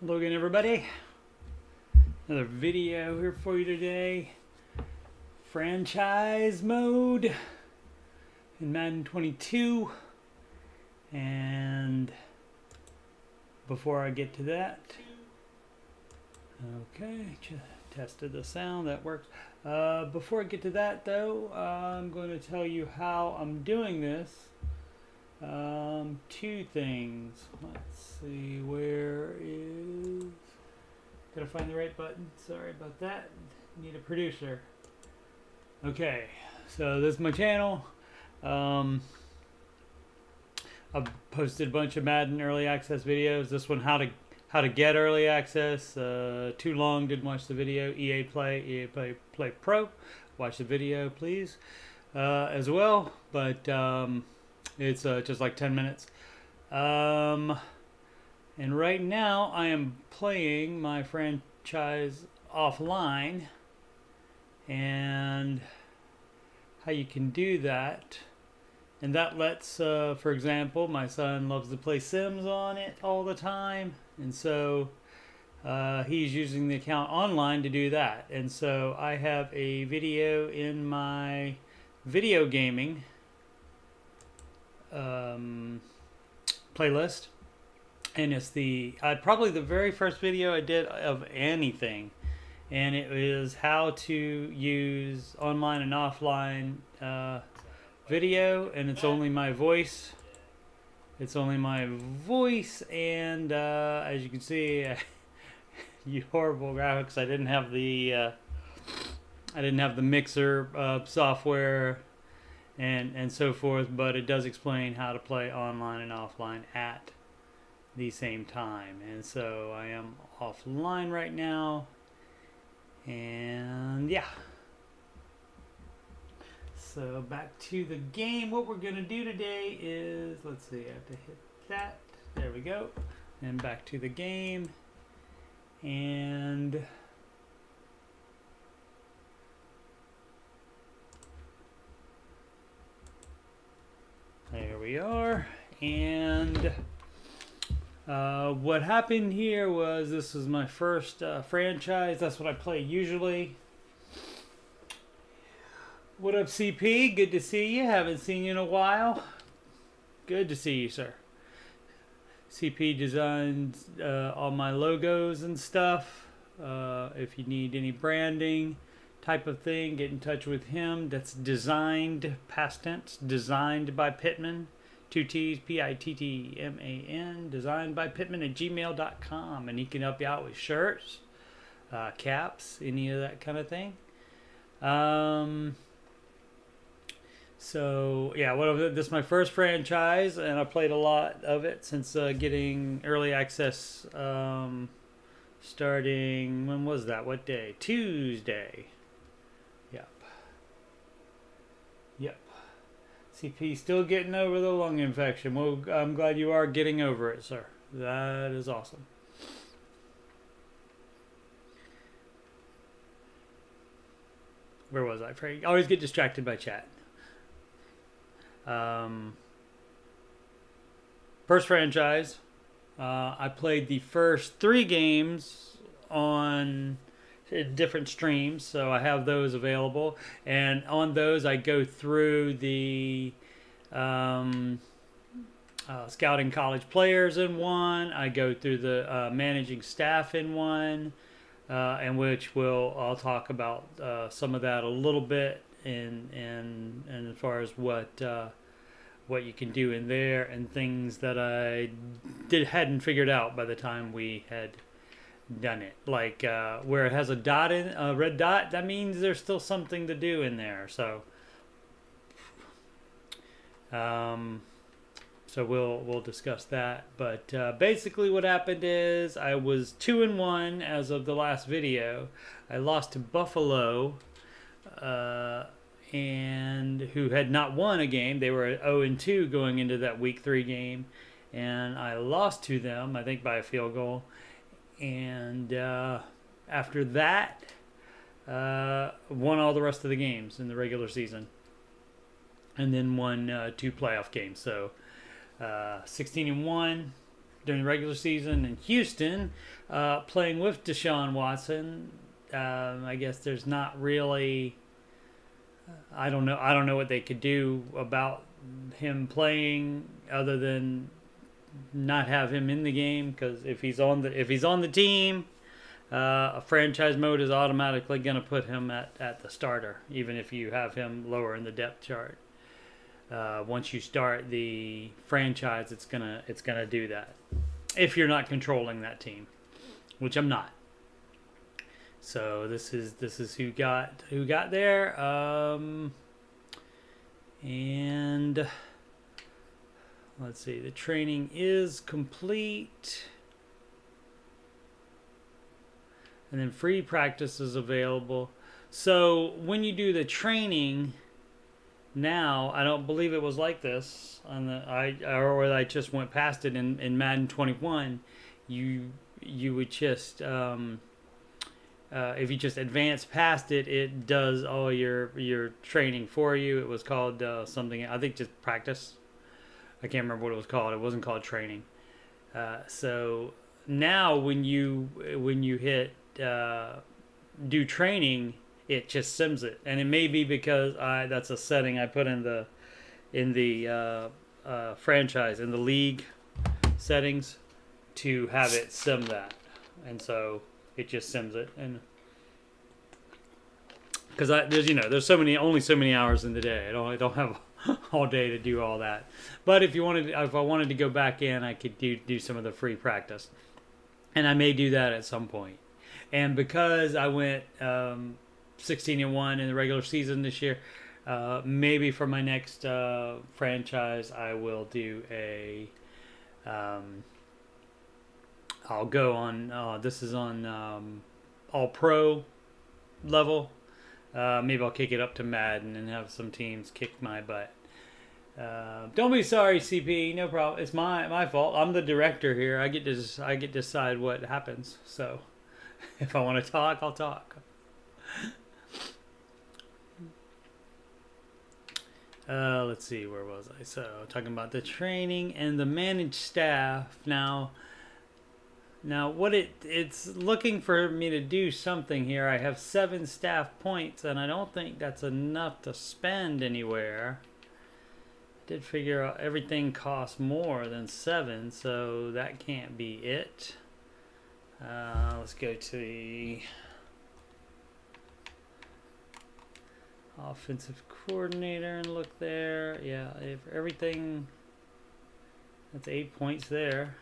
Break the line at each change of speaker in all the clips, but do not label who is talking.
Hello again, everybody. Another video here for you today. Franchise mode in Madden 22. And before I get to that, okay, tested the sound, that works. Before I get to that though, I'm going to tell you how I'm doing this. Two things. Let's see, where is... Gotta find the right button. Sorry about that. Need a producer. Okay, so this is my channel. I've posted a bunch of Madden early access videos. This one, how to get early access. Too long, didn't watch the video. EA Play Pro. Watch the video, please, as well. But it's just like 10 minutes. And right now I am playing my franchise offline, and how you can do that. And that lets, for example, my son loves to play Sims on it all the time, and so he's using the account online to do that. And so I have a video in my video gaming playlist, and it's probably the very first video I did of anything, and it was how to use online and offline video, and it's only my voice. It's only my voice, and as you can see, you horrible graphics. I didn't have the mixer software and so forth, but it does explain how to play online and offline at the same time. And so I am offline right now, and yeah. So back to the game. What we're gonna do today is, let's see, I have to hit that. There we go. And back to the game. And there we are. And what happened here was, this was my first franchise. That's what I play usually. What up, CP? Good to see you. Haven't seen you in a while. Good to see you, sir. CP designs all my logos and stuff. If you need any branding type of thing, get in touch with him. That's designed, past tense, designed by Pittman. 2 T's, Pittman, designedbypittman@gmail.com. And he can help you out with shirts, caps, any of that kind of thing. So yeah, this is my first franchise, and I played a lot of it since getting early access, starting, when was that? What day? Tuesday. Yep. CP still getting over the lung infection. Well, I'm glad you are getting over it, sir. That is awesome. Where was I? I always get distracted by chat. First franchise. I played the first 3 games on different streams, so I have those available. And on those, I go through the scouting college players in one. I go through the managing staff in one, and which I'll talk about some of that a little bit, and as far as what you can do in there, and things that I hadn't figured out by the time we had done it. Like where it has a dot in a red dot, that means there's still something to do in there. So so we'll discuss that. But basically what happened is, I was 2-1 as of the last video. I lost to Buffalo, and who had not won a game. They were 0-2 going into that week 3 game, and I lost to them, I think by a field goal. And after that, won all the rest of the games in the regular season, and then won 2 playoff games. So 16-1, during the regular season in Houston, playing with Deshaun Watson. I guess there's not really. I don't know. I don't know what they could do about him playing other than not have him in the game, because if he's on the team, a franchise mode is automatically going to put him at the starter, even if you have him lower in the depth chart. Once you start the franchise, it's gonna do that if you're not controlling that team, which I'm not. So this is who got there, and let's see. The training is complete, and then free practice is available. So when you do the training. Now, I don't believe it was like this on or I just went past it in Madden 21. You would just if you just advance past it, it does all your training for you. It was called something, I think, just practice. I can't remember what it was called. It wasn't called training. So now when you hit do training, it just sims it, and it may be because that's a setting I put in the franchise, in the league settings, to have it sim that, and so it just sims it. And because there's only so many hours in the day. I don't have all day to do all that. But if I wanted to go back in, I could do some of the free practice, and I may do that at some point. And because I went 16-1 in the regular season this year, maybe for my next franchise, I will do I'll go on. This is on All Pro level. Maybe I'll kick it up to Madden and have some teams kick my butt. Don't be sorry, CP. No problem. It's my fault. I'm the director here. I get to decide what happens. So if I want to talk, I'll talk. Let's see, where was I? So talking about the training and the managed staff. Now what it's looking for me to do something here. I have 7 staff points, and I don't think that's enough to spend anywhere. I did figure out everything costs more than 7, so that can't be it. Let's go to the offensive coordinator and look there. Yeah, if everything, that's 8 points there.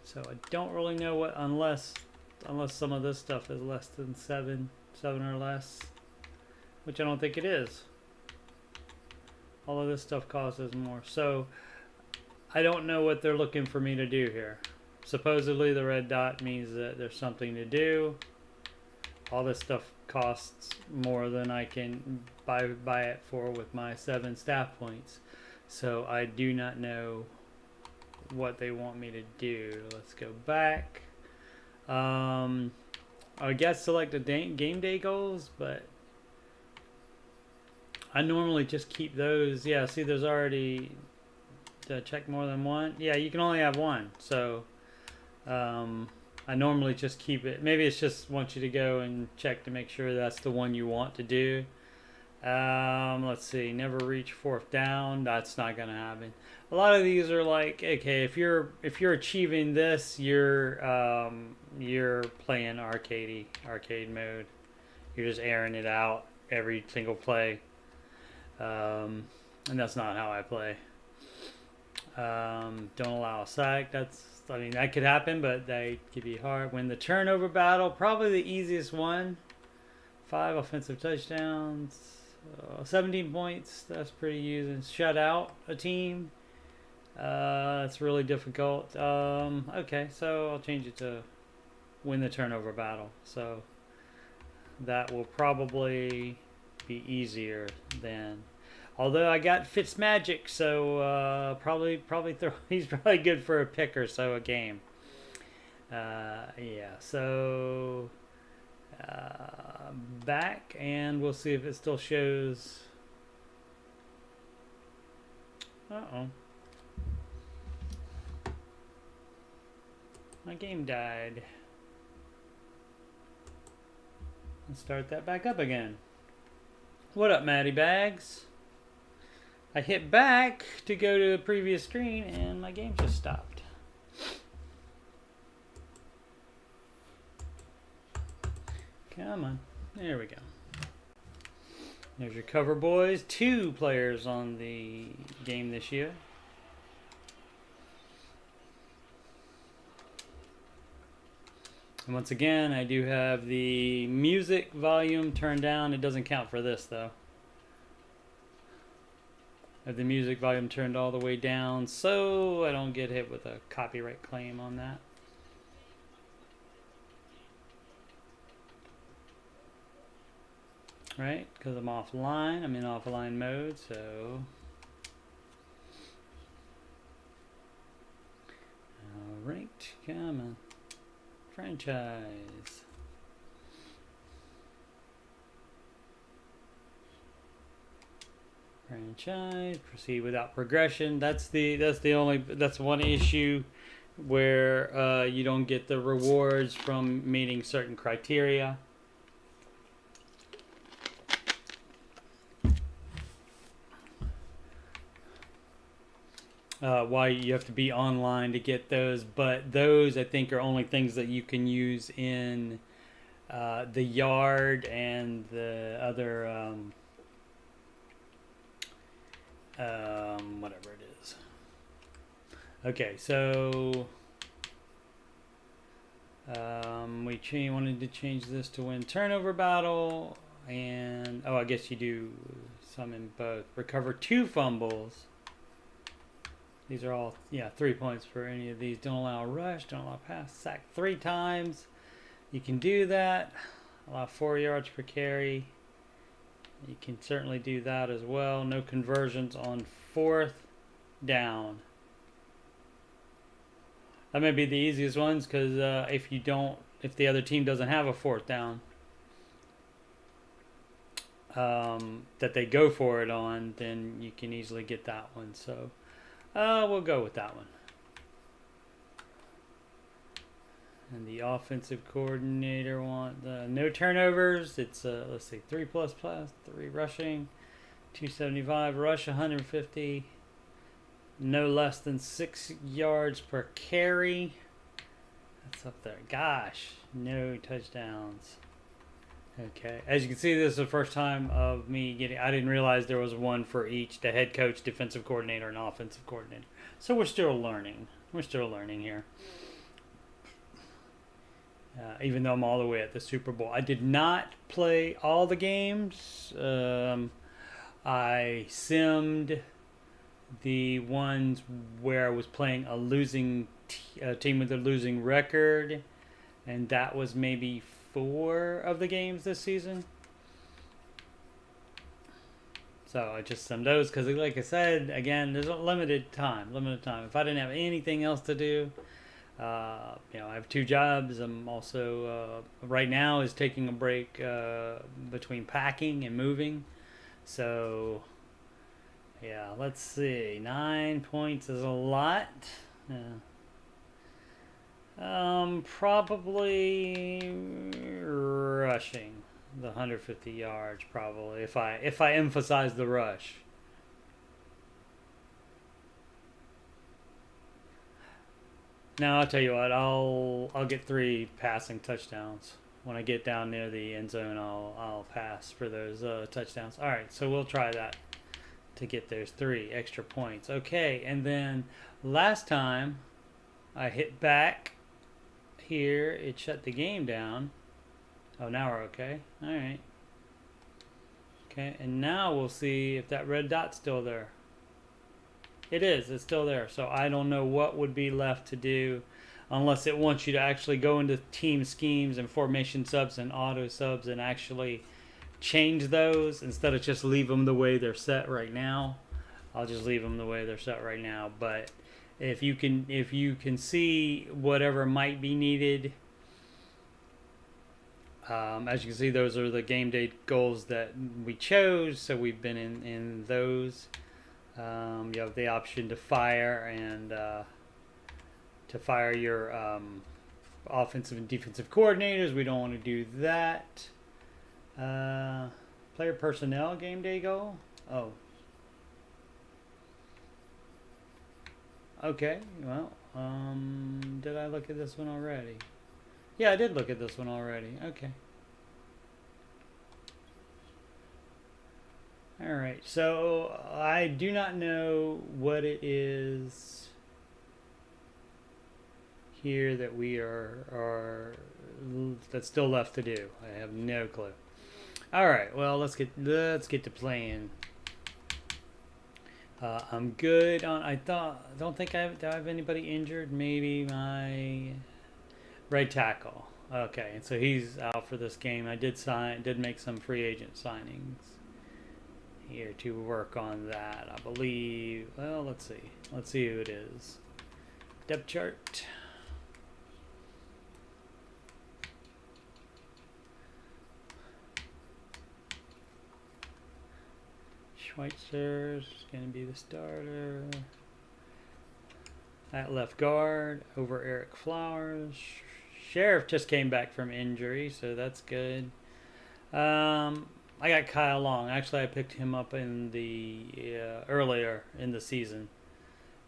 So I don't really know what, unless some of this stuff is less than 7 or less, which I don't think it is. All of this stuff costs more. So I don't know what they're looking for me to do here. Supposedly the red dot means that there's something to do. All this stuff costs more than I can buy it for with my 7 staff points. So I do not know what they want me to do. Let's go back. I guess select the game day goals, but I normally just keep those. Yeah, see, there's already check more than one. Yeah, you can only have one. So I normally just keep it. Maybe it's just want you to go and check to make sure that's the one you want to do. Let's see, never reach 4th down. That's not gonna happen. A lot of these are like, okay, if you're achieving this, you're playing arcade mode. You're just airing it out every single play, and that's not how I play. Don't allow a sack. That could happen, but they could be hard. Win the turnover battle, probably the easiest one. 5 offensive touchdowns, 17 points. That's pretty easy. Shut out a team. It's really difficult. Okay, so I'll change it to win the turnover battle. So that will probably be easier than. Although I got Fitzmagic, so probably he's probably good for a pick or so a game. Yeah, so back, and we'll see if it still shows. Uh-oh. My game died. Let's start that back up again. What up, Matty Bags? I hit back to go to the previous screen and my game just stopped. Come on. There we go. There's your cover, boys. 2 players on the game this year. And once again, I do have the music volume turned down. It doesn't count for this, though. I have the music volume turned all the way down, so I don't get hit with a copyright claim on that. Right? Because I'm offline. I'm in offline mode, so... Alright, come on. Franchise. Franchise. Proceed without progression. That's one issue where you don't get the rewards from meeting certain criteria. Why you have to be online to get those, but those I think are only things that you can use in the yard and the other whatever it is. Okay, so we wanted to change this to win turnover battle, and I guess you do some in both. Recover 2 fumbles. These are all, 3 points for any of these. Don't allow a rush, don't allow a pass. Sack 3 times. You can do that. Allow 4 yards per carry. You can certainly do that as well. No conversions on 4th down. That may be the easiest ones because if the other team doesn't have a 4th down that they go for it on, then you can easily get that one. So. We'll go with that one. And the offensive coordinator want no turnovers. It's let's see, 3++, 3 rushing, 275 rush, 150. No less than 6 yards per carry. That's up there. Gosh, no touchdowns. Okay, as you can see, this is the first time of me getting... I didn't realize there was one for each, the head coach, defensive coordinator, and offensive coordinator. So we're still learning. We're still learning here. Even though I'm all the way at the Super Bowl. I did not play all the games. I simmed the ones where I was playing a losing team with a losing record. And that was maybe 4 of the games this season. So I just simmed those because, like I said, again, there's a limited time. If I didn't have anything else to do, I have 2 jobs. I'm also right now is taking a break between packing and moving. So yeah, let's see. 9 points is a lot. Probably rushing the 150 yards. Probably if I emphasize the rush. Now I'll tell you what. I'll get 3 passing touchdowns when I get down near the end zone. I'll pass for those touchdowns. All right, so we'll try that to get those 3 extra points. Okay, and then last time I hit back. Here it shut the game down. Oh, now we're okay. All right. Okay, and now we'll see if that red dot's still there. It is. It's still there. So I don't know what would be left to do unless it wants you to actually go into team schemes and formation subs and auto subs and actually change those instead of just leave them the way they're set right now. I'll just leave them the way they're set right now. But if you can see whatever might be needed, as you can see, those are the game day goals that we chose. So we've been in those. You have the option to fire and to fire your offensive and defensive coordinators. We don't want to do that. Player personnel game day goal. Oh. Okay. Well, did I look at this one already? Yeah, I did look at this one already. Okay. All right. So I do not know what it is here that we are that's still left to do. I have no clue. All right, well, let's get to playing. I'm good on. Don't think do I have anybody injured. Maybe my right tackle. Okay, and so he's out for this game. I did make some free agent signings here to work on that. I believe. Well, let's see who it is. Depth chart. Schweitzer's going to be the starter. At left guard over Eric Flowers. Sheriff just came back from injury, so that's good. I got Kyle Long. Actually, I picked him up in the earlier in the season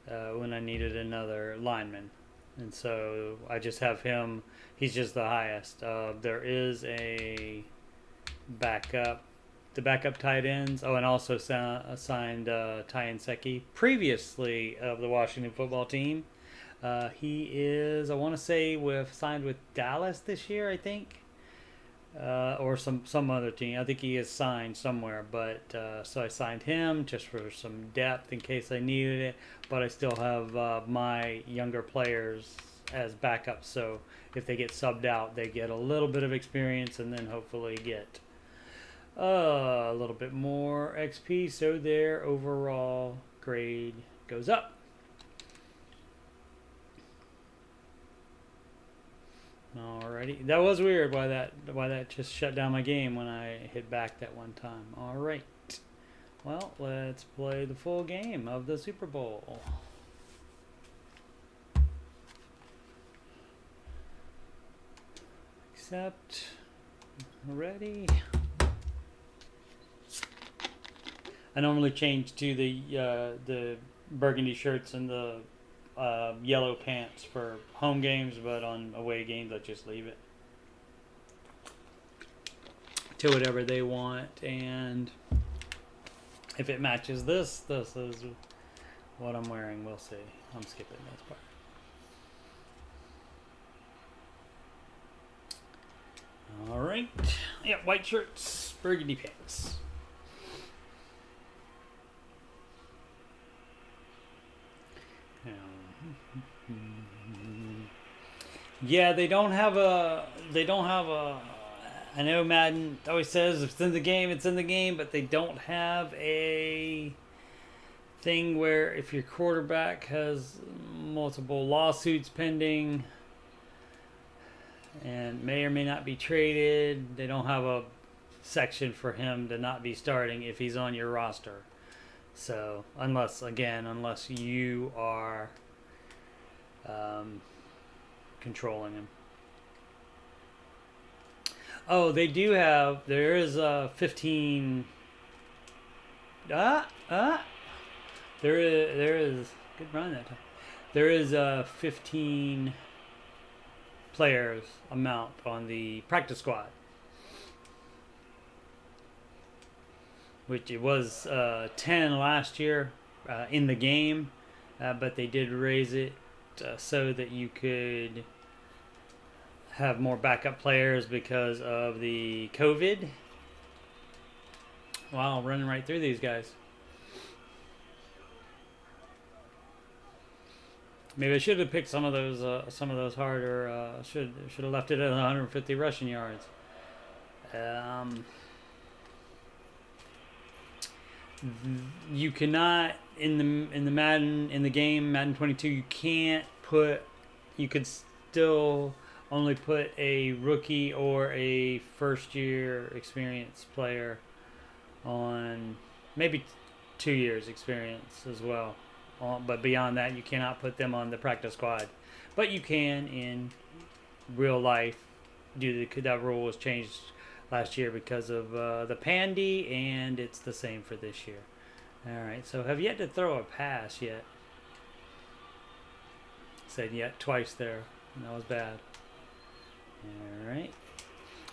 when I needed another lineman, and so I just have him. He's just the highest. There is a backup. The backup tight ends. Oh, and also signed Ty Nsekhe, previously of the Washington football team. He is, I want to say, signed with Dallas this year, I think, or some other team. I think he is signed somewhere, but so I signed him just for some depth in case I needed it. But I still have my younger players as backups, so if they get subbed out, they get a little bit of experience and then hopefully get a little bit more XP, so their overall grade goes up. Alrighty, that was weird why that just shut down my game when I hit back that one time. Alright, well, let's play the full game of the Super Bowl. Accept. Ready. I normally change to the burgundy shirts and the yellow pants for home games, but on away games I just leave it to whatever they want. And if it matches this is what I'm wearing. We'll see. I'm skipping this part. All right. Yeah, white shirts, burgundy pants. Yeah, they don't have a. I know Madden always says if it's in the game, it's in the game, but they don't have a thing where if your quarterback has multiple lawsuits pending and may or may not be traded, they don't have a section for him to not be starting if he's on your roster. So unless you are controlling him. Oh, they do have. There is a 15. There is good run that time. There is a 15 players amount on the practice squad, which it was 10 last year in the game, but they did raise it so that you could have more backup players because of the COVID. Wow, running right through these guys. Maybe I should have picked some of those harder. Should have left it at 150 rushing yards. You cannot in the Madden 22. You could still only put a rookie or a first year experienced player on. Maybe 2 years experience as well. But beyond that, you cannot put them on the practice squad. But you can in real life. That rule was changed last year because of the pandy, and it's the same for this year. All right, so have yet to throw a pass yet. Said yet twice there. That was bad. All right.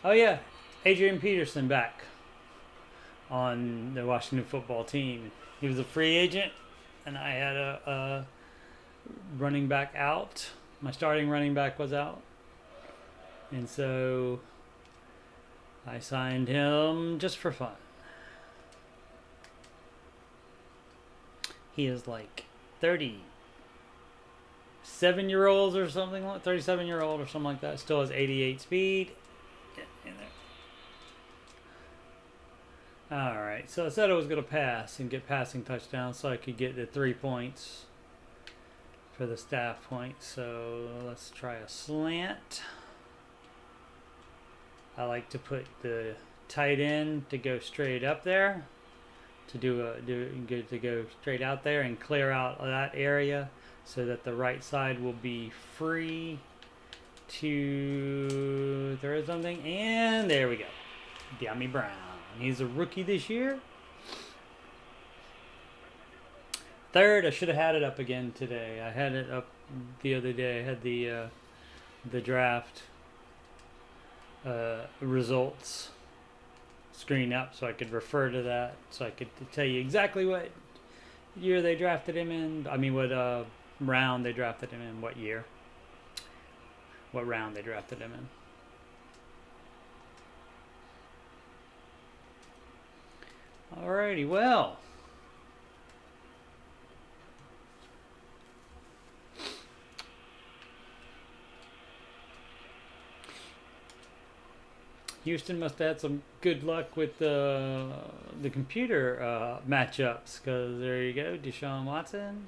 Oh yeah, Adrienne Peterson back on the Washington football team. He was a free agent, and I had a running back out. My starting running back was out, and so I signed him just for fun. He is like 37-year-old or something like 37-year-old or something like that. Still has 88 speed. Get in there. All right. So I said I was going to pass and get passing touchdowns so I could get the 3 points for the staff points. So let's try a slant. I like to put the tight end to go straight up there. To go straight out there and clear out that area so that the right side will be free to throw something. And there we go. De'Ami Brown. He's a rookie this year. Third, I should have had it up again today. I had it up the other day. I had the draft results screen up so I could refer to that, so I could tell you exactly what year they drafted him in. I mean, what round they drafted him in, what year, what round they drafted him in. Alrighty, well. Houston must have had some good luck with the computer matchups, because there you go, Deshaun Watson.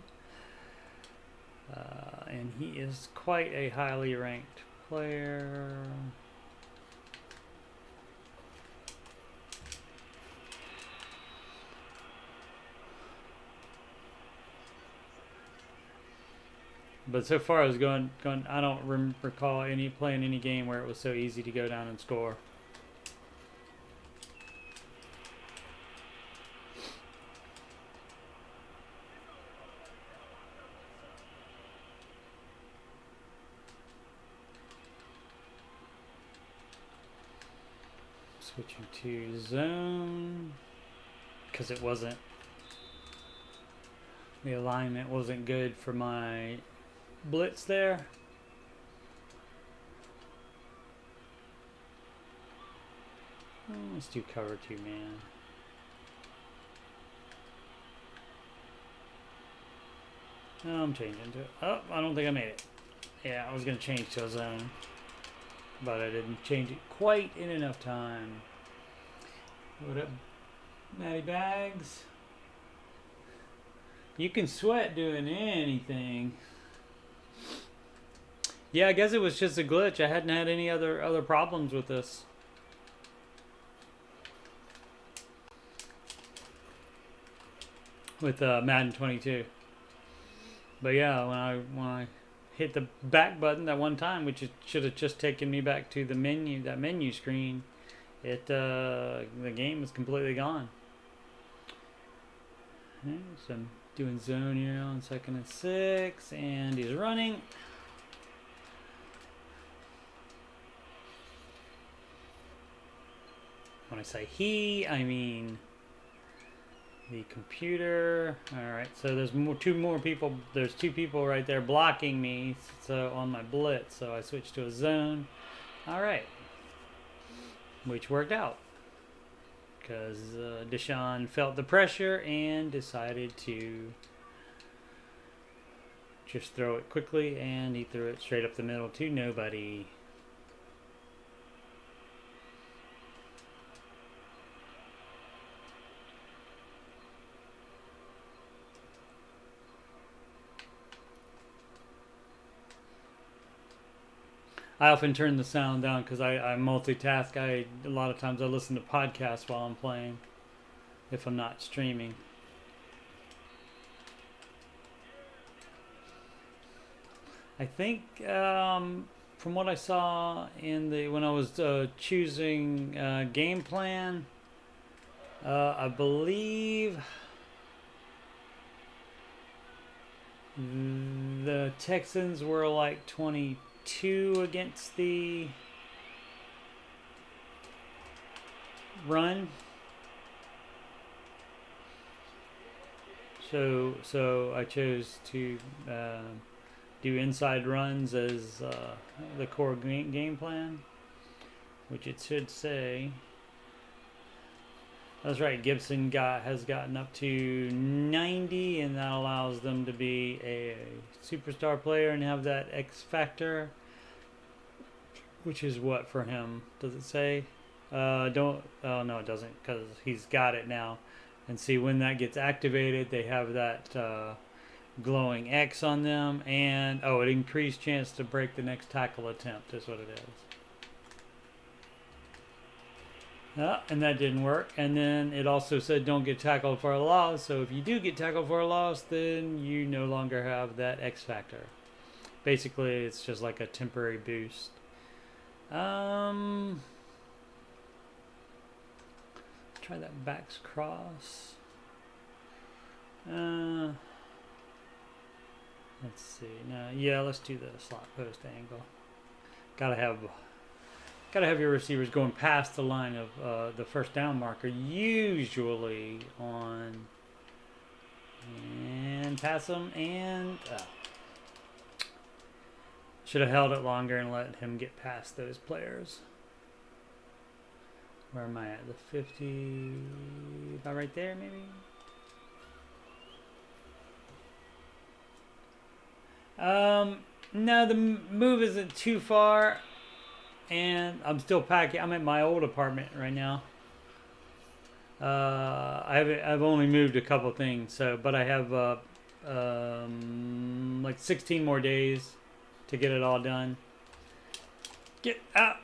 And he is quite a highly ranked player. But so far I was going. I don't recall playing any game where it was so easy to go down and score. Switching to zone because it wasn't. The alignment wasn't good for my blitz there. Let's do cover 2 man. Oh, I'm changing to it. Oh, I don't think I made it. Yeah, I was going to change to a zone, but I didn't change it quite in enough time. What up, Matty Bags? You can sweat doing anything. Yeah, I guess it was just a glitch. I hadn't had any other problems with this. With Madden 22. But yeah, when I hit the back button that one time, which it should have just taken me back to the menu screen, the game is completely gone. Okay, so I'm doing zone here on 2nd and 6, and he's running. When I say he, I mean the computer. All right, so there's two more people. There's 2 people right there blocking me. So on my blitz, so I switched to a zone. All right, which worked out because Deshaun felt the pressure and decided to just throw it quickly, and he threw it straight up the middle to nobody. I often turn the sound down because I multitask. A lot of times I listen to podcasts while I'm playing if I'm not streaming. I think from what I saw in the when I was choosing game plan, I believe the Texans were like 22 against the run. So I chose to do inside runs as the core game plan, which it should say. That's right. Gibson has gotten up to 90, and that allows them to be a superstar player and have that X factor, which is what for him? Does it say? Don't. Oh no, it doesn't, because he's got it now. And see, when that gets activated, they have that glowing X on them, and it increased chance to break the next tackle attempt is what it is. And that didn't work. And then it also said don't get tackled for a loss. So if you do get tackled for a loss, then you no longer have that X factor. Basically, it's just like a temporary boost. Try that backs cross. Let's see. No, yeah, let's do the slot post angle. Gotta have your receivers going past the line of the first down marker, usually on, and pass them, and should have held it longer and let him get past those players. Where am I at? The 50, about right there, maybe? No, the move isn't too far. And I'm still packing. I'm at my old apartment right now. I've only moved a couple things, but I have like 16 more days to get it all done. Get out!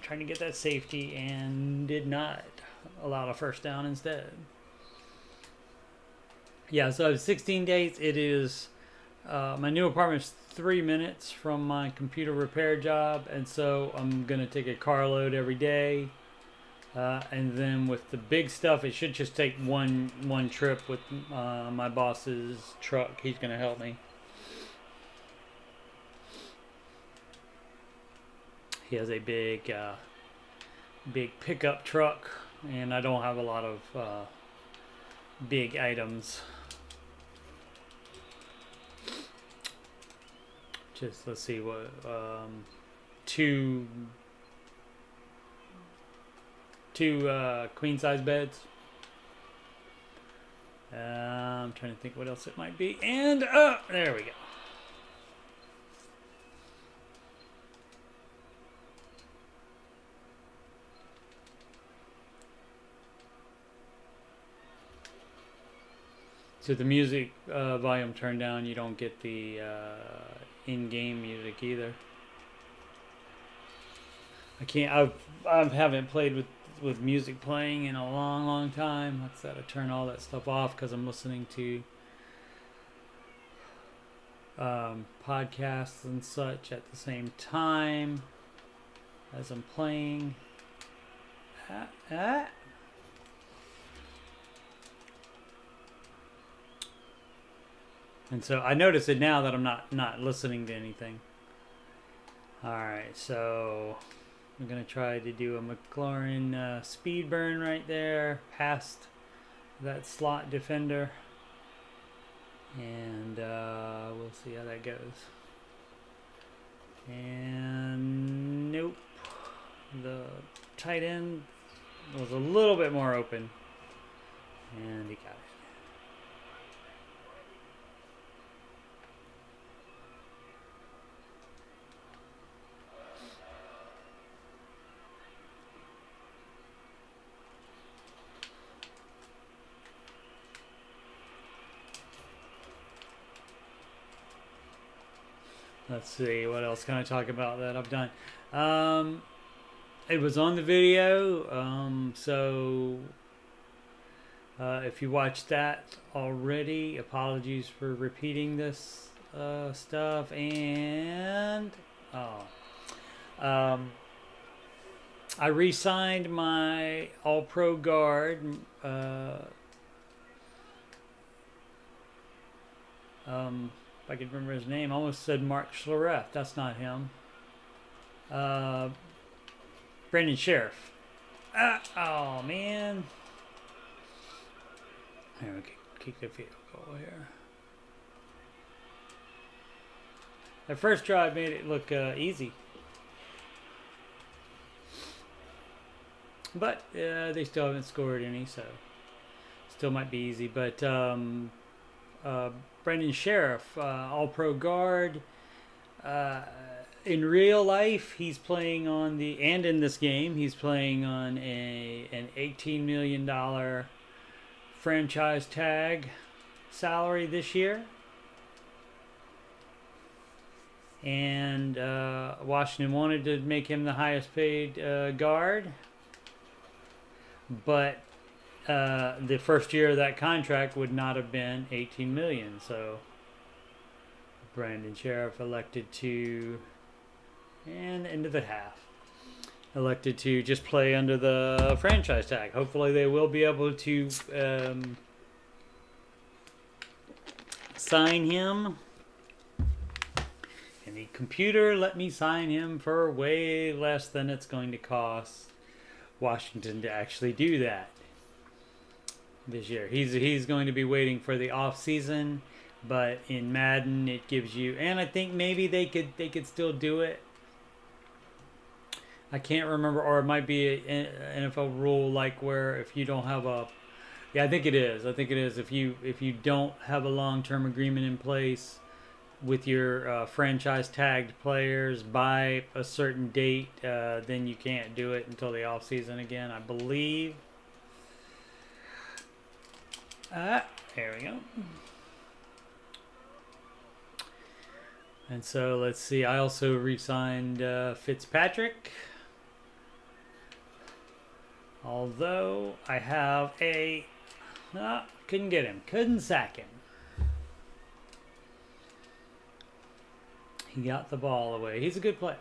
Trying to get that safety and did not allow a first down instead. Yeah, so I have 16 days. It is my new apartment is 3 minutes from my computer repair job, and so I'm gonna take a carload every day, and then with the big stuff, it should just take one trip with my boss's truck. He's gonna help me. He has a big pickup truck, and I don't have a lot of big items. Just let's see what two queen size beds. I'm trying to think what else it might be, and there we go. So the music volume turned down, you don't get the in-game music either. I haven't played with music playing in a long time. Like I said, I turn all that stuff off because I'm listening to podcasts and such at the same time as I'm playing. And so I notice it now that I'm not listening to anything. Alright, so I'm going to try to do a McLaurin speed burn right there past that slot defender. And we'll see how that goes. And nope. The tight end was a little bit more open. And he got it. Let's see, what else can I talk about that I've done? It was on the video, so if you watched that already, apologies for repeating this stuff, and I re-signed my All-Pro guard. If I could remember his name, I almost said Mark Schlereth. That's not him. Brandon Sheriff. Oh man. Here we keep the field goal here. That first drive made it look easy. But they still haven't scored any, so still might be easy. But Brendan Sheriff, All-Pro guard. In real life, he's playing on and in this game, he's playing on an $18 million franchise tag salary this year. And Washington wanted to make him the highest paid guard. But the first year of that contract would not have been $18 million. So Brandon Sheriff elected to, and the end of the half, elected to just play under the franchise tag. Hopefully they will be able to sign him. And the computer let me sign him for way less than it's going to cost Washington to actually do that this year. He's going to be waiting for the offseason, but in Madden it gives you, and I think maybe they could still do it. I can't remember, or it might be an NFL rule like where if you don't have I think it is. If you don't have a long-term agreement in place with your franchise tagged players by a certain date, then you can't do it until the off season again, I believe. There we go. And so let's see. I also re-signed Fitzpatrick. Although I have couldn't get him. Couldn't sack him. He got the ball away. He's a good player.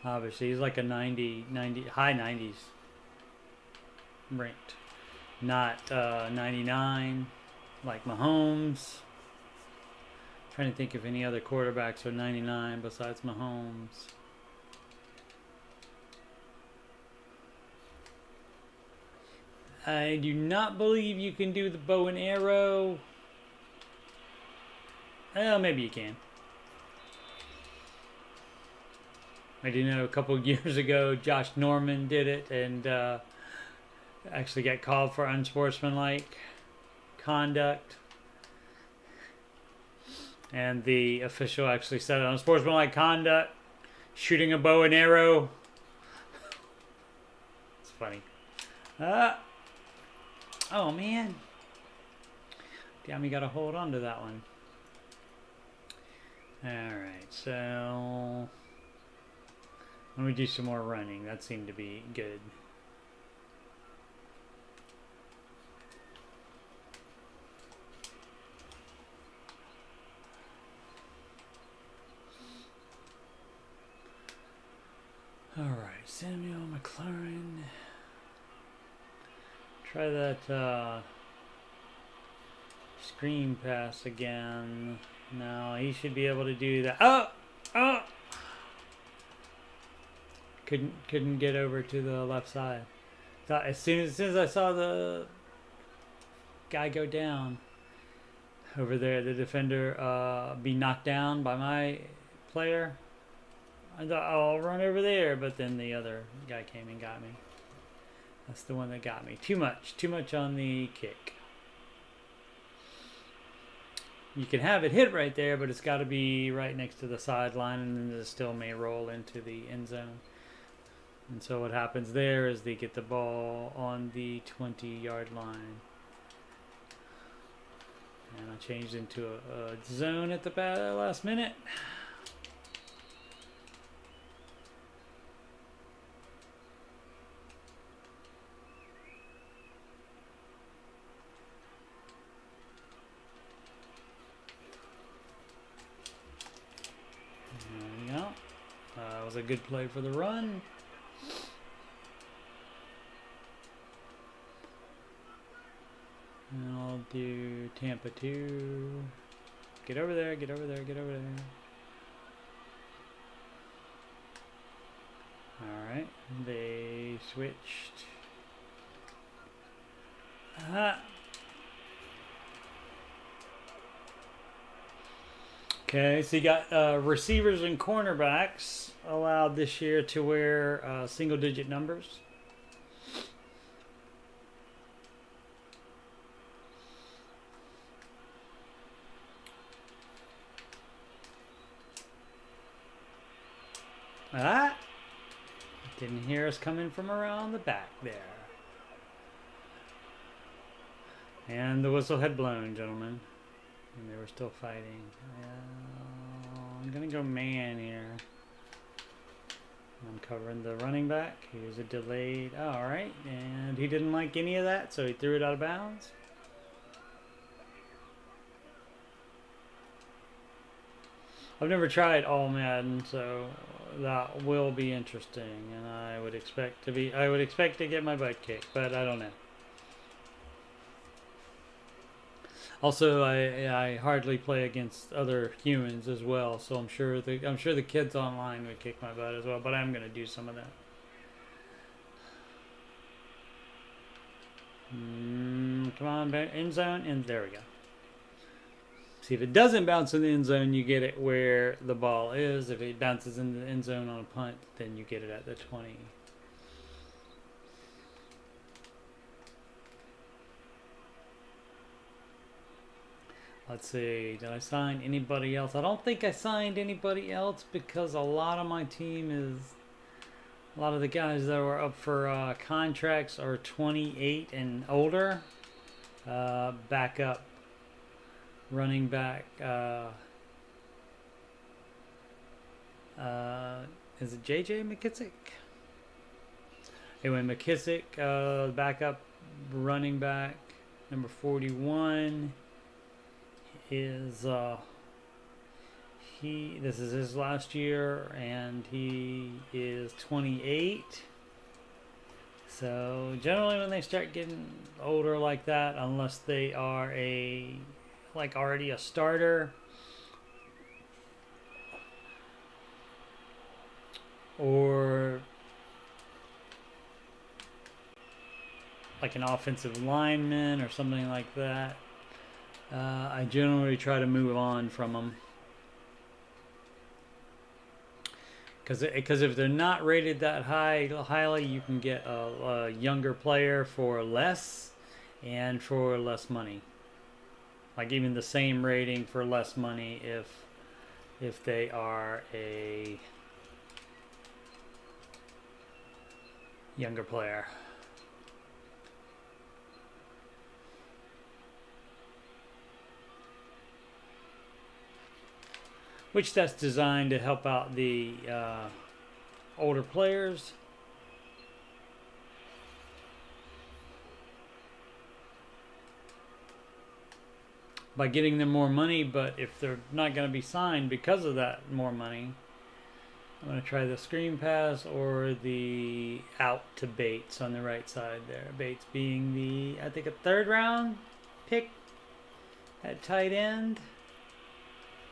Obviously, he's like a 90, high 90s ranked. Not 99 like Mahomes. Trying to think if any other quarterbacks are 99 besides Mahomes. I do not believe you can do the bow and arrow. Well, maybe you can. I do know a couple of years ago Josh Norman did it and actually got called for unsportsmanlike conduct. And the official actually said unsportsmanlike conduct, shooting a bow and arrow. It's funny. Oh man. Damn, you got to hold on to that one. Alright, so let me do some more running. That seemed to be good. Alright, Samuel McLaren. Try that screen pass again. No, he should be able to do that. Oh! Couldn't get over to the left side. Thought as soon as I saw the guy go down over there, the defender be knocked down by my player, I thought, I'll run over there, but then the other guy came and got me. That's the one that got me. Too much on the kick. You can have it hit right there, but it's got to be right next to the sideline, and then it still may roll into the end zone. And so what happens there is they get the ball on the 20-yard line. And I changed into a zone at the last minute. was a good play for the run. And I'll do Tampa 2. Get over there, get over there, get over there. Alright, they switched. Okay, so you got receivers and cornerbacks allowed this year to wear single-digit numbers. Didn't hear us coming from around the back there. And the whistle had blown, gentlemen. And they were still fighting. I'm going to go man here. I'm covering the running back. Here's a delayed. Oh, all right. And he didn't like any of that, so he threw it out of bounds. I've never tried all Madden, so that will be interesting, and I would expect to get my butt kicked, but I don't know. Also, I hardly play against other humans as well, so I'm sure the kids online would kick my butt as well, but I'm going to do some of that. Come on, end zone, and there we go. See, if it doesn't bounce in the end zone, you get it where the ball is. If it bounces in the end zone on a punt, then you get it at the 20. Let's see, did I sign anybody else? I don't think I signed anybody else because a lot of my team a lot of the guys that were up for contracts are 28 and older. Backup running back, is it JJ McKissick? Anyway, McKissick, backup running back, number 41, is this is his last year, and he is 28. So generally when they start getting older like that, unless they are already a starter or like an offensive lineman or something like that, I generally try to move on from them. Because if they're not rated that highly, you can get a younger player for less and for less money. Like even the same rating for less money if they are a younger player. Which that's designed to help out the older players. By getting them more money, but if they're not going to be signed because of that more money, I'm going to try the screen pass or the out to Bates on the right side there. Bates being the, I think, a third round pick at tight end.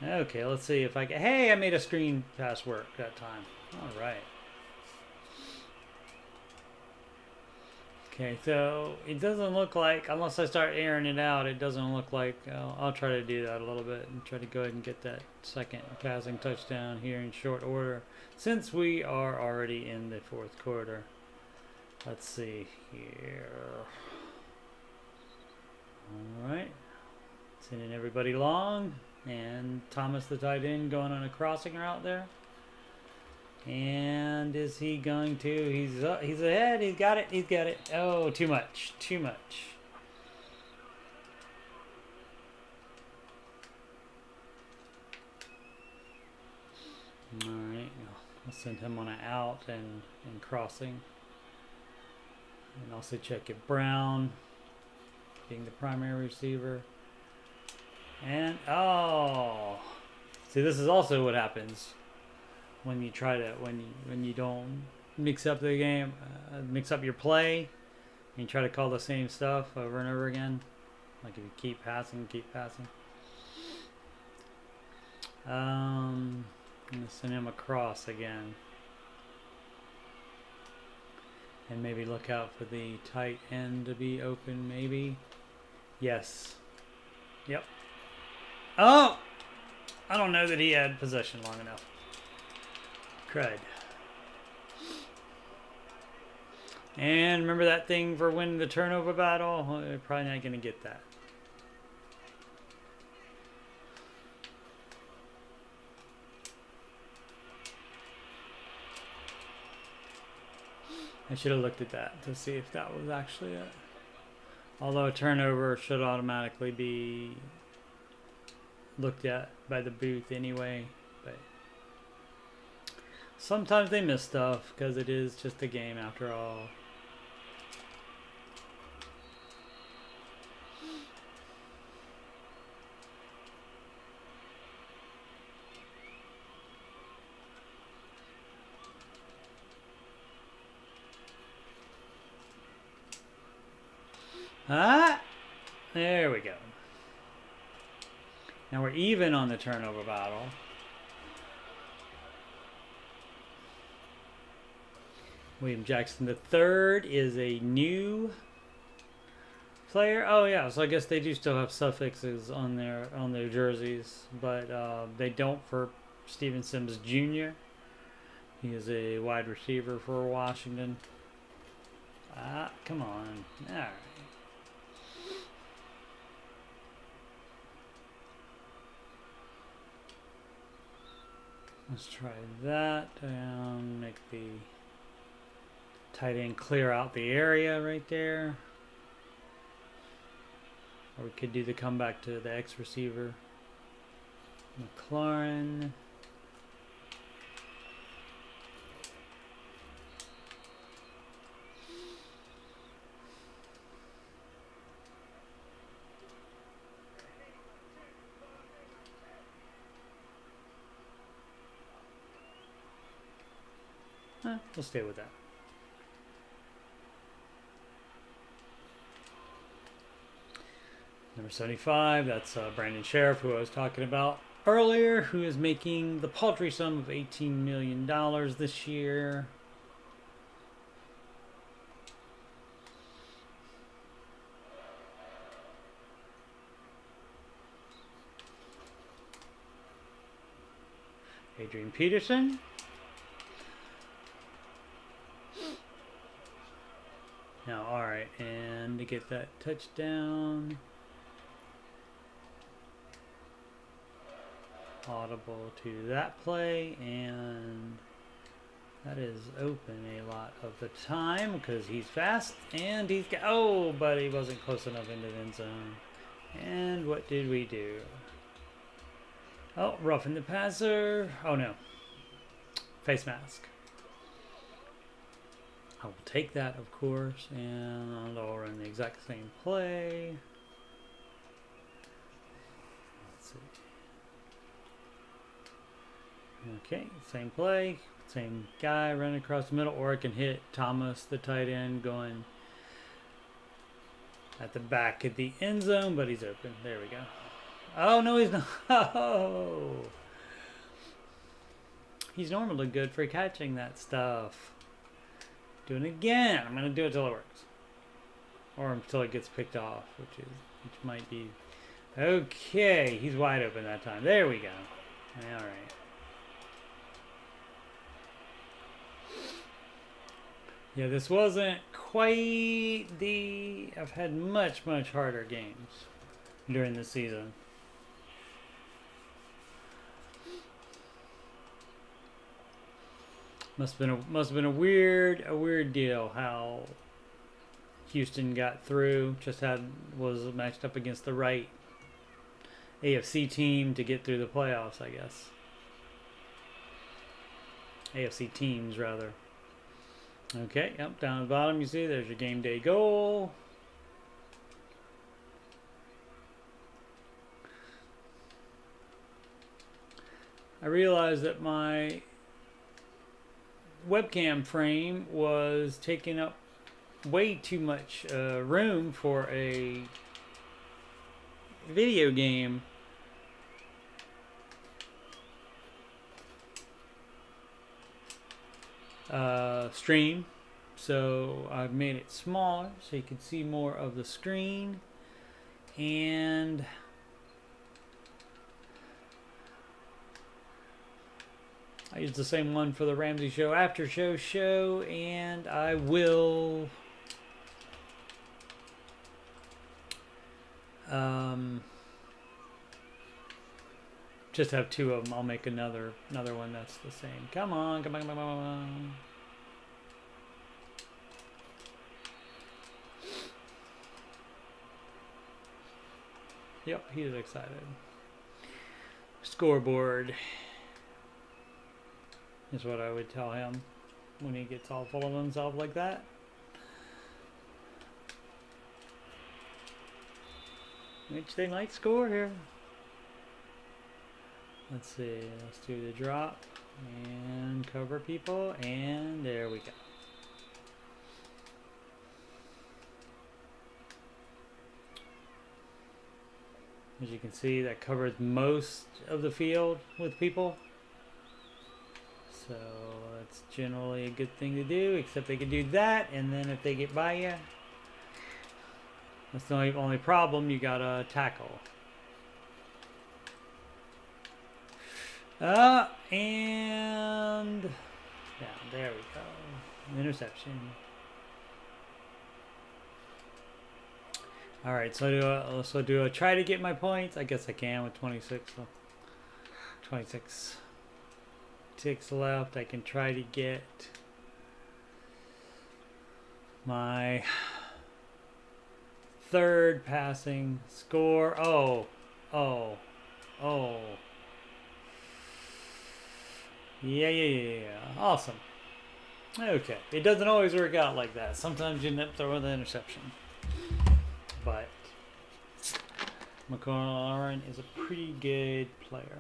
Okay, let's see if I can. Hey, I made a screen pass work that time. All right. Okay, so it doesn't look like, unless I start airing it out, it doesn't look like, I'll try to do that a little bit and try to go ahead and get that second passing touchdown here in short order, since we are already in the fourth quarter. Let's see here. All right. Sending everybody long. And Thomas the tight end going on a crossing route there. And is he going to? He's ahead. He's got it. He's got it. Oh, too much. Too much. All right. I'll send him on an out and crossing. And also check if Brown, being the primary receiver. And, oh. See, this is also what happens when you try to when you don't mix up the game, mix up your play, and you try to call the same stuff over and over again. Like if you keep passing. I'm gonna send him across again. And maybe look out for the tight end to be open, maybe. Yes. Yep. Oh! I don't know that he had possession long enough. Crud. And remember that thing for winning the turnover battle? Well, they're probably not going to get that. I should have looked at that to see if that was actually it. Although a turnover should automatically be looked at by the booth anyway. But sometimes they miss stuff because it is just a game after all. Ah, there we go. Now we're even on the turnover battle. William Jackson III is a new player. Oh yeah, so I guess they do still have suffixes on their jerseys, but they don't for Steven Sims Jr. He is a wide receiver for Washington. Ah, come on. All right. Let's try that. Make the tight end clear out the area right there. Or we could do the comeback to the X receiver. McLaurin. We'll stay with that. Number 75, that's Brandon Sheriff, who I was talking about earlier, who is making the paltry sum of $18 million this year. Adrienne Peterson. Now, all right, and to get that touchdown, audible to that play, and that is open a lot of the time because he's fast and he's got, oh, but he wasn't close enough into the end zone. And what did we do? Oh, roughing the passer. Oh no, face mask. I will take that, of course, and I'll run the exact same play. Let's see. Okay, same play, same guy running across the middle, or I can hit Thomas, the tight end, going at the back of the end zone, but he's open. There we go. Oh, no, he's not. Oh. He's normally good for catching that stuff. Doing it again. I'm gonna do it till it works, or until it gets picked off, which might be okay. He's wide open that time. There we go. All right. Yeah, this wasn't quite the. I've had much harder games during the season. Must have been a weird deal how Houston got through. Was matched up against the right AFC team to get through the playoffs, I guess. AFC teams rather. Okay, yep, down at the bottom you see there's your game day goal. I realized that my webcam frame was taking up way too much room for a video game. Stream. So I've made it smaller so you can see more of the screen. And I used the same one for the Ramsey show after show, and I will just have two of them. I'll make another one that's the same. Come on, come on, come on, come on. Yep, he's excited. Scoreboard is what I would tell him when he gets all full of himself like that. Which they might score here. Let's see, let's do the drop and cover people, and there we go. As you can see, that covers most of the field with people. So that's generally a good thing to do, except they can do that, and then if they get by you, that's the only problem, you gotta tackle. And down, there we go. Interception. Alright, so do I try to get my points? I guess I can with 26. So 26 ticks left. I can try to get my third passing score. Oh. Yeah. Awesome. Okay. It doesn't always work out like that. Sometimes you end up throwing the interception. But McLaurin is a pretty good player.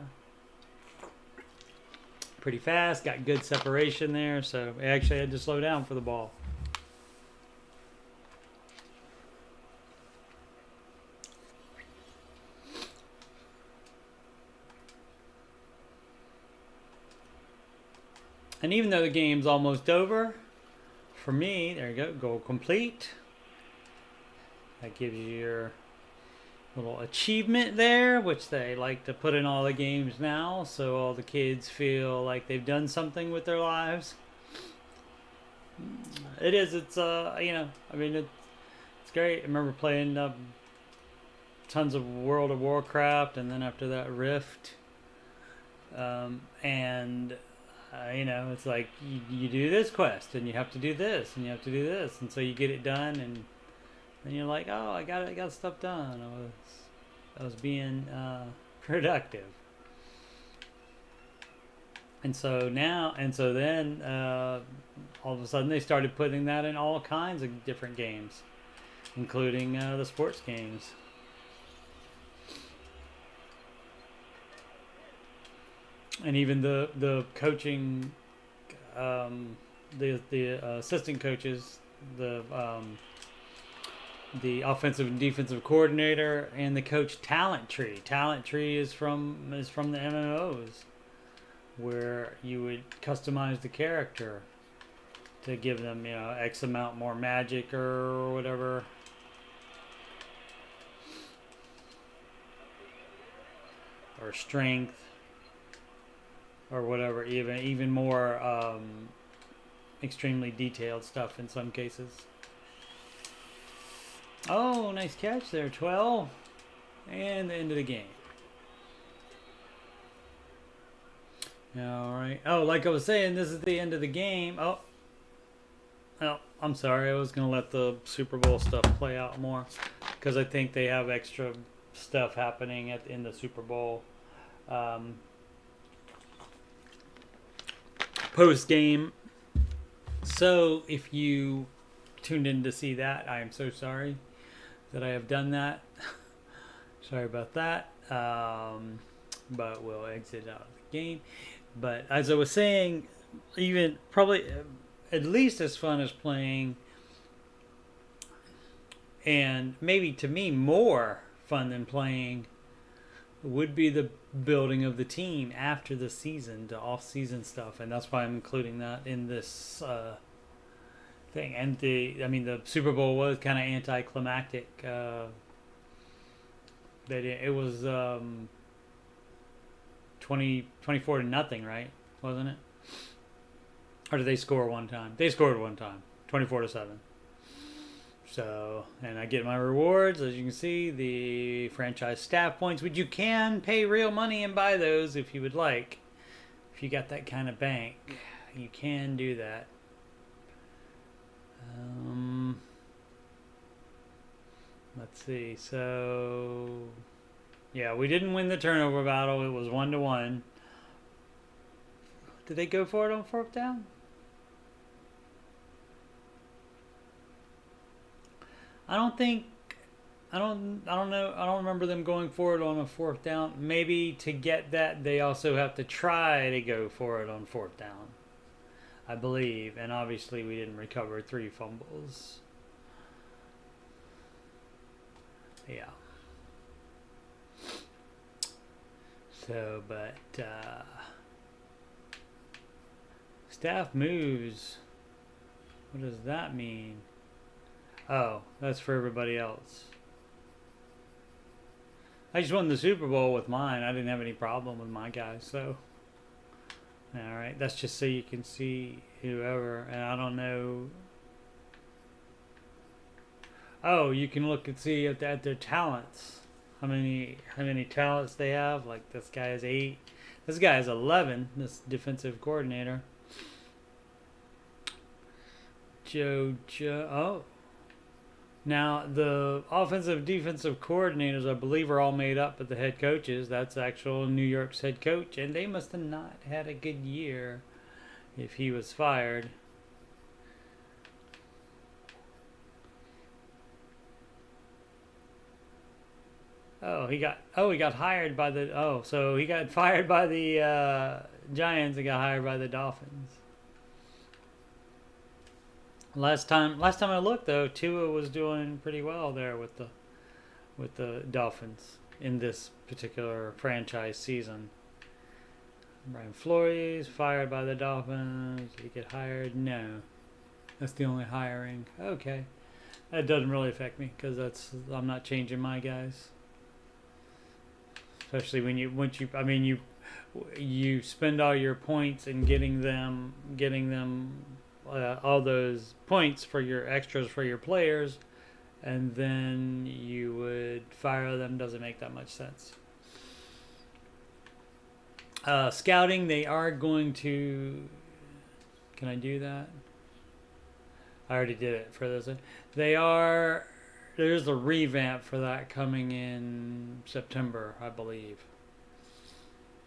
Pretty fast, got good separation there, so I actually had to slow down for the ball. And even though the game's almost over, for me, there you go, goal complete. That gives you your little achievement there, which they like to put in all the games now, so all the kids feel like they've done something with their lives. It's you know, I mean, it's great. I remember playing tons of World of Warcraft, and then after that Rift, you know, it's like you do this quest, and you have to do this, and you have to do this, and so you get it done, and then you're like, oh, I got stuff done. I was being productive. And so then all of a sudden they started putting that in all kinds of different games, including the sports games. And even the coaching, the assistant coaches, the offensive and defensive coordinator, and the coach talent tree. Talent tree is from the MMOs, where you would customize the character to give them, you know, X amount more magic or whatever. Or strength. Or whatever, even more extremely detailed stuff in some cases. Oh, nice catch there, 12. And the end of the game. Alright. Oh, like I was saying, this is the end of the game. Oh, I'm sorry. I was going to let the Super Bowl stuff play out more, because I think they have extra stuff happening in the Super Bowl. Post game. So if you tuned in to see that, I am so sorry that I have done that. Sorry about that. But we'll exit out of the game. But as I was saying, even probably at least as fun as playing, and maybe to me more fun than playing, would be the building of the team after the season, the off-season stuff, and that's why I'm including that in this thing. And the Super Bowl was kind of anticlimactic. It was 24 to nothing, right? Wasn't it? Or did they score one time? They scored one time, 24-7. So, and I get my rewards, as you can see, the franchise staff points, which you can pay real money and buy those if you would like. If you got that kind of bank, you can do that. Let's see. So, yeah, we didn't win the turnover battle. It was 1-1. Did they go for it on fourth down? I don't know. I don't remember them going for it on a fourth down. Maybe to get that, they also have to try to go for it on fourth down, I believe. And obviously, we didn't recover 3 fumbles. Yeah. So, but staff moves. What does that mean? Oh, that's for everybody else. I just won the Super Bowl with mine. I didn't have any problem with my guys, so. Alright, that's just so you can see whoever. And I don't know. Oh, you can look and see at their talents. How many talents they have. Like this guy is 8. This guy is 11, this defensive coordinator. Oh. Now, the offensive defensive coordinators, I believe, are all made up of the head coaches. That's actual New York's head coach, and they must have not had a good year if he was fired. He got hired by the so he got fired by the Giants and got hired by the Dolphins. Last time I looked, though, Tua was doing pretty well there with the Dolphins in this particular franchise season. Brian Flores fired by the Dolphins. Did he get hired? No, that's the only hiring. Okay, that doesn't really affect me because I'm not changing my guys. Especially when you spend all your points in getting them. All those points for your extras for your players, and then you would fire them. Doesn't make that much sense. Scouting, they are going to. Can I do that? I already did it for this. There's a revamp for that coming in September, I believe.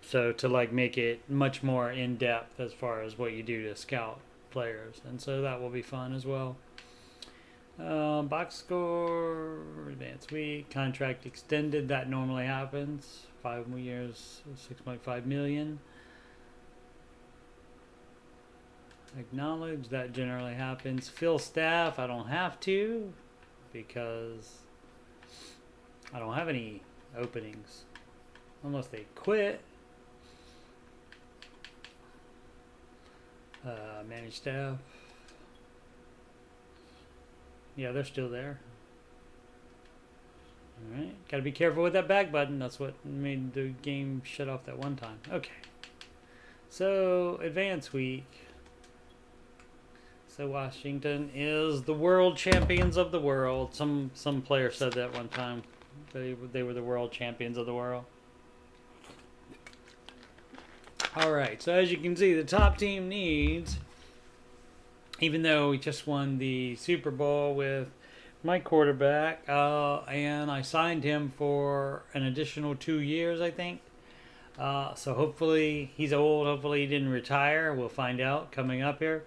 So to make it much more in depth as far as what you do to scout players, and so that will be fun as well. Box score, advanced week, contract extended. That normally happens. 5 more years, 6.5 million. Acknowledge, that generally happens. Fill staff, I don't have to because I don't have any openings unless they quit. Manage staff. Yeah, they're still there. Alright, gotta be careful with that back button. That's what made the game shut off that one time. Okay. So, advance week. So Washington is the world champions of the world. Some player said that one time. They were the world champions of the world. Alright, so as you can see, the top team needs, even though we just won the Super Bowl with my quarterback, and I signed him for an additional 2 years, I think. So hopefully, he's old, hopefully he didn't retire. We'll find out coming up here.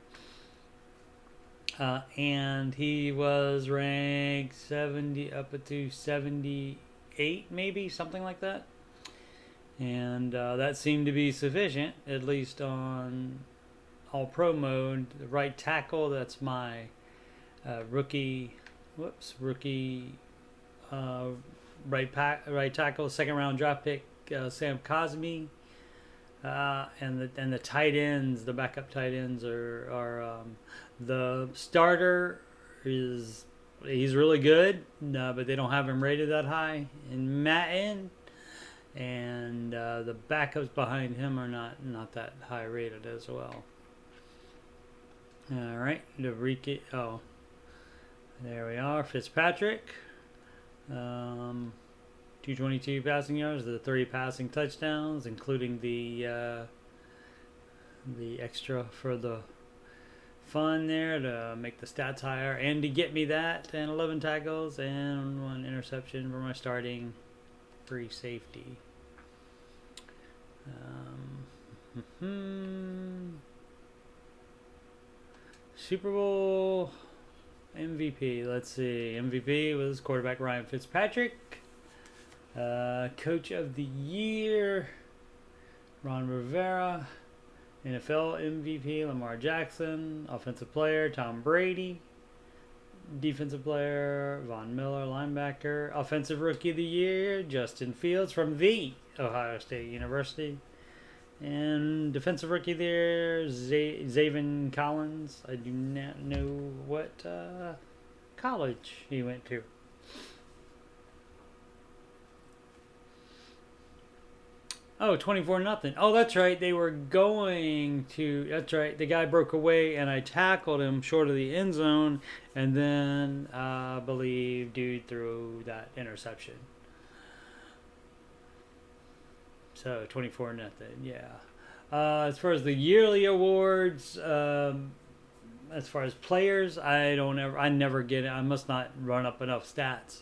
And he was ranked 70 up to 78, maybe, something like that. And that seemed to be sufficient, at least on all pro mode. The right tackle, that's my rookie right tackle, second round draft pick, Sam Cosmi. And the tight ends, the backup tight ends are the starter he's really good, but they don't have him rated that high in Madden, and the backups behind him are not that high rated as well. All right, there we are. Fitzpatrick, 222 passing yards, the 3 passing touchdowns, including the extra for the fun there to make the stats higher and to get me that, and 11 tackles and 1 interception for my starting free safety. Super Bowl MVP. Let's see. MVP was quarterback Ryan Fitzpatrick. Coach of the Year, Ron Rivera. NFL MVP, Lamar Jackson. Offensive player, Tom Brady. Defensive player, Von Miller. Linebacker, Offensive Rookie of the Year, Justin Fields from the Ohio State University. And Defensive Rookie of the Year, Zaven Collins. I do not know what college he went to. Oh, 24-0. Oh, that's right. They were going to... That's right. The guy broke away, and I tackled him short of the end zone, and then I believe dude threw that interception. So, 24-0. Yeah. As far as the yearly awards, as far as players, I never get it. I must not run up enough stats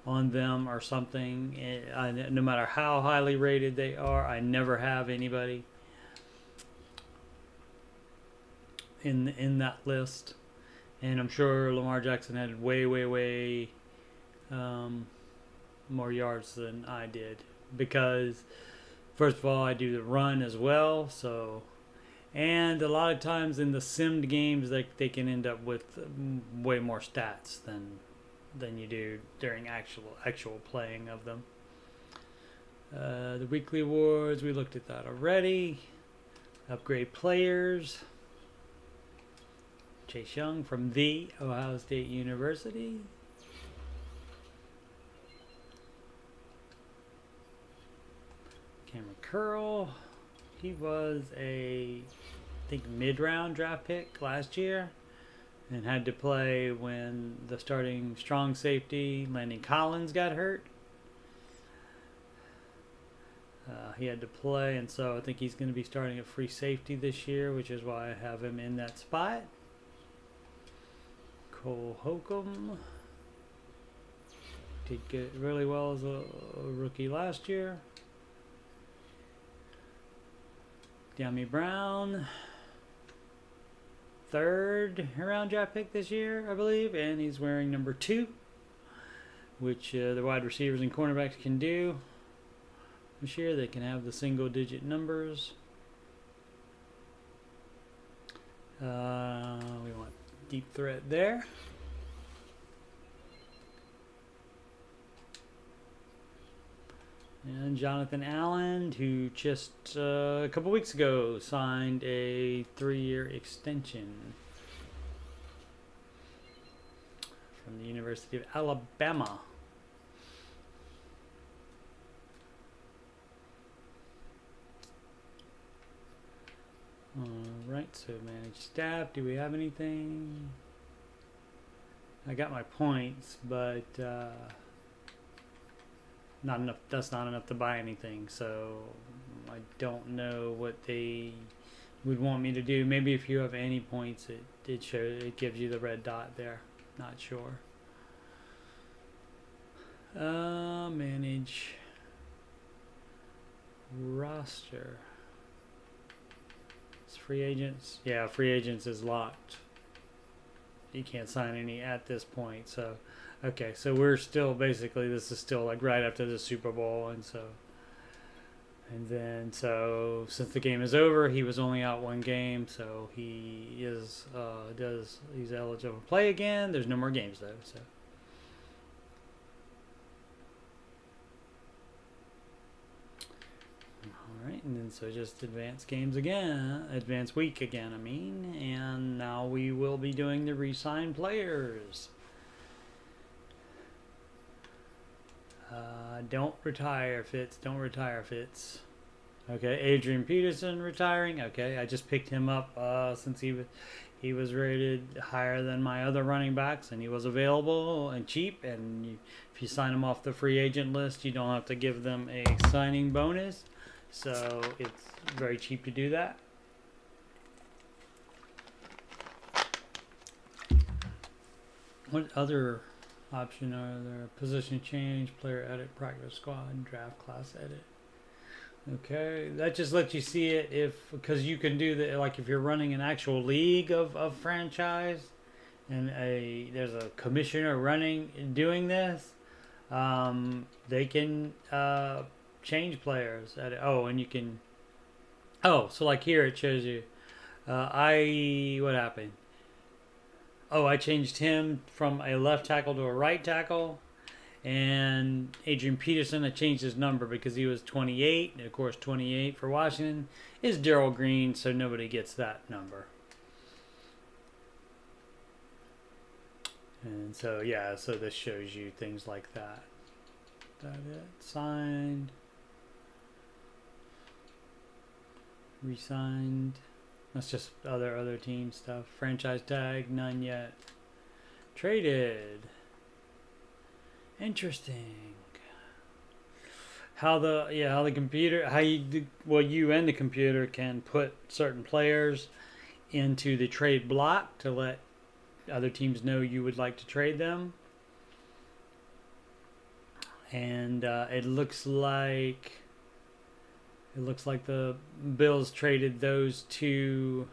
on them or something. No matter how highly rated they are, I never have anybody in that list. And I'm sure Lamar Jackson had way more yards than I did, because first of all, I do the run as well, so, and a lot of times in the simmed games, they can end up with way more stats than you do during actual playing of them. The weekly awards, we looked at that already. Upgrade players, Chase Young from the Ohio State University. Cameron Curl, he was I think mid-round draft pick last year, and had to play when the starting strong safety, Landon Collins, got hurt. He had to play, and so I think he's going to be starting at free safety this year, which is why I have him in that spot. Cole Holcomb did get really well as a rookie last year. De'Ami Brown, 3rd round draft pick this year, I believe, and he's wearing number 2, which the wide receivers and cornerbacks can do this year. They can have the single-digit numbers. We want deep threat there. And Jonathan Allen, who just a couple weeks ago signed a 3-year extension from the University of Alabama. All right, so manage staff. Do we have anything? I got my points, but not enough. That's not enough to buy anything, so I don't know what they would want me to do. Maybe if you have any points, it gives you the red dot there. Not sure. Manage roster. It's free agents. Yeah, free agents is locked. You can't sign any at this point, so. Okay, so we're still basically, this is still like right after the Super Bowl, and so And then, so since the game is over, he was only out one game, so he's eligible to play again. There's no more games though, so. All right, and then so just advanced games again, advanced week again, I mean, and now we will be doing the re-sign players. Don't retire, Fitz. Don't retire, Fitz. Okay, Adrienne Peterson retiring. Okay, I just picked him up since he was rated higher than my other running backs, and he was available and cheap. And if you sign him off the free agent list, you don't have to give them a signing bonus. So it's very cheap to do that. What other option are there? Position change, player edit, practice squad, draft class edit. Okay, that just lets you see it because you can do that, like if you're running an actual league of franchise and there's a commissioner doing this, they can change players and you can so like here it shows you what happened. I changed him from a left tackle to a right tackle. And Adrienne Peterson, I changed his number because he was 28. And of course, 28 for Washington is Darrell Green, so nobody gets that number. And so, yeah, so this shows you things like that. That it. Signed. Re-signed. That's just other team stuff. Franchise tag, none yet. Traded. Interesting. You and the computer can put certain players into the trade block to let other teams know you would like to trade them. And it looks like the Bills traded those two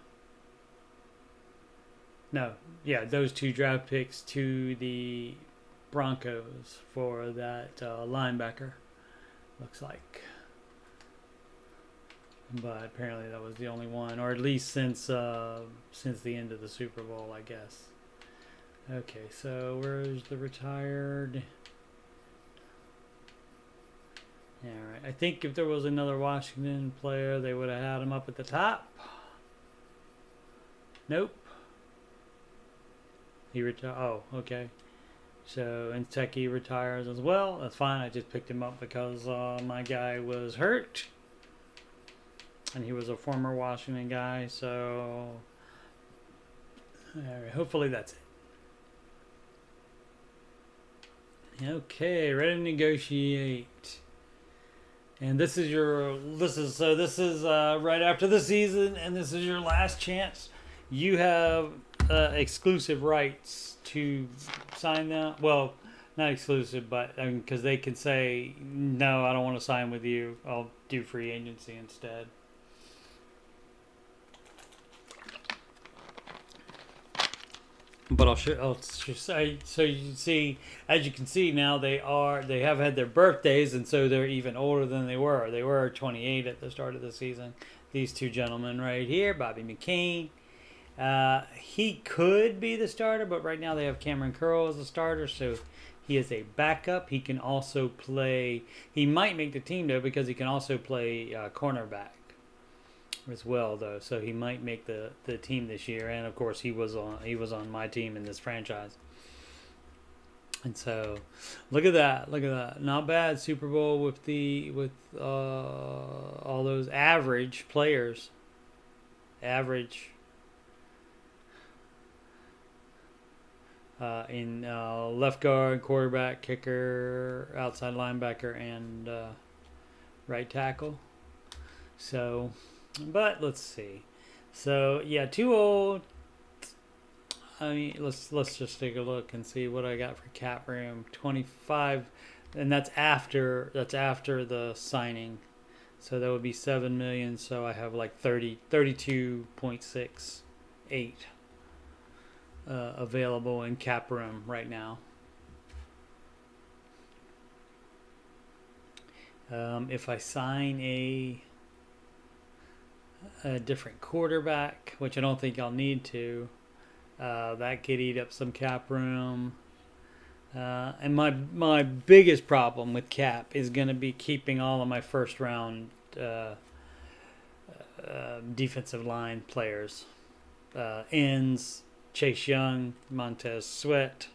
draft picks to the Broncos for that linebacker, looks like. But apparently that was the only one, or at least since the end of the Super Bowl, I guess. Okay, so where's the retired? Yeah, right. I think if there was another Washington player, they would have had him up at the top. Nope. He retired. Oh, okay. So Nteki retires as well. That's fine. I just picked him up because my guy was hurt, and he was a former Washington guy. So all right, hopefully that's it. Okay, ready to negotiate. And this is right after the season, and this is your last chance. You have exclusive rights to sign them. Well, not exclusive, but because they can say, no, I don't want to sign with you. I'll do free agency instead. But I'll say, so you see, as you can see now, they have had their birthdays, and so they're even older than they were. They were 28 at the start of the season. These two gentlemen right here, Bobby McCain. He could be the starter, but right now they have Cameron Curl as a starter, so he is a backup. He can also play. He might make the team though because he can also play cornerback as well, though. So he might make the team this year. And of course, he was on my team in this franchise. And so, look at that! Look at that! Not bad. Super Bowl with all those average players. Average. In left guard, quarterback, kicker, outside linebacker, and right tackle. So, but let's see. So yeah, too old. I mean, let's just take a look and see what I got for cap room. 25, and that's after the signing. So that would be 7 million. So I have like 32.68 available in cap room right now. If I sign a different quarterback, which I don't think I'll need to, that could eat up some cap room. And my biggest problem with cap is going to be keeping all of my first round defensive line players. Ends, Chase Young, Montez Sweat,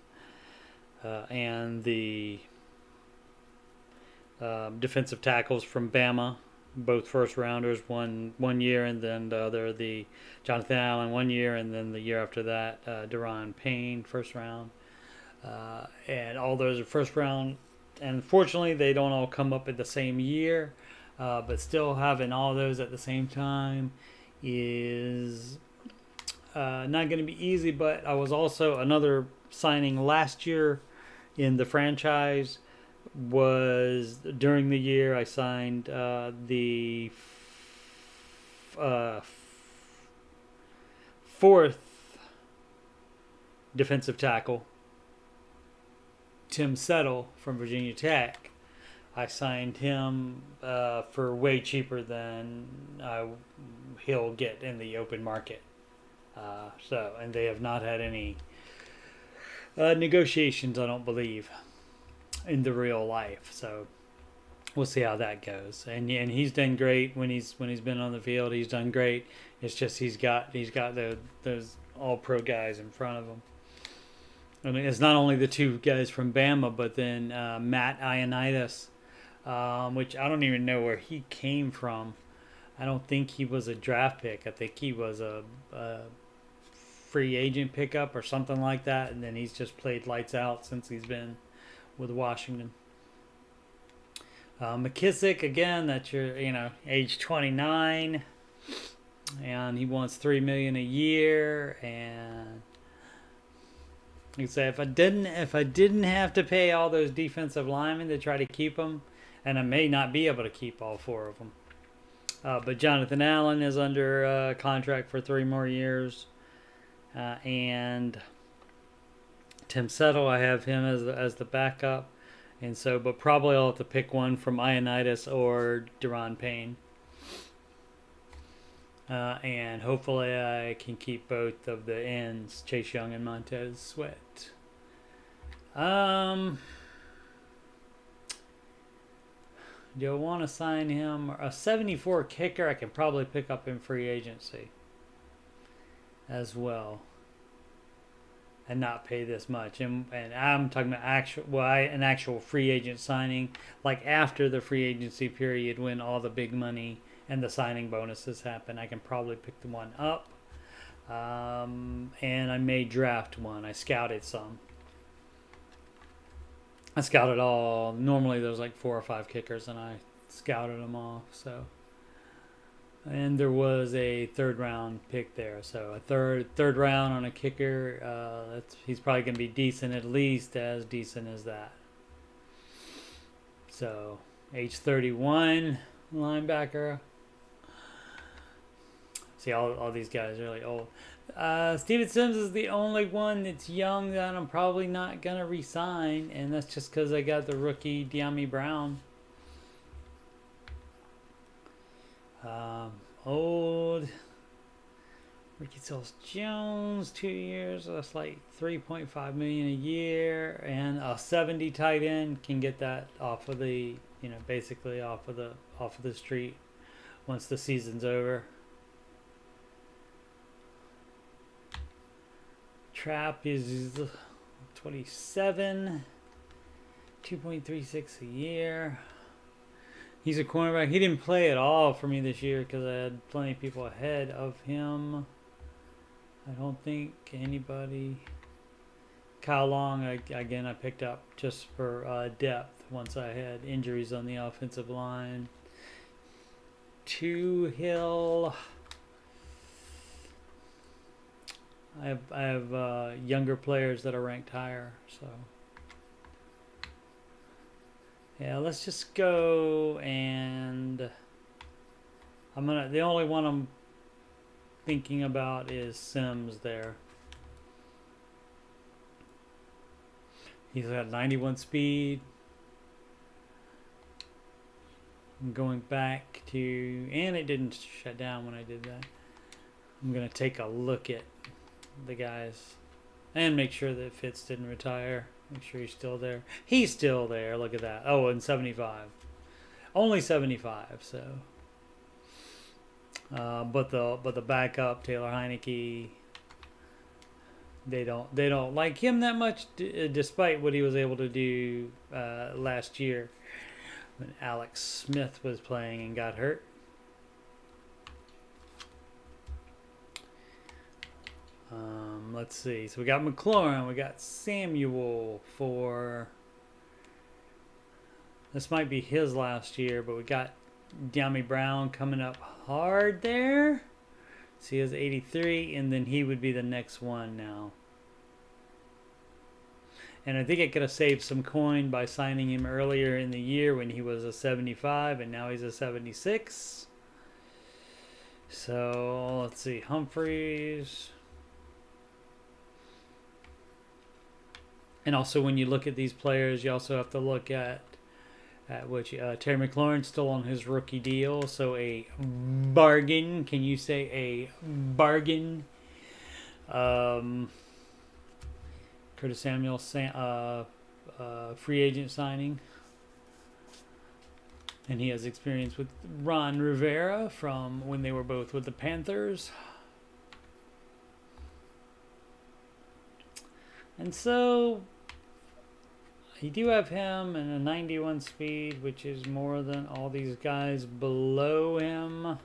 and the defensive tackles from Bama, both first rounders, one year, and then the other, the Jonathan Allen 1 year, and then the year after that, Deron Payne, first round. And all those are first round. And unfortunately, they don't all come up at the same year, but still having all those at the same time is not going to be easy. But I was also another signing last year in the franchise was during the year I signed the fourth defensive tackle, Tim Settle from Virginia Tech. I signed him for way cheaper than he'll get in the open market. And they have not had any negotiations, I don't believe, in the real life. So we'll see how that goes. And he's done great when he's been on the field. He's done great. It's just he's got those all pro guys in front of him. I mean, it's not only the two guys from Bama, but then Matt Ioannidis, which I don't even know where he came from. I don't think he was a draft pick. I think he was a free agent pickup or something like that. And then he's just played lights out since he's been with Washington. McKissick, again, that's your, age 29. And he wants $3 million a year. And you say if I didn't have to pay all those defensive linemen to try to keep them, and I may not be able to keep all four of them. But Jonathan Allen is under contract for 3 more years, and Tim Settle, I have him as the backup, and so but probably I'll have to pick one from Ioannidis or Deron Payne. And hopefully I can keep both of the ends, Chase Young and Montez Sweat. Do I want to sign him? A 74 kicker I can probably pick up in free agency as well, and not pay this much. And I'm talking about an actual free agent signing, like after the free agency period when all the big money and the signing bonuses happen. I can probably pick the one up. And I may draft one. I scouted some. I scouted all. Normally there's like 4 or 5 kickers, and I scouted them all. So, and there was a 3rd round pick there. So a third round on a kicker. He's probably going to be decent, at least as decent as that. So age 31 linebacker. See, all these guys are really old. Steven Sims is the only one that's young that I'm probably not going to re-sign, and that's just because I got the rookie De'Ami Brown. Old. Ricky Seals-Jones, 2 years. That's like $3.5 million a year, and a 70 tight end can get that off of the, basically off of the street once the season's over. Trap is 27, 2.36 a year. He's a cornerback. He didn't play at all for me this year because I had plenty of people ahead of him. I don't think anybody. Kyle Long, I picked up just for depth once I had injuries on the offensive line. Hill. I have younger players that are ranked higher, so yeah. Let's just go, and the only one I'm thinking about is Sims there. He's got 91 speed. I'm going back to, and it didn't shut down when I did that. I'm going to take a look at the guys and make sure that Fitz didn't retire. Make sure he's still there. He's still there. Look at that. Oh, and 75. Only 75. So, but the backup Taylor Heineke, they don't like him that much, despite what he was able to do last year when Alex Smith was playing and got hurt. Let's see. So we got McLaurin. We got Samuel for... This might be his last year, but we got De'Ami Brown coming up hard there. So he has 83, and then he would be the next one now. And I think I could have saved some coin by signing him earlier in the year when he was a 75, and now he's a 76. So let's see. Humphreys... And also, when you look at these players, you also have to look at which Terry McLaurin's still on his rookie deal, so a bargain. Can you say a bargain? Curtis Samuel, free agent signing, and he has experience with Ron Rivera from when they were both with the Panthers. And so you do have him in a 91 speed, which is more than all these guys below him.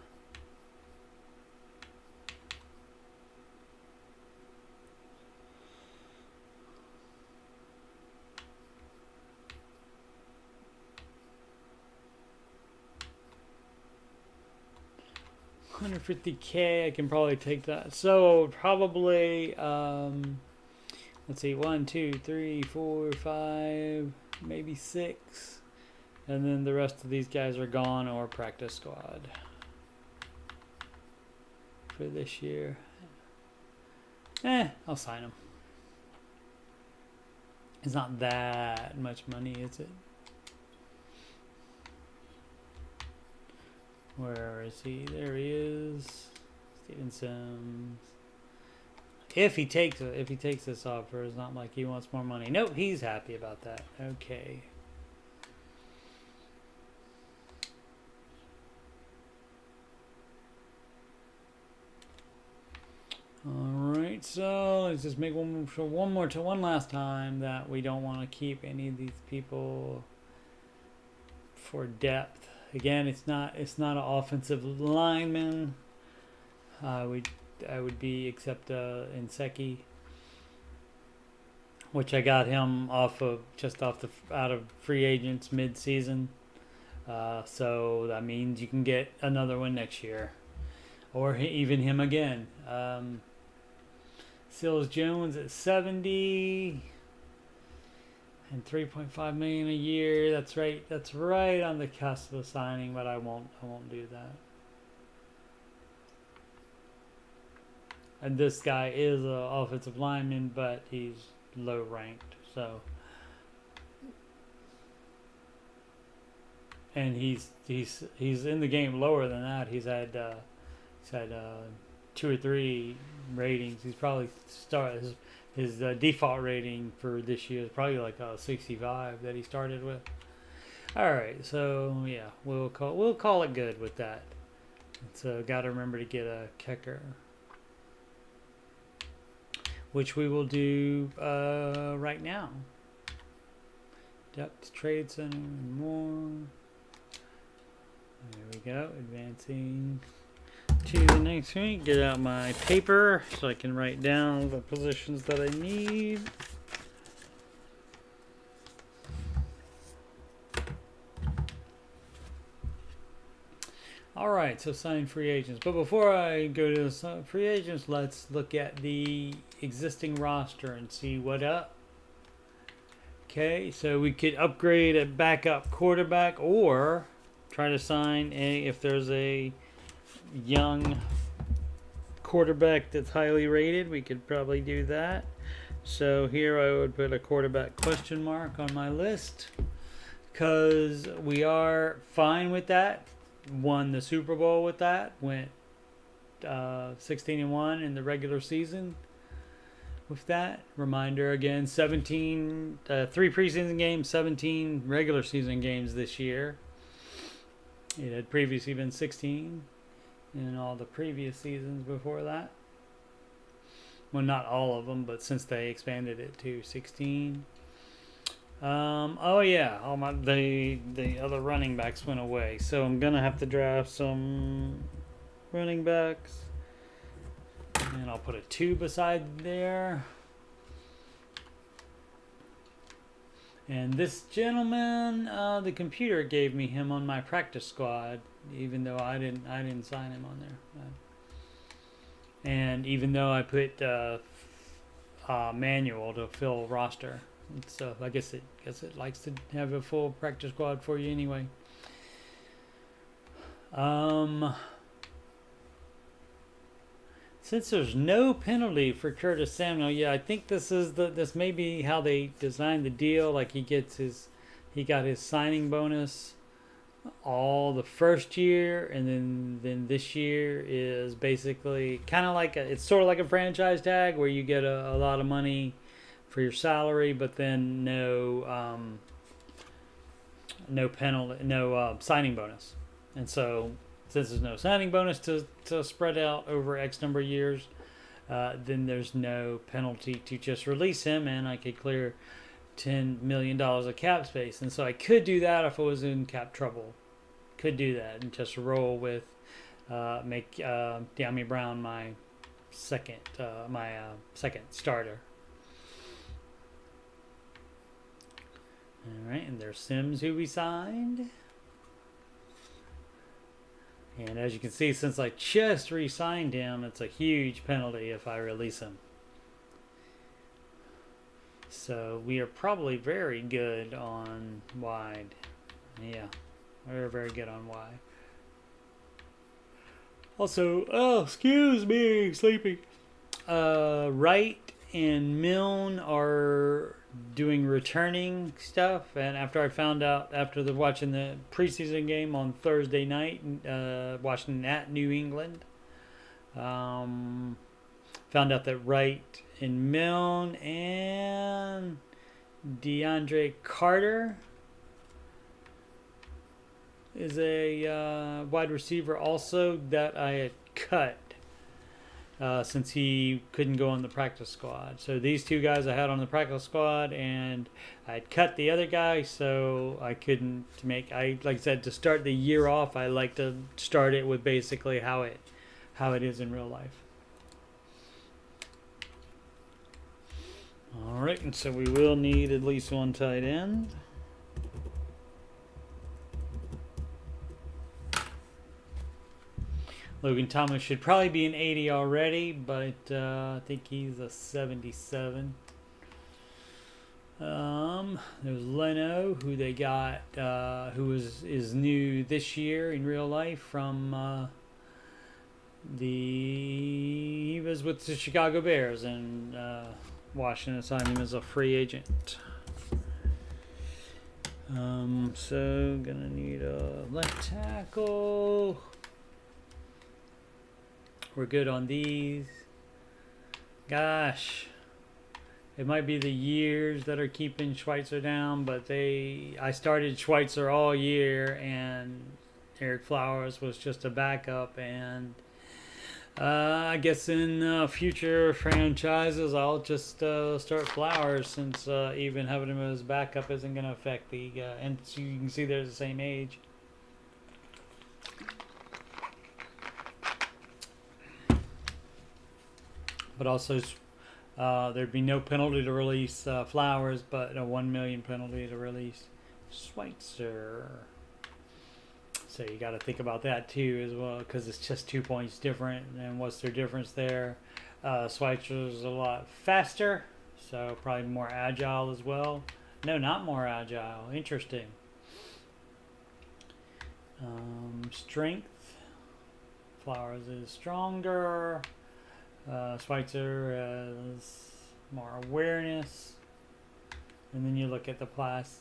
$150K, I can probably take that. So probably let's see, 1, 2, 3, 4, 5, maybe 6. And then the rest of these guys are gone or practice squad for this year. I'll sign them. It's not that much money, is it? Where is he? There he is. Steven Sims. If he takes this offer, it's not like he wants more money. Nope, he's happy about that. Okay. All right, so let's just make one last time that we don't want to keep any of these people for depth. Again, it's not an offensive lineman. I would be except Inseki, which I got him out of free agents mid-season. So that means you can get another one next year, or even him again. Seals Jones at 70 and $3.5 million a year. That's right. That's right on the cusp of signing, but I won't do that. And this guy is an offensive lineman, but he's low ranked. So, and he's in the game lower than that. He's had 2 or 3 ratings. He's probably his default rating for this year is probably like a 65 that he started with. All right, so yeah, we'll call it good with that. So got to remember to get a kicker, which we will do right now. Depth, trade center, and more. There we go. Advancing to the next week. Get out my paper so I can write down the positions that I need. All right, so sign free agents. But before I go to the free agents, let's look at the existing roster and see what up. Okay, so we could upgrade a backup quarterback or try to sign if there's a young quarterback that's highly rated, we could probably do that. So here I would put a quarterback question mark on my list. because we are fine with that. Won the Super Bowl with that. Went 16-1 in the regular season with that. Reminder again, 17, 3 preseason games, 17 regular season games this year. It had previously been 16 in all the previous seasons before that. Well, not all of them, but since they expanded it to 16. Oh yeah, the other running backs went away, so I'm gonna have to draft some running backs, and I'll put a 2 beside there. And this gentleman, the computer gave me him on my practice squad, even though I didn't sign him on there. And even though I put manual to fill roster, so I guess it likes to have a full practice squad for you anyway. Since there's no penalty for Curtis Samuel, yeah, I think this may be how they designed the deal. Like he got his signing bonus all the first year, and then this year is basically kind of like it's sort of like a franchise tag where you get a lot of money for your salary, but then no penalty, no signing bonus. And so since there's no signing bonus to spread out over X number of years, then there's no penalty to just release him, and I could clear $10 million of cap space. And so I could do that if I was in cap trouble. Could do that and just roll with make De'Ami Brown my second starter. All right, and there's Sims, who we signed. And as you can see, since I just re-signed him, it's a huge penalty if I release him. So we are probably very good on wide. Yeah, we're very good on wide. Also, oh, excuse me, sleepy. Wright and Milne are doing returning stuff, and after I found out after watching the preseason game on Thursday night, Washington at New England, found out that Wright and Milne and DeAndre Carter is a wide receiver also that I had cut since he couldn't go on the practice squad. So these 2 guys I had on the practice squad, and I'd cut the other guy, so I couldn't like I said, to start the year off, I like to start it with basically how it is in real life. All right, and so we will need at least 1 tight end. Logan Thomas should probably be an 80 already, but I think he's a 77. There's Leno, who they got, who is new this year in real life from he was with the Chicago Bears, and Washington signed him as a free agent. So gonna need a left tackle. We're good on these. Gosh, it might be the years that are keeping Schweitzer down, but I started Schweitzer all year, and Eric Flowers was just a backup, and I guess in future franchises I'll just start Flowers, since even having him as backup isn't going to affect the and so you can see they're the same age. But also, there'd be no penalty to release Flowers, but a $1 million penalty to release Schweitzer. So you got to think about that too as well, because it's just 2 points different. And what's their difference there? Schweitzer's a lot faster, so probably more agile as well. No, not more agile. Interesting. Strength. Flowers is stronger. Schweitzer has more awareness. And then you look at the pass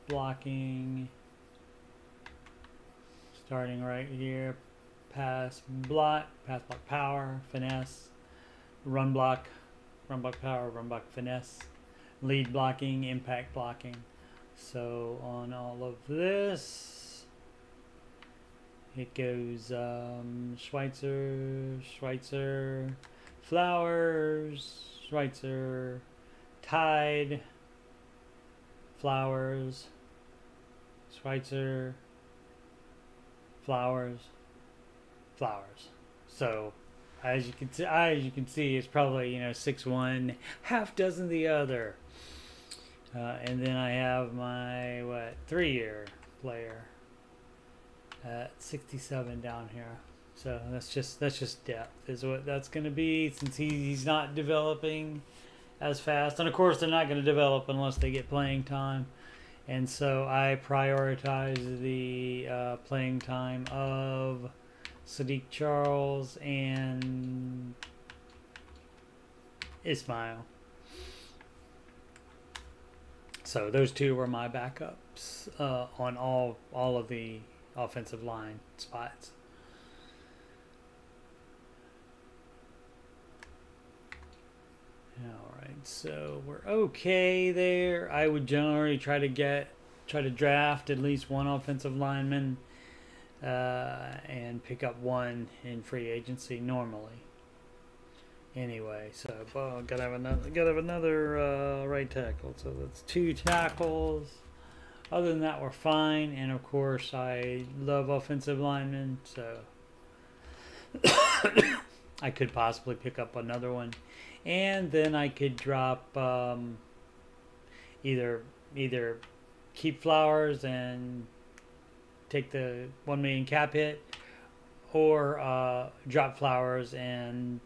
blocking, starting right here. Pass block power, finesse, run block power, run block finesse, lead blocking, impact blocking. So on all of this, it goes Schweitzer, Flowers, Schweitzer, Tide, Flowers, Schweitzer, Flowers. So as you can see, it's probably 6-1, half dozen the other. And then I have my 3-year player at 67 down here. So that's just depth is what that's going to be, since he's not developing as fast, and of course they're not going to develop unless they get playing time. And so I prioritize the playing time of Sadiq Charles and Ismail. So those two were my backups on all of the offensive line spots. All right, so we're okay there. I would generally try to draft at least one offensive lineman and pick up one in free agency normally. Anyway, so gotta have another right tackle. So that's 2 tackles. Other than that, we're fine. And of course, I love offensive linemen, so I could possibly pick up another one. And then I could drop either keep Flowers and take the $1 million cap hit, or drop Flowers and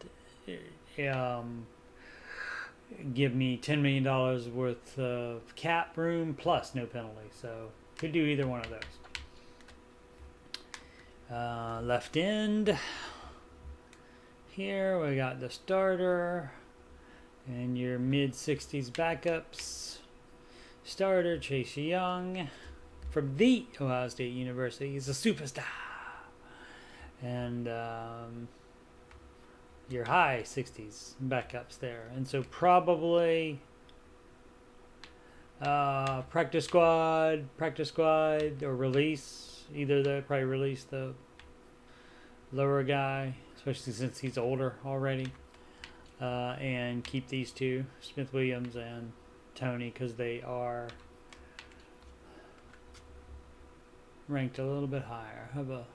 give me $10 million worth of cap room plus no penalty. So could do either one of those. Left end. Here we got the starter and your mid-60s backups. Starter Chase Young from the Ohio State University. He's a superstar. And your high 60s backups there. And so probably practice squad or release. Either they probably release the lower guy, especially since he's older already, and keep these two, Smith Williams and Tony, because they are ranked a little bit higher, have a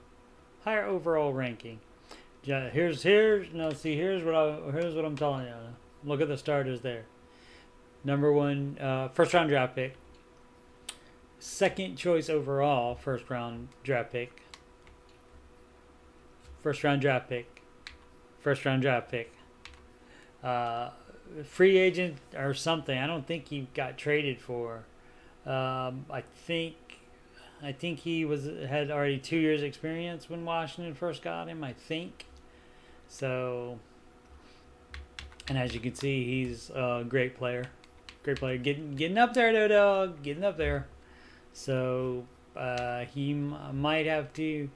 higher overall ranking. Here's what I'm telling you. Look at the starters there. Number 1, first round draft pick. Second choice overall, first round draft pick. First round draft pick. Free agent or something. I don't think he got traded for. I think he had already 2 years experience when Washington first got him, I think. So, and as you can see, he's a great player. Getting up there, though, dog. Getting up there. So he might have to,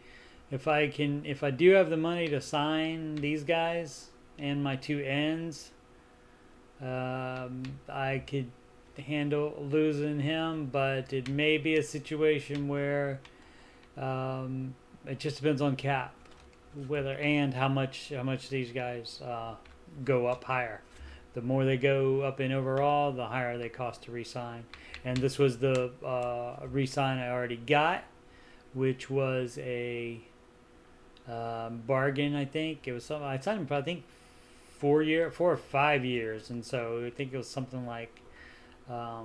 if I do have the money to sign these guys and my 2 ends, I could handle losing him, but it may be a situation where it just depends on cap, whether and how much these guys go up higher. The more they go up in overall, the higher they cost to re-sign. And this was the re-sign I already got, which was a bargain. I think it was something I signed him for, I think 4 or 5 years, and so I think it was something like I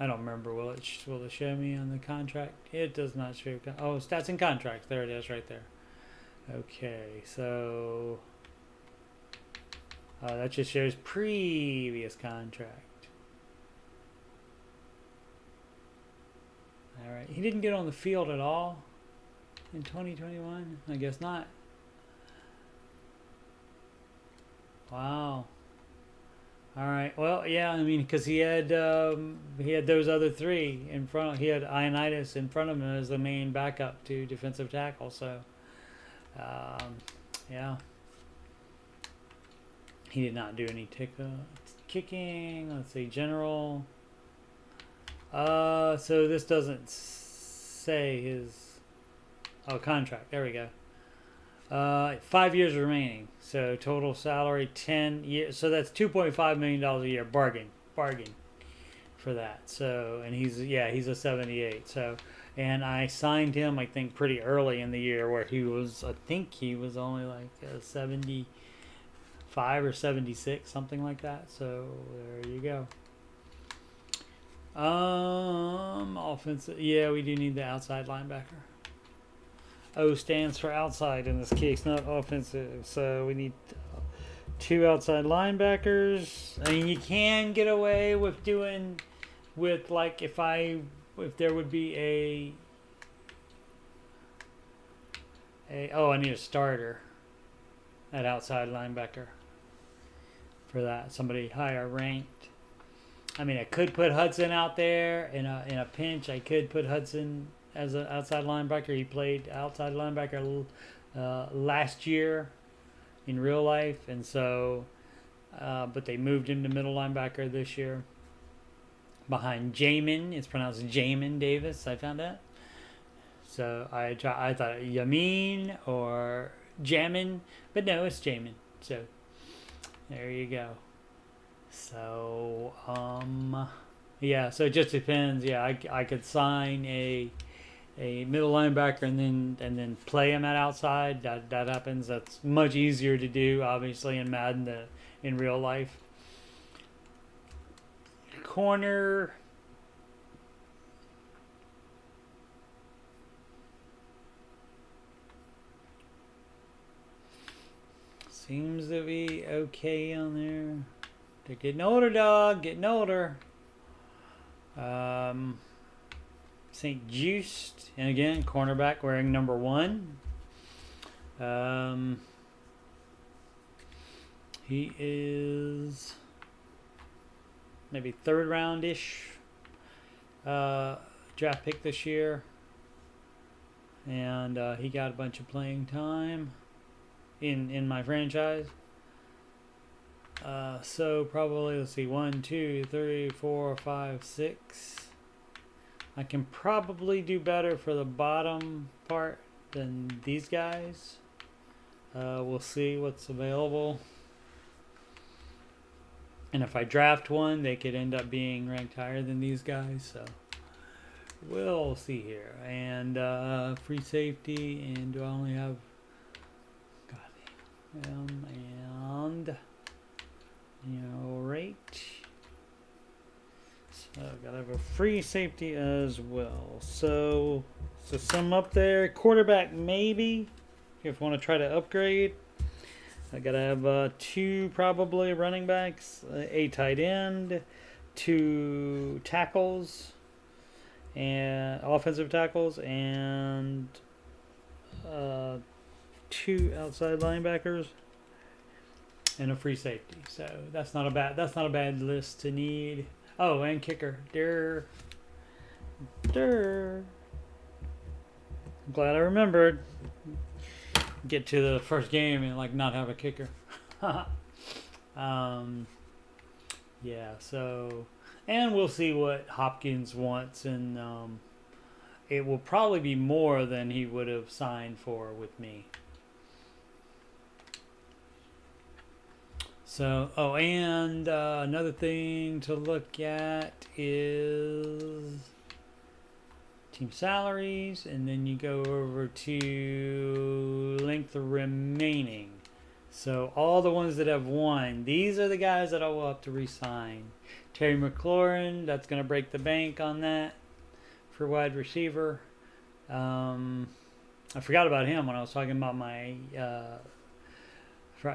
don't remember. Will it show me on the contract? It does not show. Oh, stats and contracts. There it is, right there. Okay, so that just shows previous contract. All right, he didn't get on the field at all in 2021. I guess not. Wow. All right. Well, yeah. I mean, because he had those other three in front. He had Ioannidis in front of him as the main backup to defensive tackle. So, um, yeah, he did not do any kicking. Let's see, general. So this doesn't say his contract. There we go. 5 years remaining. So total salary 10 years. So that's $2.5 million a year. Bargain for that. So, and he's a 78. So, and I signed him, I think, pretty early in the year where I think he was only like 75 or 76, something like that. So there you go. Offensive. Yeah, we do need the outside linebacker. O stands for outside in this case, not offensive. So we need 2 outside linebackers. I mean, you can get away with doing with like if there would be I need a starter at outside linebacker for that. Somebody higher ranked. I mean, I could put Hudson out there in a pinch. I could put Hudson as an outside linebacker. He played outside linebacker last year in real life, and so, but they moved him to middle linebacker this year behind Jamin. It's pronounced Jamin Davis. I found out. So I thought Yamin or Jamin, but no, it's Jamin. So there you go. So yeah. So it just depends. Yeah, I could sign a middle linebacker and then play him at outside. That happens. That's much easier to do, obviously, in Madden than in real life. Corner. Seems to be okay on there. They're getting older, dog. Getting older. St. Just, and again, cornerback wearing number 1. He is maybe 3rd round-ish draft pick this year. And he got a bunch of playing time in my franchise. So probably, let's see, 1, 2, 3, 4, 5, 6. I can probably do better for the bottom part than these guys. We'll see what's available. And if I draft one, they could end up being ranked higher than these guys. So we'll see here. And free safety. And do I only have... and... rate. So I've got to have a free safety as well. So some up there. Quarterback maybe. If you want to try to upgrade. I got to have 2 probably running backs. A tight end. 2 tackles. And offensive tackles. And 2 outside linebackers. And a free safety. So that's not a bad list to need. Oh, and kicker. I'm glad I remembered. Get to the first game and not have a kicker. Yeah, so, and we'll see what Hopkins wants, and it will probably be more than he would have signed for with me. So, and another thing to look at is team salaries, and then you go over to length remaining. So all the ones that have 1, these are the guys that I will have to re-sign. Terry McLaurin, that's going to break the bank on that for wide receiver. I forgot about him when I was talking about my...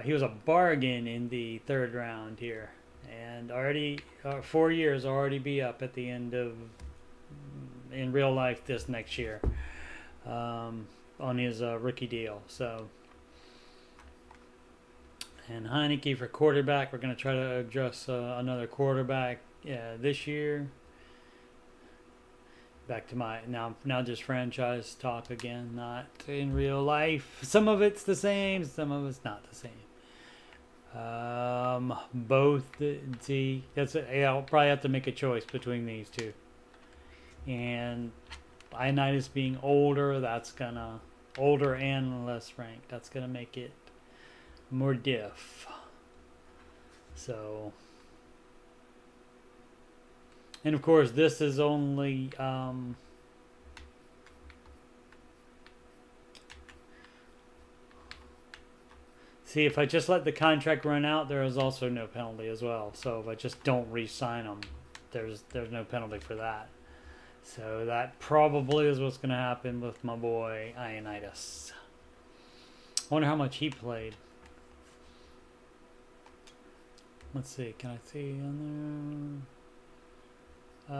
he was a bargain in the 3rd round here, and already 4 years already be up at the end of in real life this next year on his rookie deal. So And Heineke for quarterback. We're going to try to address another quarterback this year. Back to my now just franchise talk again, not in real life. Some of it's the same, some of it's not the same. Both. See, that's it. Yeah, I'll probably have to make a choice between these two. And Ioannidis being older, that's gonna older and less ranked. That's gonna make it more diff. So, and of course, this is only see, if I just let the contract run out, there is also no penalty as well. So if I just don't re-sign them, there's no penalty for that. So that probably is what's going to happen with my boy Ioannidis. I wonder how much he played. Let's see. Can I see on there?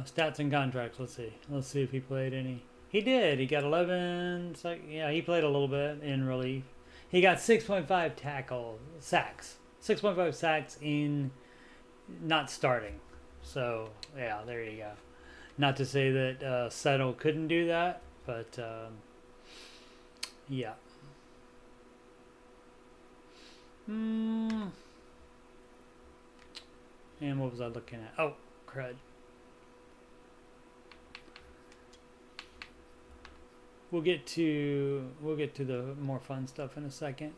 Stats and contracts. Let's see. Let's see if he played any. He did. He got 11. So yeah, he played a little bit in relief. He got 6.5 sacks. 6.5 sacks in not starting. So yeah, there you go. Not to say that Settle couldn't do that, but yeah. And what was I looking at? Oh, crud. We'll get to the more fun stuff in a second.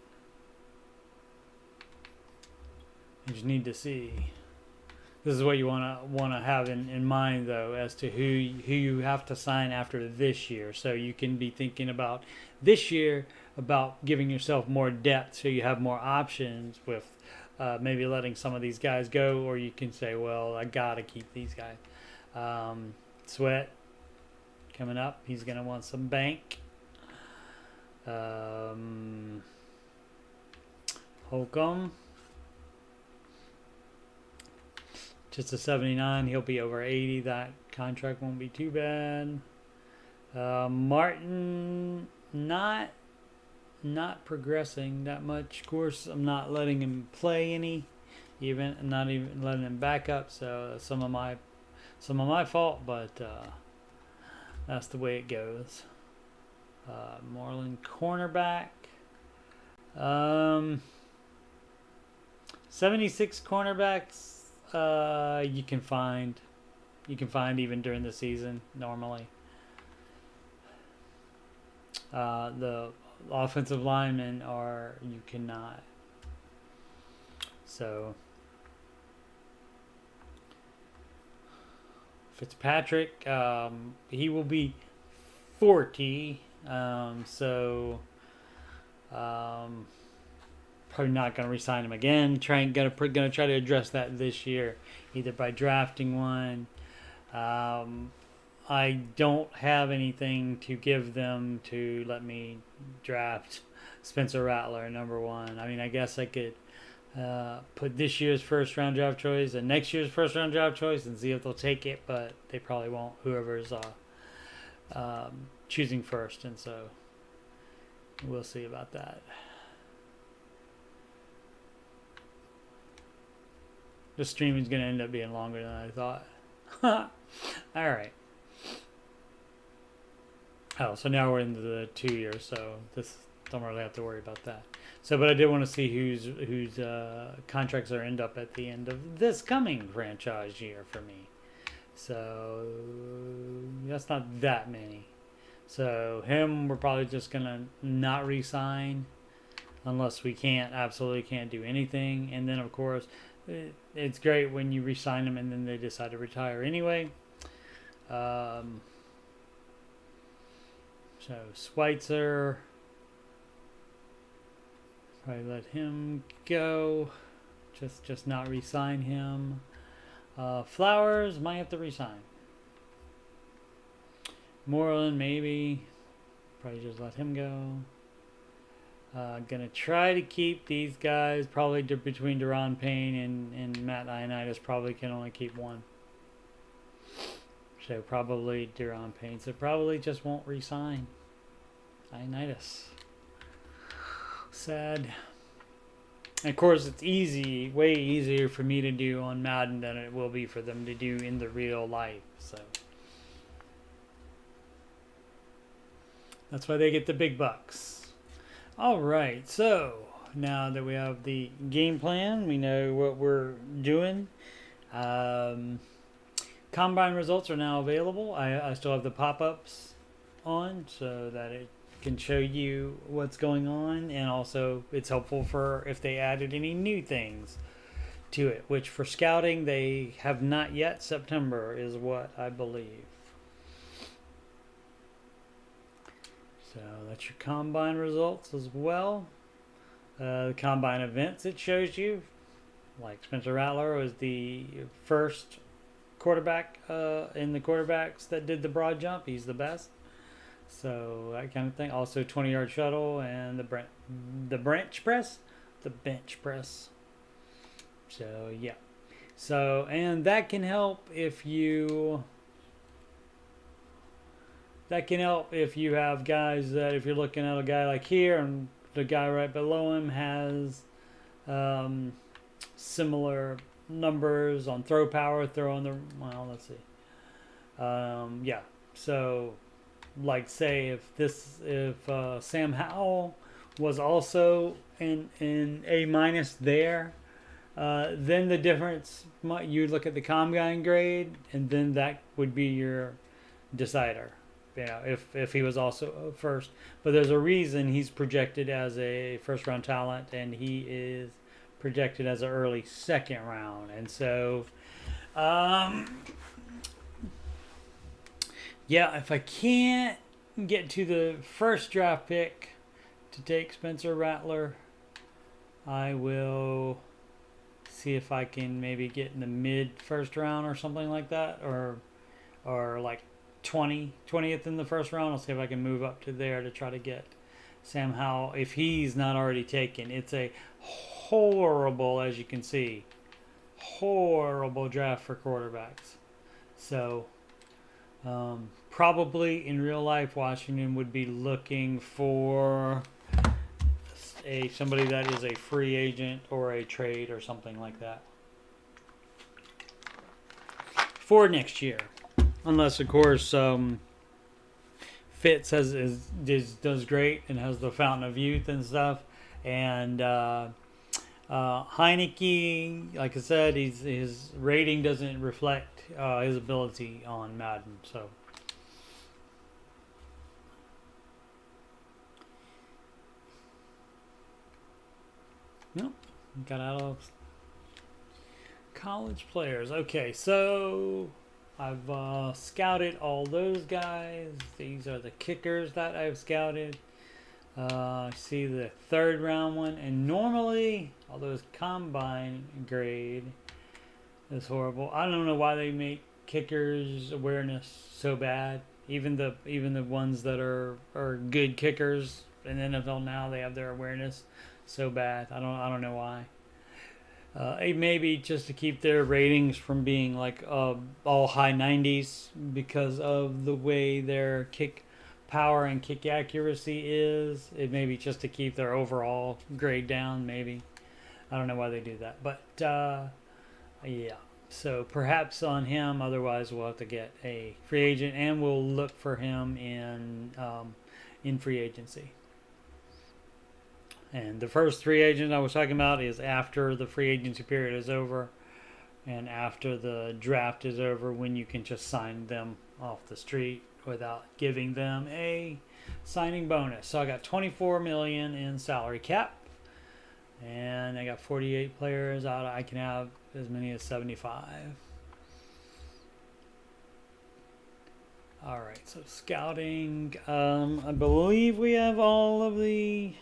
You just need to see. This is what you wanna have in mind though, as to who you have to sign after this year. So you can be thinking about this year, about giving yourself more depth, so you have more options with maybe letting some of these guys go, or you can say, well, I gotta keep these guys. Sweat coming up, he's gonna want some bank. Holcomb, just a 79. He'll be over 80. That contract won't be too bad. Martin, not progressing that much. Of course, I'm not letting him play any, I'm not even letting him back up. So that's some of my fault, but that's the way it goes. Moreland cornerback. 76 cornerbacks. You can find even during the season normally. The offensive linemen you cannot. So Fitzpatrick, he will be 40. Probably not going to re-sign him again. Gonna try to address that this year, either by drafting one. I don't have anything to give them to let me draft Spencer Rattler #1. I mean, I guess I could put this year's first round draft choice and next year's first round draft choice and see if they'll take it, but they probably won't. Whoever's choosing first, and so we'll see about that. The stream is going to end up being longer than I thought. All right. Oh, so now we're into the 2 years, so this don't really have to worry about that. So, but I did want to see whose contracts are end up at the end of this coming franchise year for me. So that's not that many. So him, we're probably just gonna not re-sign unless we absolutely can't do anything. And then of course, it's great when you re-sign them and then they decide to retire anyway. So Schweitzer, probably let him go. Just not re-sign him. Flowers might have to re-sign. Moreland, maybe. Probably just let him go. Gonna try to keep these guys. Probably between Deron Payne and Matt Ioannidis, probably can only keep one. So probably Deron Payne. So probably just won't re-sign Ioannidis. Sad. And of course, it's easy, way easier for me to do on Madden than it will be for them to do in the real life. So that's why they get the big bucks. All right, so now that we have the game plan, we know what we're doing. Combine results are now available. I still have the pop-ups on so that it can show you what's going on, and also it's helpful for if they added any new things to it, which for scouting they have not yet. September is what I believe. So that's your combine results as well. The combine events it shows you, like Spencer Rattler was the first quarterback in the quarterbacks that did the broad jump. He's the best. So that kind of thing. Also 20-yard shuttle and the bench press. So yeah. So, and that can help if you have guys that, if you're looking at a guy like here and the guy right below him has similar numbers on throw power, let's see. Yeah. So like say if Sam Howell was also in A minus there, then the difference you'd look at the combine grade, and then that would be your decider. Yeah, if he was also first, but there's a reason he's projected as a first round talent, and he is projected as an early second round, and so. Yeah, if I can't get to the first draft pick to take Spencer Rattler, I will see if I can maybe get in the mid first round or something like that, or like 20th in the first round. I'll see if I can move up to there to try to get Sam Howell if he's not already taken. It's a horrible, as you can see, horrible draft for quarterbacks. So probably in real life, Washington would be looking for somebody that is a free agent or a trade or something like that for next year, unless of course Fitz does great and has the fountain of youth and stuff, and Heineke, like I said, his rating doesn't reflect his ability on Madden. So no, got out of college players. Okay, so I've scouted all those guys. These are the kickers that I've scouted. See the third round one, and normally, although his combine grade is horrible, I don't know why they make kickers awareness so bad. Even the ones that are good kickers in the NFL now, they have their awareness so bad. I don't know why. It may be just to keep their ratings from being like all high 90s because of the way their kick power and kick accuracy is. It may be just to keep their overall grade down, maybe. I don't know why they do that. But yeah. So perhaps on him, otherwise we'll have to get a free agent, and we'll look for him in free agency. And the first free agent I was talking about is after the free agency period is over and after the draft is over, when you can just sign them off the street without giving them a signing bonus. So I got $24 million in salary cap, and I got 48 players out. I can have as many as 75. All right, so scouting. I believe we have all of the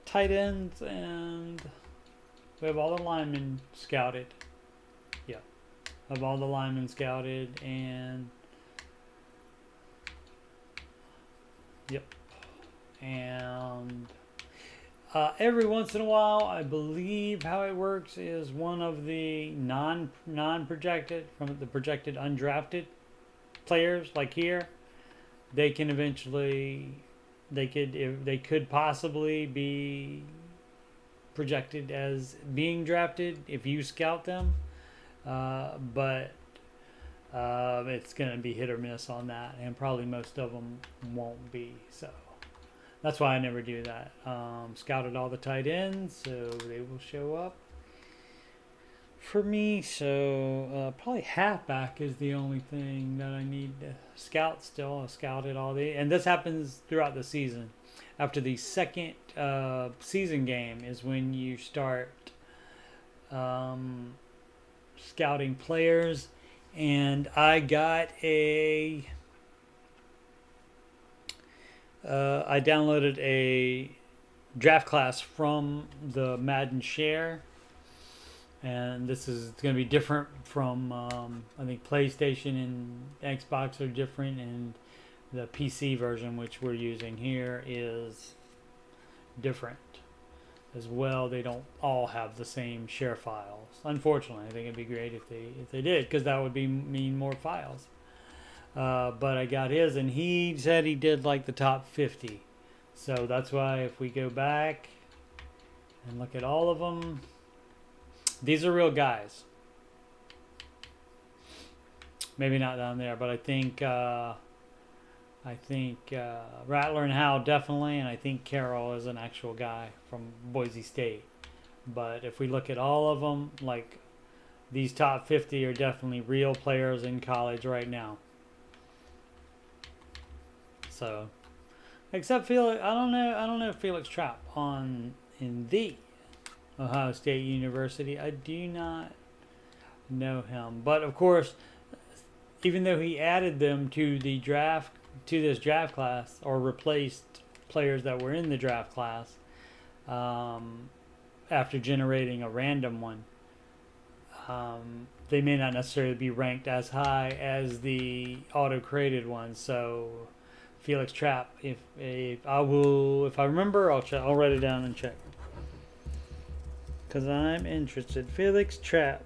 tight ends, and we have all the linemen scouted. Yeah, have all the linemen scouted, and yep. And every once in a while, I believe how it works is one of the non-projected from the projected undrafted players, like here, they can eventually. They could possibly be projected as being drafted if you scout them, but it's going to be hit or miss on that, and probably most of them won't be. So that's why I never do that. Scouted all the tight ends, so they will show up for me. So probably halfback is the only thing that I need to scout still. I scouted all the, and this happens throughout the season. After the second season game is when you start scouting players. And I got I downloaded a draft class from the Madden Share, and this is going to be different from I think PlayStation and Xbox are different, and the PC version, which we're using here, is different as well. They don't all have the same share files. Unfortunately, I think it'd be great if they did, because that would mean more files. But I got his, and he said he did like the top 50. So that's why if we go back and look at all of them, these are real guys. Maybe not down there, but I think Rattler and Howe definitely, and I think Carroll is an actual guy from Boise State. But if we look at all of them, like these top 50 are definitely real players in college right now. So, except Felix, I don't know Felix Trapp in the Ohio State University. I do not know him, but of course, even though he added them to the draft, to this draft class, or replaced players that were in the draft class after generating a random one, they may not necessarily be ranked as high as the auto-created ones. So Felix Trapp, if I remember, I'll write it down and check, because I'm interested. Felix Trapp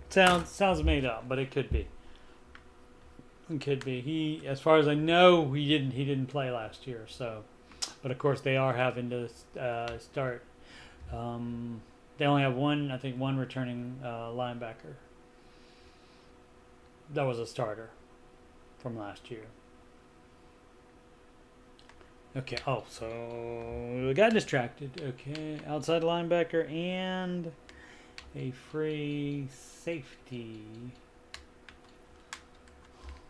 sounds made up, but it could be. It could be. He, as far as I know, he didn't play last year. So, but of course they are having to start. They only have one returning linebacker. That was a starter from last year. Okay. Oh, so we got distracted. Okay, outside linebacker and a free safety.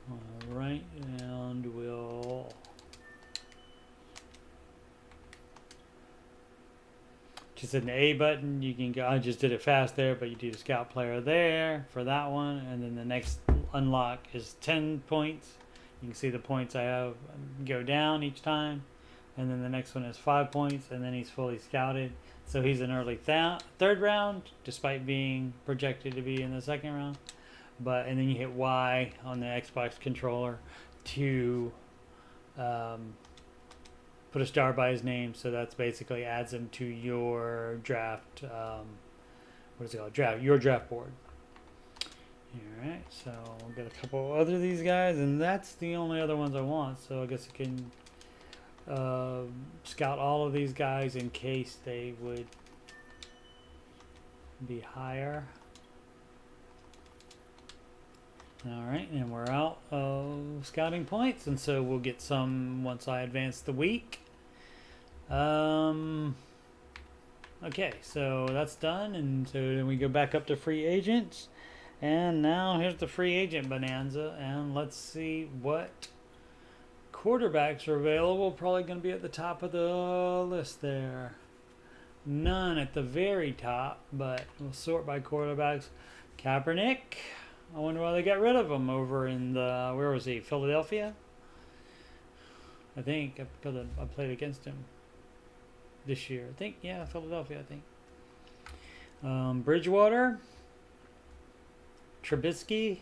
All right, and we'll just hit the A button. You can go. I just did it fast there, but you do the scout player there for that one, and then the next unlock is 10 points. You can see the points I have go down each time, and then the next one is 5 points, and then he's fully scouted. So he's an early third round, despite being projected to be in the second round. And then you hit Y on the Xbox controller to put a star by his name. So that's basically adds him to your draft. What is it called? Your draft board. All right. So we'll get a couple other of these guys, and that's the only other ones I want. So I guess I can scout all of these guys in case they would be higher. All right, and we're out of scouting points, and so we'll get some once I advance the week. Okay, so that's done, and so then we go back up to free agents, and now here's the free agent bonanza, and let's see what quarterbacks are available. Probably going to be at the top of the list there. None at the very top, but we'll sort by quarterbacks. Kaepernick. I wonder why they got rid of him over in the, where was he? Philadelphia? I think, because I played against him this year. I think, yeah, Philadelphia, I think. Bridgewater. Trubisky.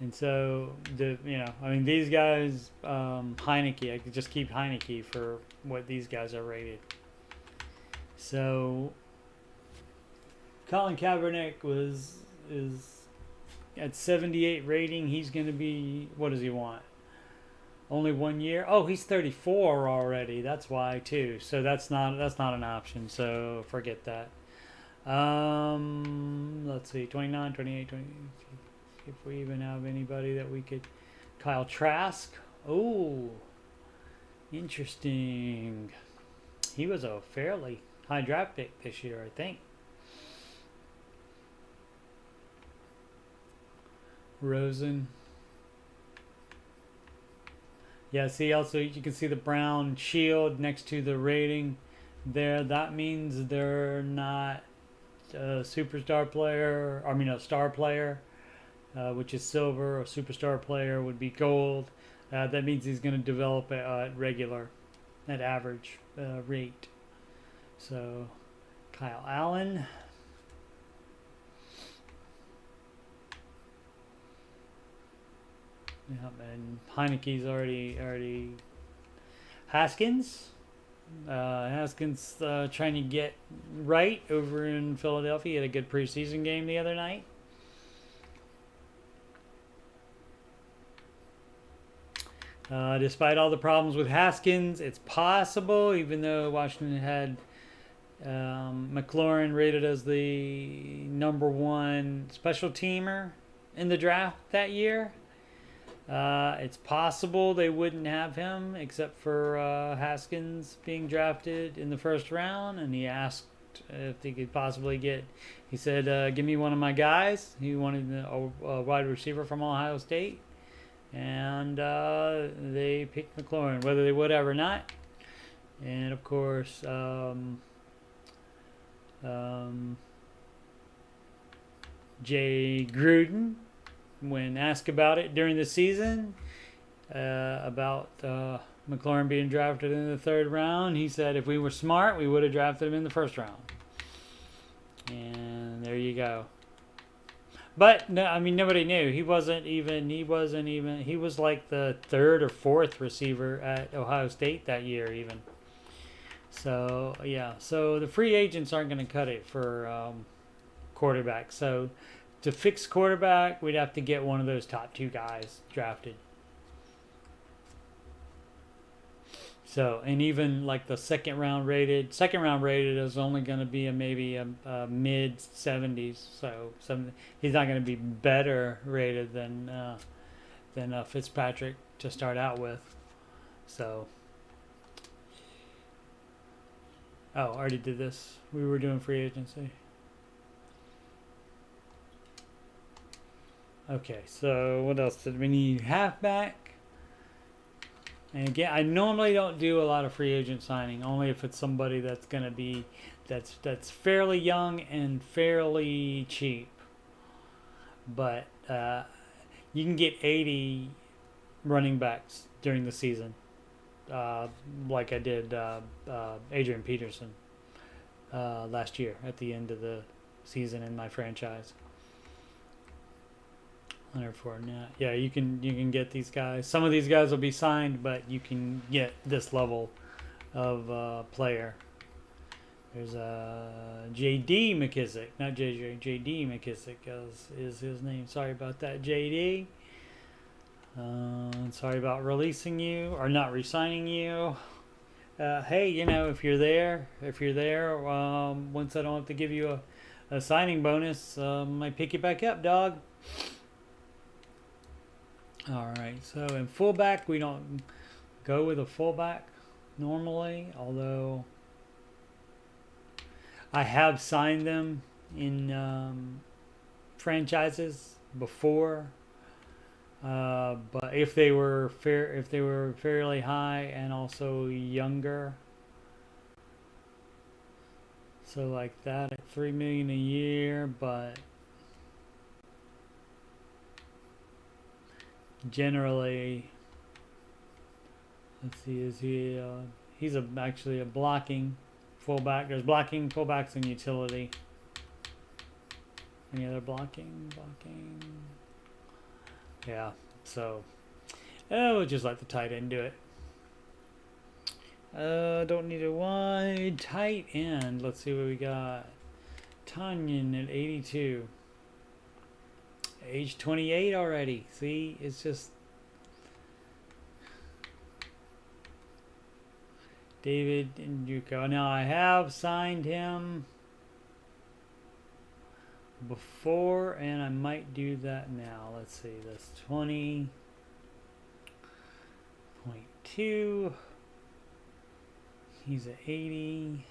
And so, these guys, Heineke, I could just keep Heineke for what these guys are rated. So, Colin Kaepernick is at 78 rating. He's going to be, what does he want? Only 1 year. Oh, he's 34 already. That's why too. So that's not an option. So forget that. Let's see. 29, 28, 20. If we even have anybody that we could. Kyle Trask. Oh, interesting. He was a fairly high draft pick this year, I think. Rosen. Yeah, see, also you can see the brown shield next to the rating there. That means they're not a superstar player, I mean a star player, which is silver. A superstar player would be gold. That means he's going to develop at regular, at average rate. So, Kyle Allen. Yeah, and Heineke's already. Haskins. Haskins trying to get right over in Philadelphia. He had a good preseason game the other night. Despite all the problems with Haskins, it's possible, even though Washington had McLaurin rated as the #1 special teamer in the draft that year. It's possible they wouldn't have him except for Haskins being drafted in the first round, and he asked if they could possibly get. He said, "Give me one of my guys." He wanted a wide receiver from Ohio State, and they picked McLaurin, whether they would have or not. And of course, Jay Gruden, when asked about it during the season, about McLaurin being drafted in the 3rd round, he said if we were smart, we would have drafted him in the 1st round. And there you go. But no, I mean, nobody knew. He was like the 3rd or 4th receiver at Ohio State that year even. So yeah, so the free agents aren't going to cut it for quarterback. So to fix quarterback, we'd have to get one of those top 2 guys drafted. So, and even like the second round rated is only going to be maybe a mid 70s. So he's not going to be better rated than Fitzpatrick to start out with. So, I already did this. We were doing free agency. Okay, so what else did we need? Halfback. And again, I normally don't do a lot of free agent signing, only if it's somebody that's going to be that's fairly young and fairly cheap. But you can get 80 running backs during the season, like I did Adrienne Peterson last year at the end of the season in my franchise. Leonard Fournette. Yeah, you can get these guys. Some of these guys will be signed, but you can get this level of player. There's J.D. McKissick, not J.J. J.D. McKissick is his name. Sorry about that, J.D. Sorry about releasing you or not re-signing you. Hey, if you're there, once I don't have to give you a signing bonus, might pick you back up, dog. All right, so in fullback, we don't go with a fullback normally, although I have signed them in franchises before. But if they were fairly high and also younger, so like that at $3 million a year, but generally, let's see, is he? He's actually a blocking fullback. There's blocking, fullbacks, and utility. Any other blocking? Yeah. So, we'll just let the tight end do it. Don't need a wide tight end. Let's see what we got. Tanyan at 82. Age 28 already. See, it's just David Njoku. Now I have signed him before, and I might do that now. Let's see. That's 20.2. He's at 80.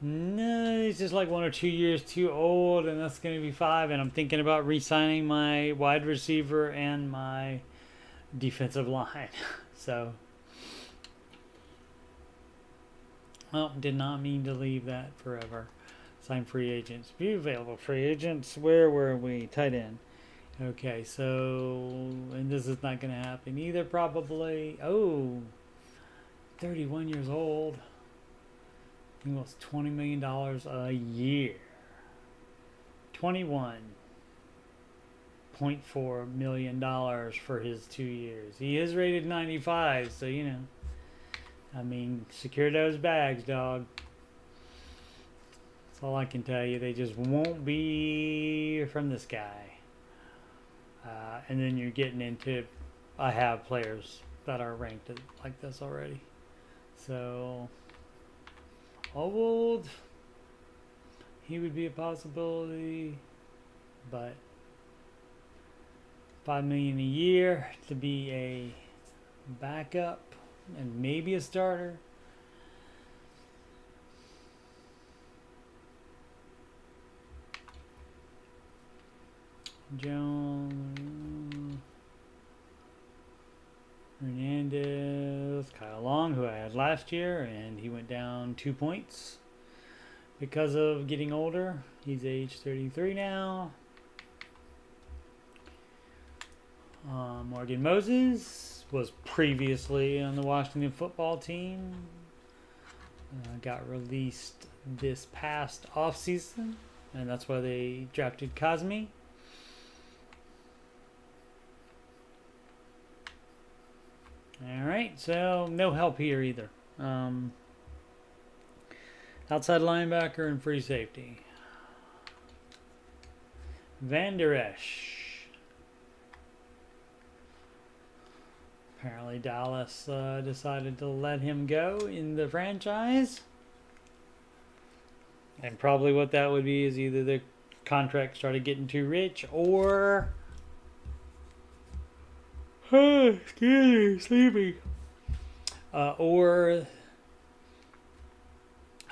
No, he's just like 1 or 2 years too old, and that's going to be 5. And I'm thinking about re-signing my wide receiver and my defensive line. So, well, did not mean to leave that forever. Sign free agents. View available free agents. Where were we? Tight end. Okay, so, and this is not going to happen either, probably. Oh, 31 years old. He wants $20 million a year. $21.4 million for his 2 years. He is rated 95, so you know. I mean, secure those bags, dog. That's all I can tell you. They just won't be from this guy. And then you're getting into, I have players that are ranked like this already. So, old, he would be a possibility, but $5 million a year to be a backup and maybe a starter. Jones, Hernandez, Kyle Long, who I had last year, and he went down 2 points because of getting older. He's age 33 now. Morgan Moses was previously on the Washington football team. Got released this past offseason, and that's why they drafted Cosme. Alright, so no help here either. Outside linebacker and free safety. Van Der Esch. Apparently Dallas decided to let him go in the franchise. And probably what that would be is either the contract started getting too rich or... excuse me, sleepy. Or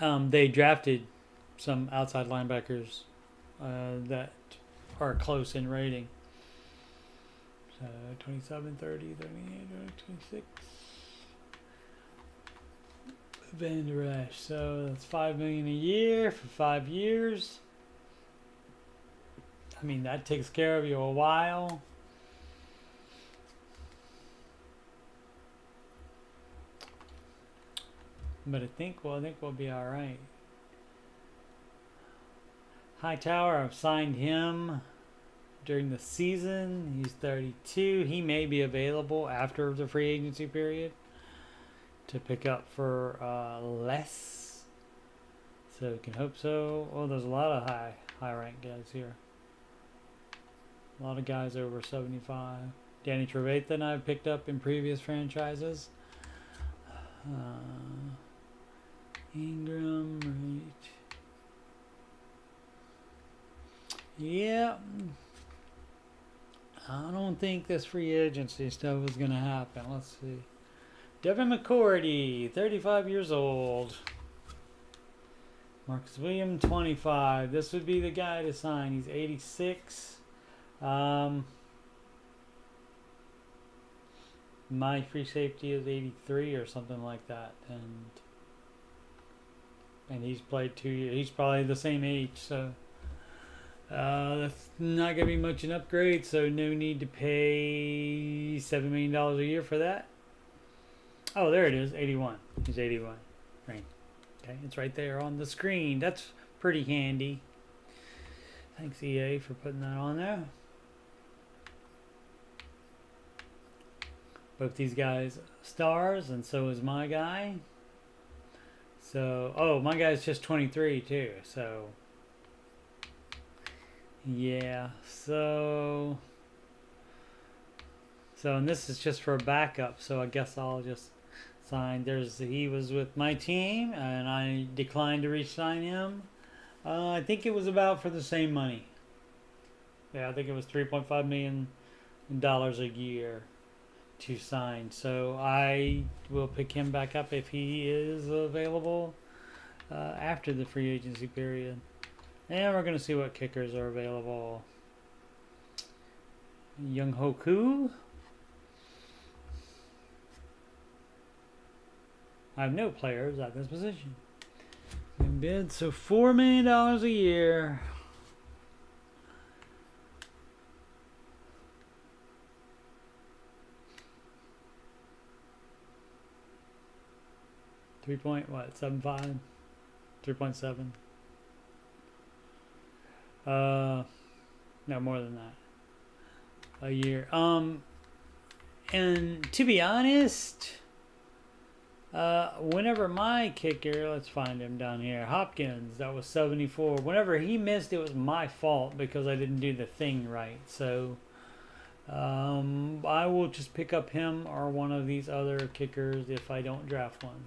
they drafted some outside linebackers that are close in rating. So 27, 30, 38, 26. Van Der Esch. So that's $5 million a year for 5 years. I mean, that takes care of you a while. But I think we'll be all right. Hightower, I've signed him during the season. He's 32. He may be available after the free agency period to pick up for less. So we can hope so. Oh, there's a lot of high rank guys here. A lot of guys over 75. Danny Trevathan I've picked up in previous franchises. Ingram, right. Yeah. I don't think this free agency stuff is going to happen. Let's see. Devin McCourty, 35 years old. Marcus Williams, 25. This would be the guy to sign. He's 86. My free safety is 83 or something like that. And he's played 2 years. He's probably the same age, so that's not going to be much an upgrade, so no need to pay $7 million a year for that. Oh, there it is, 81. He's 81. Right. Okay, it's right there on the screen. That's pretty handy. Thanks, EA, for putting that on there. Both these guys stars, and so is my guy. So, oh, my guy's just 23 too, so Yeah, so and this is just for a backup, so I guess I'll just sign. He was with my team, and I declined to re-sign him. I think it was about for the same money. Yeah, I think it was $3.5 million a year to sign. So I will pick him back up if he is available after the free agency period. And we're going to see what kickers are available. Young Hoku. I have no players at this position. Bid, so $4 million a year. Three point what? 7.5? 3.7. No, more than that. A year. And to be honest, whenever my kicker, let's find him down here, Hopkins, that was 74. Whenever he missed, it was my fault because I didn't do the thing right. So I will just pick up him or one of these other kickers if I don't draft one.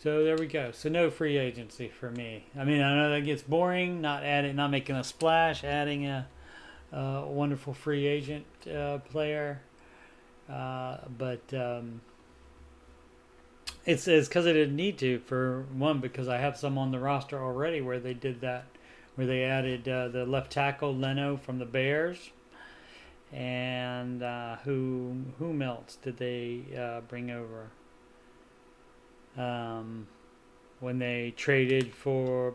So there we go. So no free agency for me. I mean, I know that gets boring, not making a splash, adding a wonderful free agent player, but it's because I didn't need to. For one, because I have some on the roster already where they did that, where they added the left tackle Leno from the Bears, and whom else did they bring over? When they traded for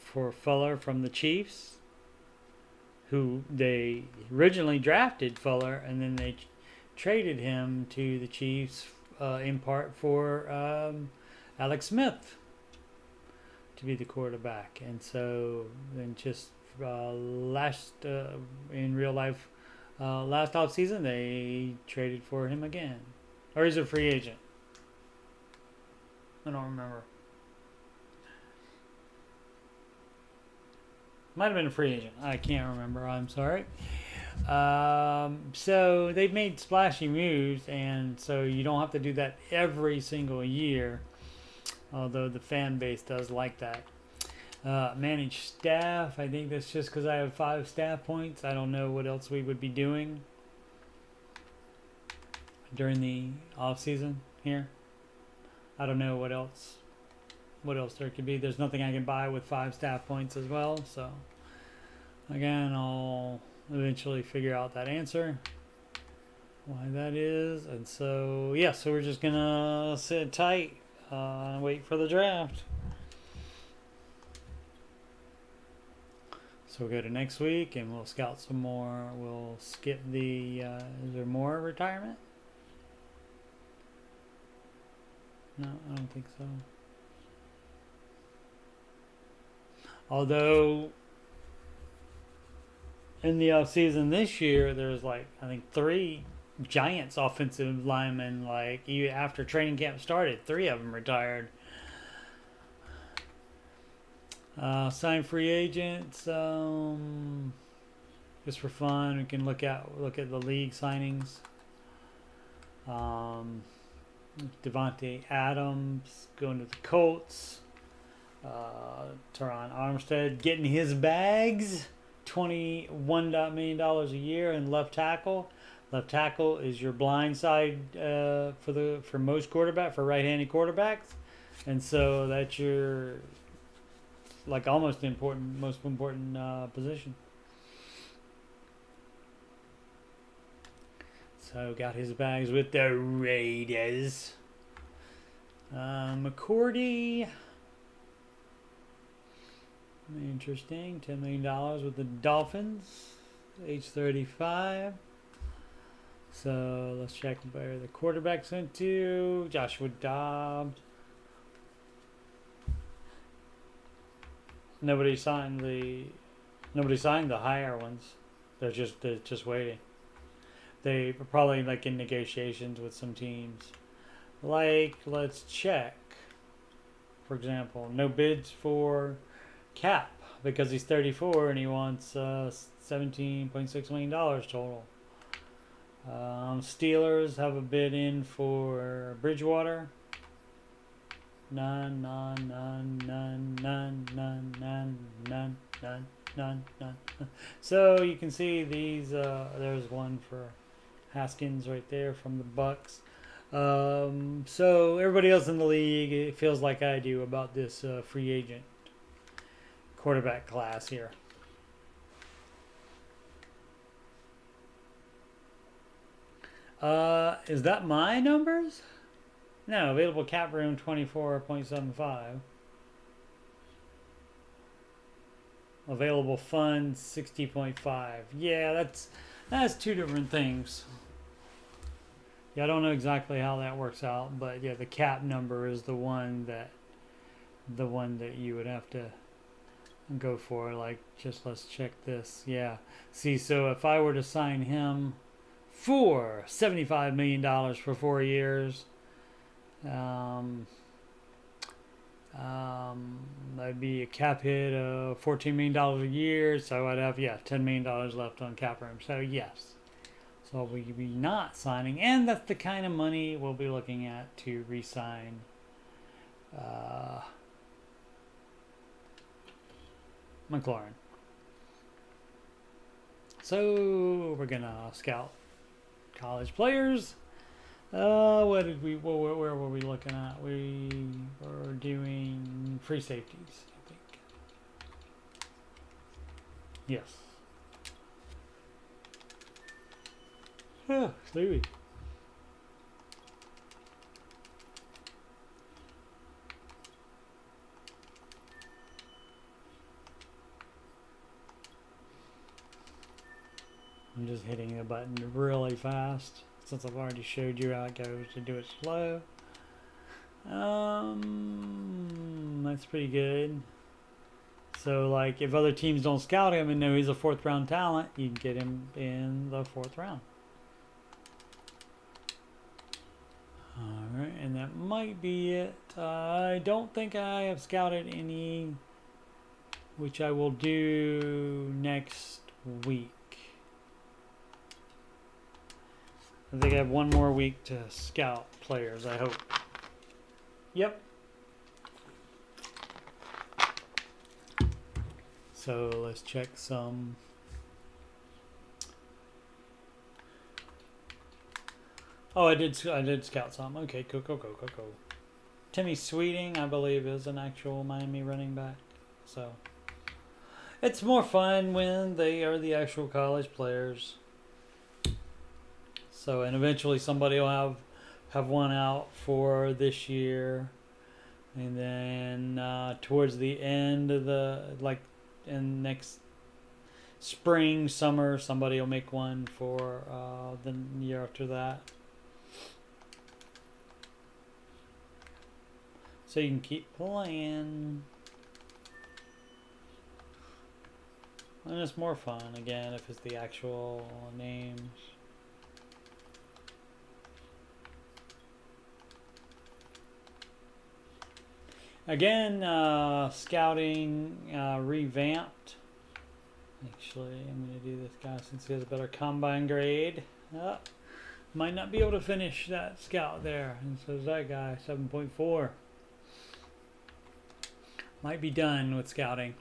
Fuller from the Chiefs, who they originally drafted Fuller, and then they traded him to the Chiefs in part for Alex Smith to be the quarterback. And so then just in real life, last offseason, they traded for him again. Or he's a free agent. I don't remember. Might have been a free agent. I can't remember. I'm sorry. So they've made splashy moves, and so you don't have to do that every single year, although the fan base does like that. Manage staff. I think that's just because I have 5 staff points. I don't know what else we would be doing during the off season here. I don't know what else there could be. There's nothing I can buy with 5 staff points as well. So again, I'll eventually figure out that answer, why that is. And so yeah, so we're just gonna sit tight and wait for the draft. So we'll go to next week and we'll scout some more. We'll skip the is there more retirement? No, I don't think so. Although in the offseason this year, there's like, I think 3 Giants offensive linemen, like after training camp started, 3 of them retired. Sign free agents, just for fun. We can look at the league signings. Devontae Adams going to the Colts. Teron Armstead getting his bags. $21 million a year in left tackle. Left tackle is your blind side for most right-handed quarterbacks, and so that's your most important position. So got his bags with the Raiders. McCourty. Interesting. $10 million with the Dolphins. Age 35. So let's check where the quarterbacks went to. Joshua Dobbs. Nobody signed the higher ones. They're just waiting. They were probably like in negotiations with some teams. Let's check. For example, no bids for Cap. because he's 34 and he wants $17.6 million total. Steelers have a bid in for Bridgewater. None. So you can see these. There's one for Haskins right there from the Bucks. So everybody else in the league, it feels like I do about this free agent quarterback class here. Is that my numbers? No, available cap room 24.75. Available funds 60.5. Yeah, that's two different things. Yeah, I don't know exactly how that works out, but yeah, the cap number is the one that you would have to go for. Like, just let's check this. Yeah. See, so if I were to sign him for $75 million for 4 years, that'd be a cap hit of $14 million a year. So I'd have, $10 million left on cap room. So yes. So we'll be not signing, and that's the kind of money we'll be looking at to re-sign McLaurin. So we're gonna scout college players. Where were we looking at? We were doing free safeties, I think. Yes. Oh, sleepy. I'm just hitting the button really fast since I've already showed you how it goes to do it slow. That's pretty good. So, like, if other teams don't scout him and know he's a 4th round talent, you can get him in the 4th round. Alright, and that might be it. I don't think I have scouted any, which I will do next week. I think I have one more week to scout players, I hope. Yep. So let's check some. Oh, I did scout some. Okay, cool. Timmy Sweeting, I believe, is an actual Miami running back. So it's more fun when they are the actual college players. So, and eventually somebody will have one out for this year, and then towards the end of in next spring, summer, somebody will make one for the year after that. So you can keep playing. And it's more fun, again, if it's the actual names. Again, scouting revamped. Actually, I'm going to do this guy since he has a better combine grade. Might not be able to finish that scout there. And so is that guy, 7.4. Might be done with scouting.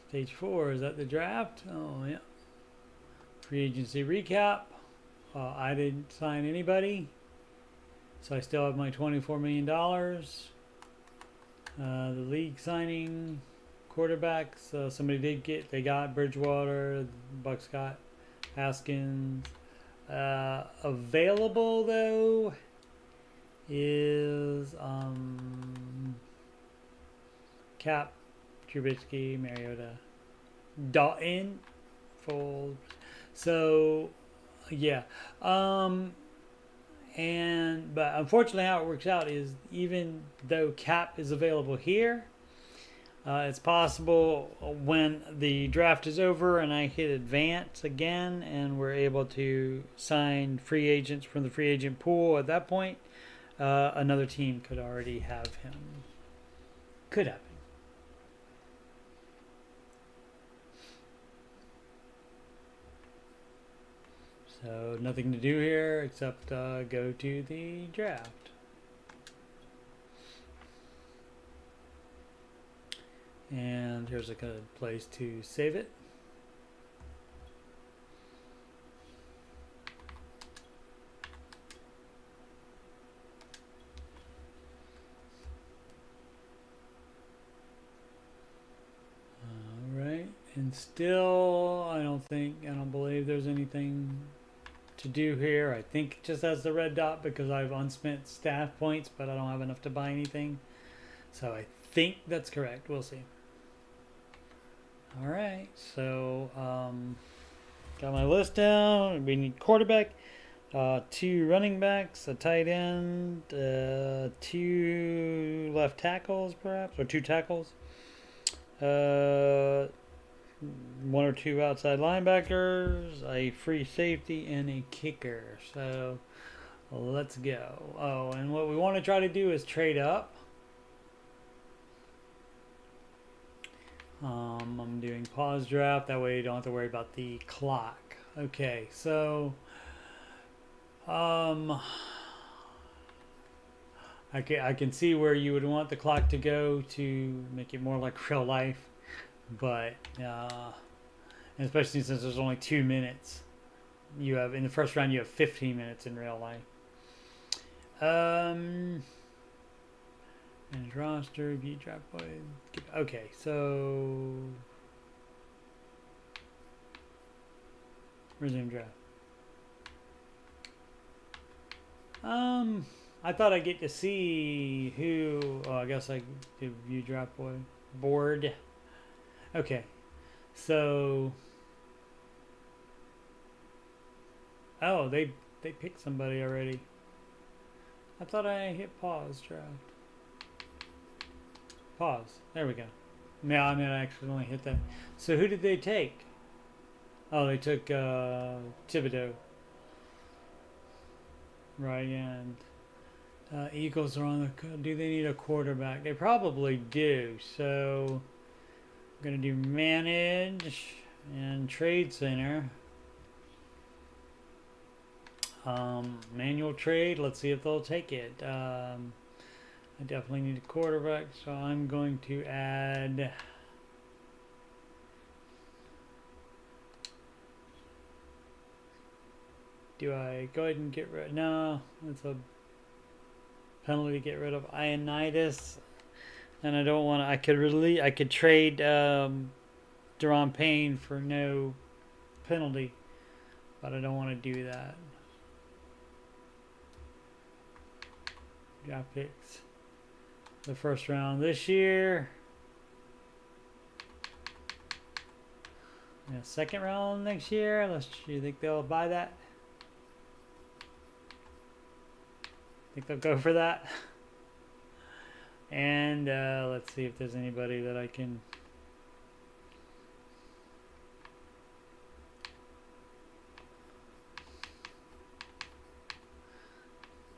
Stage 4, is that the draft? Oh, yeah. Free agency recap. I didn't sign anybody, so I still have my $24 million. The league signing quarterbacks, somebody did get, they got Bridgewater, the Bucks got Haskins. Available though is Cap, Trubisky, Mariota, Dalton, Fold. So yeah, but unfortunately how it works out is even though Cap is available here, it's possible when the draft is over and I hit advance again and we're able to sign free agents from the free agent pool at that point, another team could already have him. Could happen. So nothing to do here except go to the draft. And here's a good place to save it. Alright, and still I don't believe there's anything to do here. I think it just has the red dot because I have unspent staff points, but I don't have enough to buy anything. So I think that's correct. We'll see. All right, so got my list down. We need quarterback, 2 running backs, a tight end, 2 left tackles perhaps, or 2 tackles, 1 or 2 outside linebackers, a free safety, and a kicker. So let's go. Oh, and what we want to try to do is trade up. I'm doing pause draft. That way you don't have to worry about the clock. Okay, so I can see where you would want the clock to go to make it more like real life, but especially since there's only 2 minutes. You have in the first round you have 15 minutes in real life. And roster, view draft boy. Okay, so resume draft. I thought I'd get to see who. Oh, I guess I do view draft boy board. Okay, so oh, they picked somebody already. I thought I hit pause draft. Pause. There we go. No, I mean I accidentally hit that. So who did they take? Oh, they took Thibodeau. Right, and Eagles are on the. Do they need a quarterback? They probably do. So I'm gonna do manage and trade center. Manual trade. Let's see if they'll take it. I definitely need a quarterback, so I'm going to add do I go ahead and get rid? No, it's a penalty to get rid of Ioannidis, and I don't want to. I could trade Deron Payne for no penalty, but I don't want to do that. Draft picks. The first round this year. Yeah, second round next year. You think they'll buy that? Think they'll go for that? And let's see if there's anybody that I can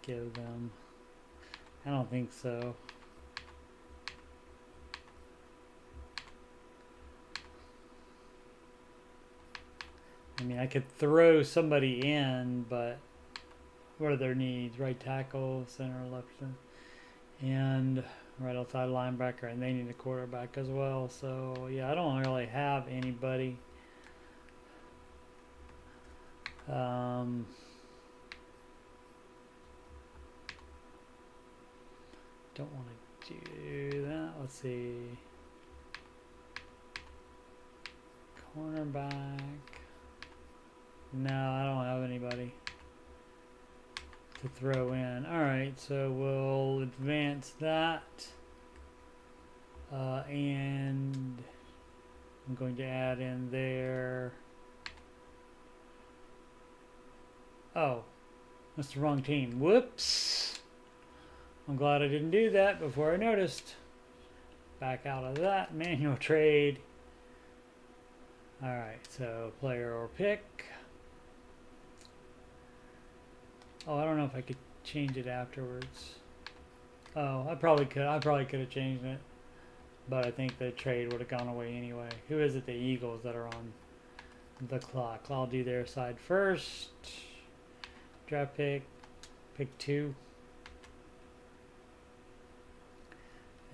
give them. I don't think so. I mean, I could throw somebody in, but what are their needs? Right tackle, center, left center, and right outside linebacker, and they need a quarterback as well. So, yeah, I don't really have anybody. Don't want to do that. Let's see. Cornerback. No, I don't have anybody to throw in. Alright, so we'll advance that. And I'm going to add in there. Oh, that's the wrong team. Whoops. I'm glad I didn't do that before I noticed. Back out of that. Manual trade. Alright, so player or pick. Oh, I don't know if I could change it afterwards. Oh, I probably could have changed it, but I think the trade would have gone away anyway. Who is it? The Eagles that are on the clock. I'll do their side first. Draft pick 2,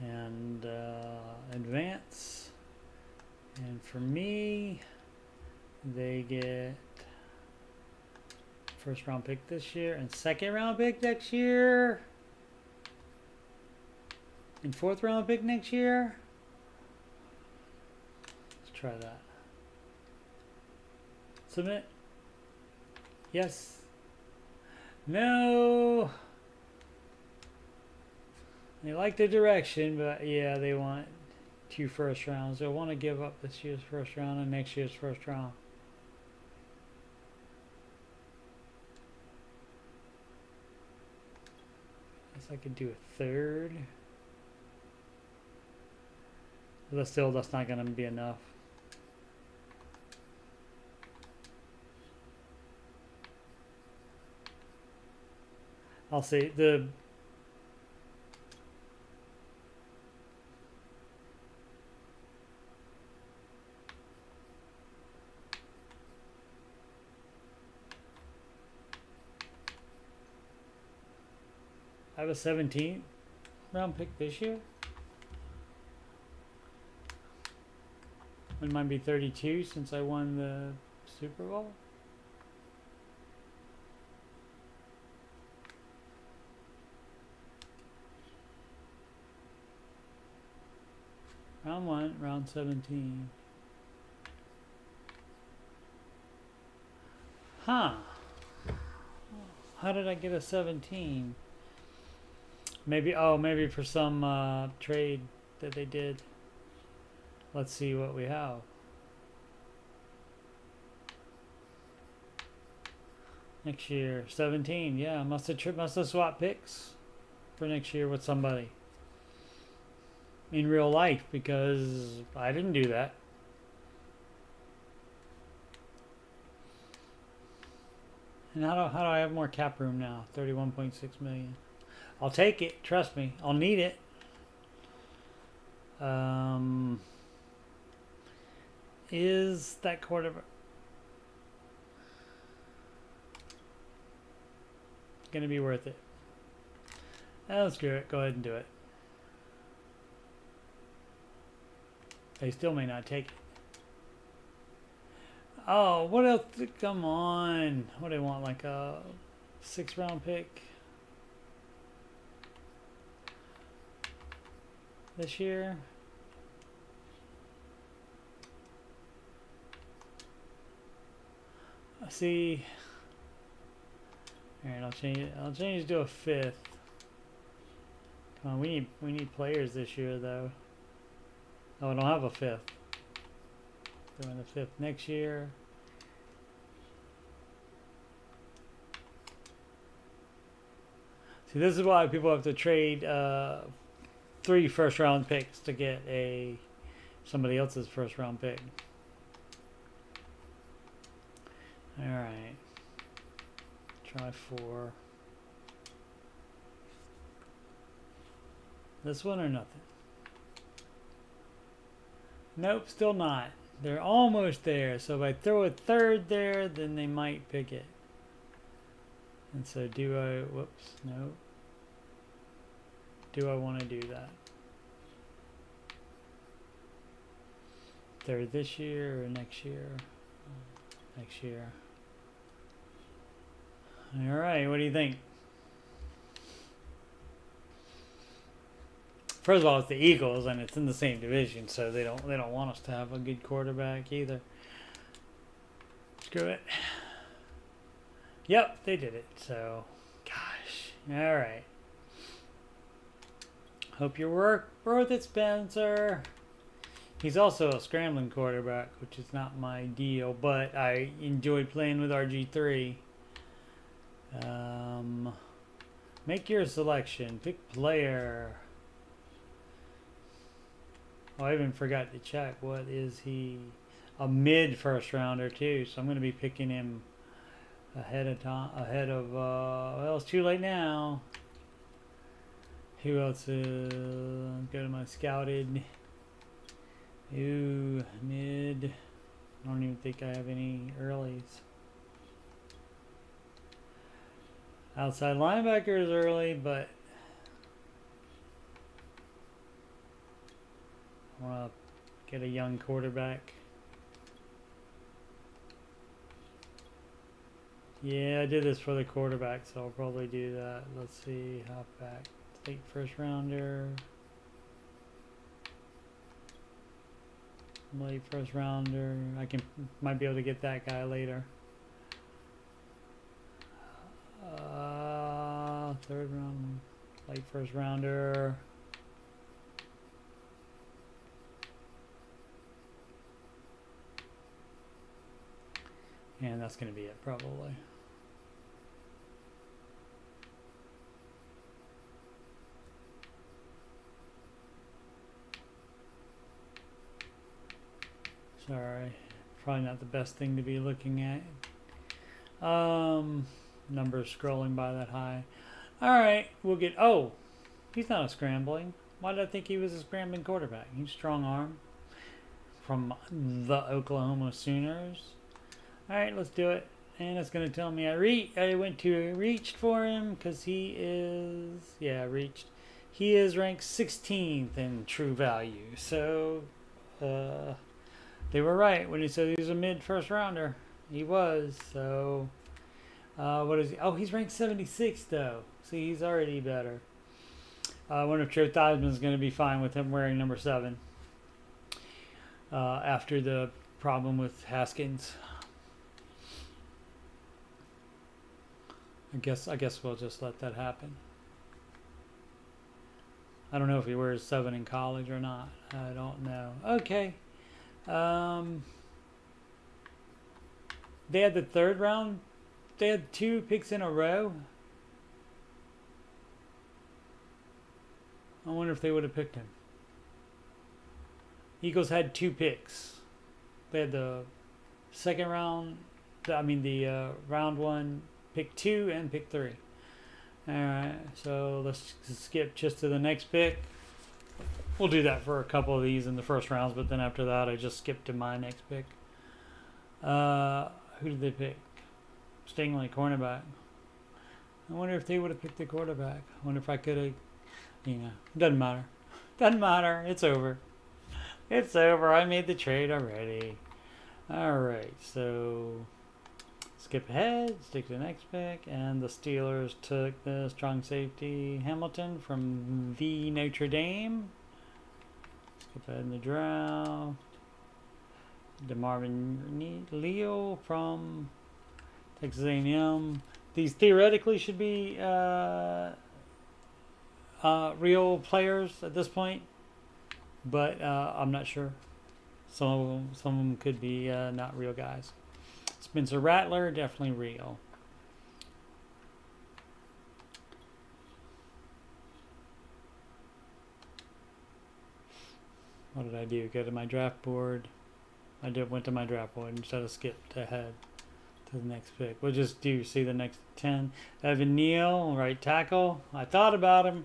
and advance. And for me, they get first round pick this year and second round pick next year and fourth round pick next year. Let's try that. Submit. Yes. No. They like the direction, but yeah, they want 2 first rounds. They'll want to give up this year's first round and next year's first round. Guess I could do a third. But still, that's not going to be enough. I'll see. I have a 17th round pick this year. It might be 32 since I won the Super Bowl. Round 1, round 17. Huh. How did I get a 17? Maybe, oh, maybe for some trade that they did. Let's see what we have. Next year, 17. Yeah, must have swapped picks for next year with somebody in real life, because I didn't do that. And how do I have more cap room now? 31.6 million. I'll take it. Trust me. I'll need it. Is that quarterback gonna be worth it? Oh, screw it. Go ahead and do it. They still may not take it. Oh, what else? Come on. What do they want? Like a 6th round pick this year? See. All right, I'll change it. I'll change it to a 5th. Come on, we need players this year though. Oh, I don't have a 5th. Doing the 5th next year. See, this is why people have to trade 3 first round picks to get somebody else's first round pick. All right. Try 4. This one or nothing? Nope, still not. They're almost there. So if I throw a 3rd there, then they might pick it. And so do I, whoops, no. Do I want to do that? 3rd this year or next year? Next year. All right, what do you think? First of all, it's the Eagles, and it's in the same division, so they don't want us to have a good quarterback either. Screw it. Yep, they did it. So, gosh, all right. Hope your work worth it, Spencer. He's also a scrambling quarterback, which is not my deal, but I enjoyed playing with RG3. Make your selection. Pick player. Oh, I even forgot to check. What is he? A mid first rounder too. So I'm going to be picking him ahead of time. Well, Well, it's too late now. Who else? Go to my scouted. Ooh, mid. I don't even think I have any earlies. Outside linebacker is early, but I want to get a young quarterback. Yeah, I did this for the quarterback, so I'll probably do that. Let's see, halfback, late first rounder. Late first rounder. Might be able to get that guy later. Third round, late first rounder. And that's going to be it, probably. Sorry, probably not the best thing to be looking at. Numbers scrolling by that high. All right, we'll get. Oh, he's not a scrambling. Why did I think he was a scrambling quarterback? He's strong arm from the Oklahoma Sooners. All right, let's do it. And it's going to tell me I went to reached for him because he is, yeah, reached. He is ranked 16th in true value. So they were right when he said he was a mid first rounder. He was. So what is he? Oh, he's ranked 76th though. See, he's already better. I wonder if Joe Theismann's going to be fine with him wearing number 7 after the problem with Haskins. I guess we'll just let that happen. I don't know if he wears 7 in college or not. I don't know. Okay. They had the 3rd round. They had 2 picks in a row. I wonder if they would have picked him. Eagles had 2 picks. They had the 2nd round. The round 1. Pick 2 and pick 3. Alright, so let's skip just to the next pick. We'll do that for a couple of these in the first rounds, but then after that I just skip to my next pick. Who did they pick? Stingley, cornerback. I wonder if they would have picked the quarterback. I wonder if I could have, doesn't matter. Doesn't matter. It's over. It's over. I made the trade already. Alright, so skip ahead, stick to the next pick, and the Steelers took the strong safety Hamilton from the Notre Dame. Skip ahead in the draft. DeMarvin Leo from Texas A&M. These theoretically should be real players at this point, but I'm not sure. Some of them could be not real guys. Spencer Rattler, definitely real. What did I do? Go to my draft board. Went to my draft board instead of skipped ahead to the next pick. We'll just see the next 10. Evan Neal, right tackle. I thought about him.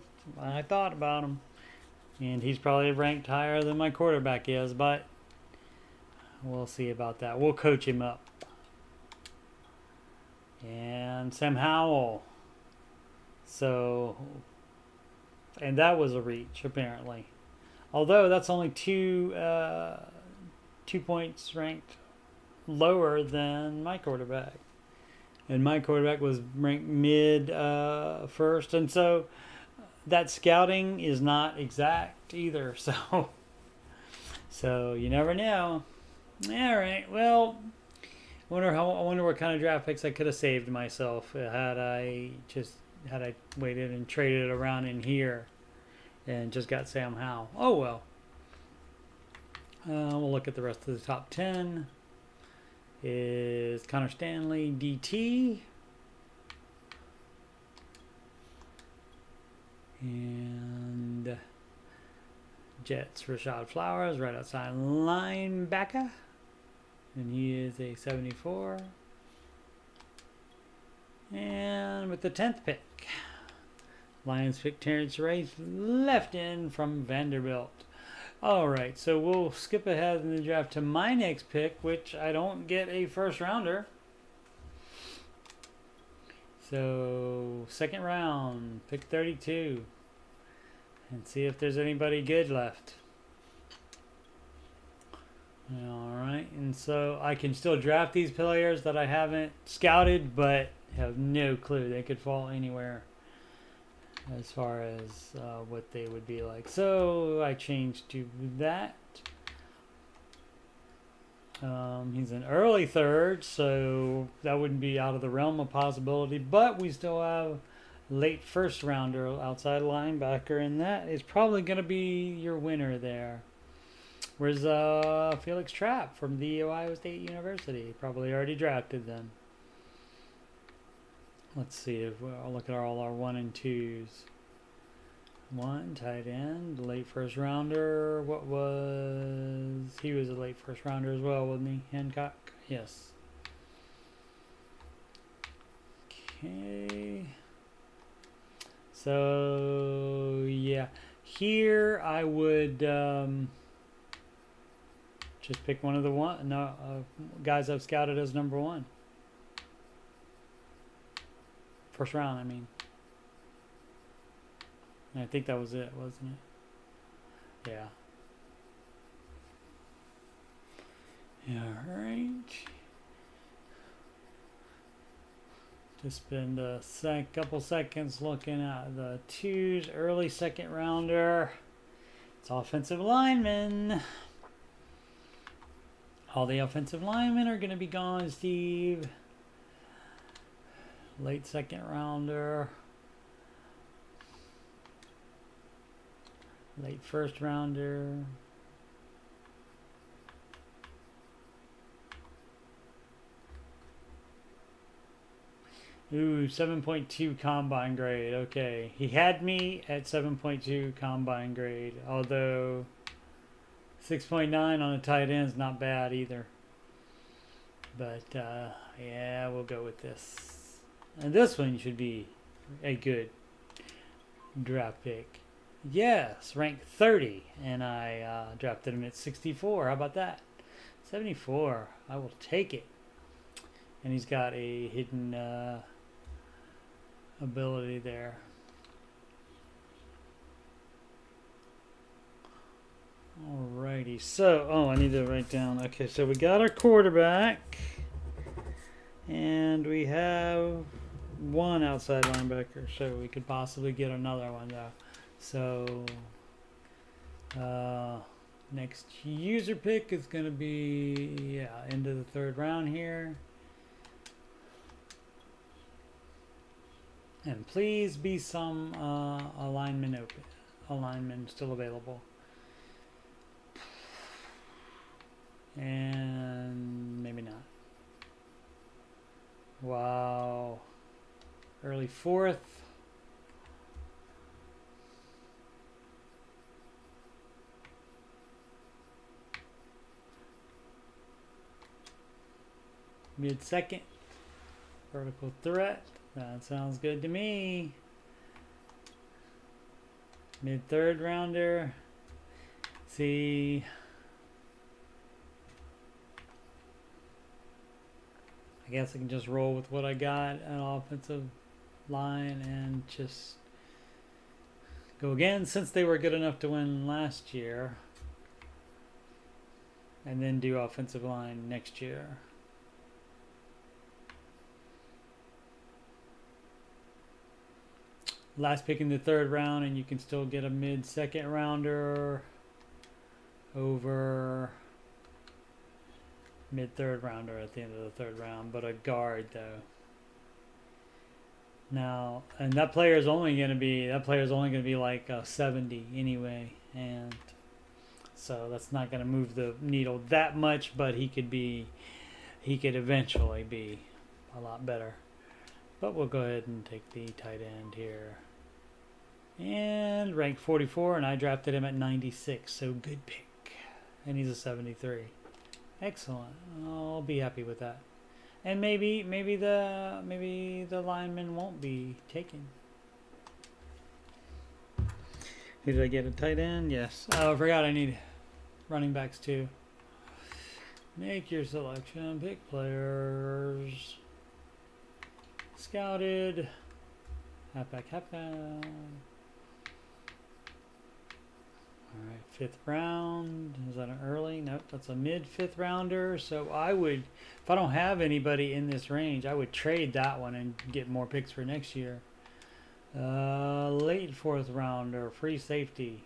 And he's probably ranked higher than my quarterback is, but we'll see about that. We'll coach him up. And Sam Howell. So, and that was a reach apparently. Although that's only 2 points ranked lower than my quarterback. And my quarterback was ranked mid first. And so that scouting is not exact either. So you never know. All right. Well, I wonder what kind of draft picks I could have saved myself had I waited and traded it around in here and just got Sam Howell. Oh well. We'll look at the rest of the top 10. Is Connor Stanley DT. And Jets Rashad Flowers, right outside linebacker. And he is a 74. And with the 10th pick, Lions pick Terrence Rice, left end from Vanderbilt. All right, so we'll skip ahead in the draft to my next pick, which I don't get a first rounder. So, second round, pick 32. And see if there's anybody good left. Alright, and so I can still draft these players that I haven't scouted, but have no clue. They could fall anywhere as far as what they would be like. So I changed to that. He's an early third, so that wouldn't be out of the realm of possibility, but we still have late first rounder outside linebacker, and that is probably going to be your winner there. Where's Felix Trapp from the Ohio State University? Probably already drafted them. Let's see if I'll look at all our 1 and 2s. 1 tight end, late first rounder. What was he? Was a late first rounder as well, wasn't he? Hancock, yes. Okay. So yeah, here I would just pick one of the guys I've scouted as number 1. First round, I mean. I think that was it, wasn't it? Yeah. Alright. Just spend a couple seconds looking at the 2s. Early second rounder. It's offensive lineman. All the offensive linemen are going to be gone, Steve. Late second rounder. Late first rounder. Ooh, 7.2 combine grade. Okay. He had me at 7.2 combine grade. Although 6.9 on a tight end is not bad either. But yeah, we'll go with this. And this one should be a good draft pick. Yes, ranked 30, and I drafted him at 64. How about that? 74. I will take it. And he's got a hidden ability there. Alrighty. So, I need to write down. Okay, so we got our quarterback, and we have one outside linebacker, so we could possibly get another one though. So next user pick is going to be into the third round here, and please be some alignment still available, and maybe not. Wow, early fourth. Mid-second, vertical threat. That sounds good to me. Mid-third rounder. See, I guess I can just roll with what I got at offensive line and just go again, since they were good enough to win last year, and then do offensive line next year. Last pick in the third round, and you can still get a mid-second rounder over mid-third rounder at the end of the third round, but a guard though. Now, and that player is only going to be like 70 anyway, and so that's not going to move the needle that much, but he could eventually be a lot better. But we'll go ahead and take the tight end here. And ranked 44, and I drafted him at 96, so good pick. And he's a 73. Excellent. I'll be happy with that. And maybe the lineman won't be taken. Who did I get? A tight end? Yes. Oh, I forgot I need running backs too. Make your selection. Pick players. Scouted. Halfback. Alright, 5th round. Is that an early? Nope, that's a mid-5th rounder. So I would, if I don't have anybody in this range, I would trade that one and get more picks for next year. Late 4th rounder, free safety.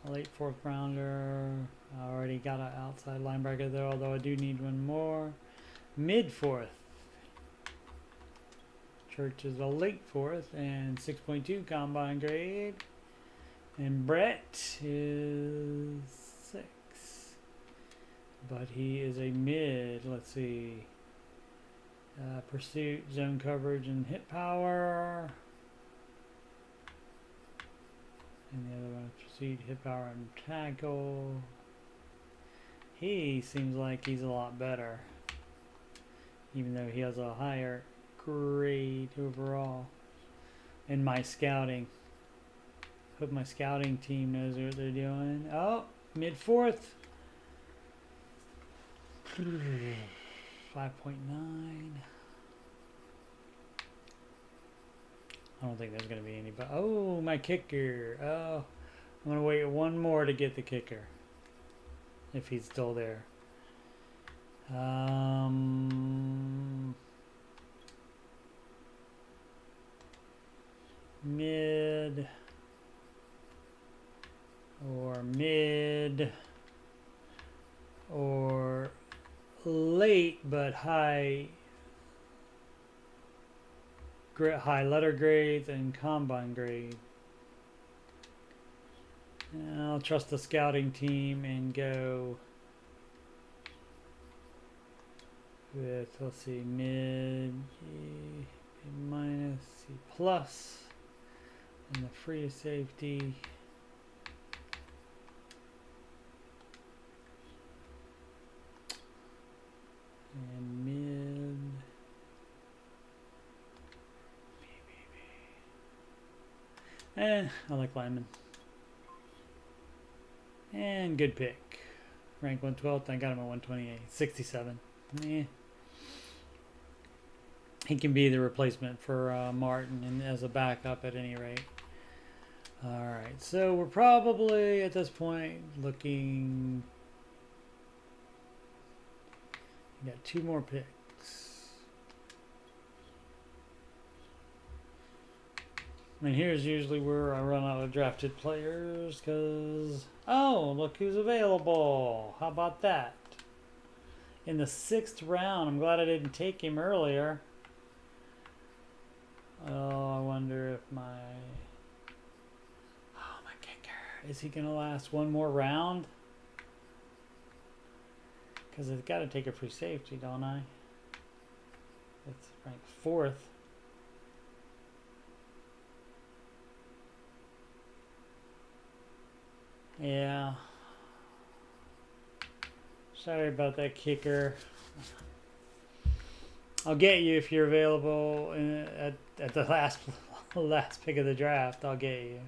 Late 4th rounder. I already got an outside linebacker there, although I do need one more. Mid-4th. Church is a late 4th and 6.2 combine grade. And Brett is 6. But he is a mid. Let's see. Pursuit, zone coverage, and hit power. And the other one is pursuit, hit power, and tackle. He seems like he's a lot better. Even though he has a higher grade overall. And my scouting. Hope my scouting team knows what they're doing. Oh, mid-4th. 5.9. I don't think there's going to be anybody. Oh, my kicker. Oh, I'm going to wait one more to get the kicker. If he's still there. Mid or late but high letter grades and combine grade. And I'll trust the scouting team and go with, let's see, mid, A minus, C plus, and the free safety. And mid. I like lineman. And good pick. Rank 112th. I got him at 128. 67. He can be the replacement for Martin and as a backup at any rate. Alright, so we're probably at this point looking. We got 2 more picks. And here's usually where I run out of drafted players because, oh, look who's available. How about that? In the 6th round. I'm glad I didn't take him earlier. Oh, I wonder if my kicker. Is he going to last one more round? Because I've got to take a free safety, don't I? It's ranked 4th. Yeah. Sorry about that, kicker. I'll get you if you're available at the last pick of the draft. I'll get you.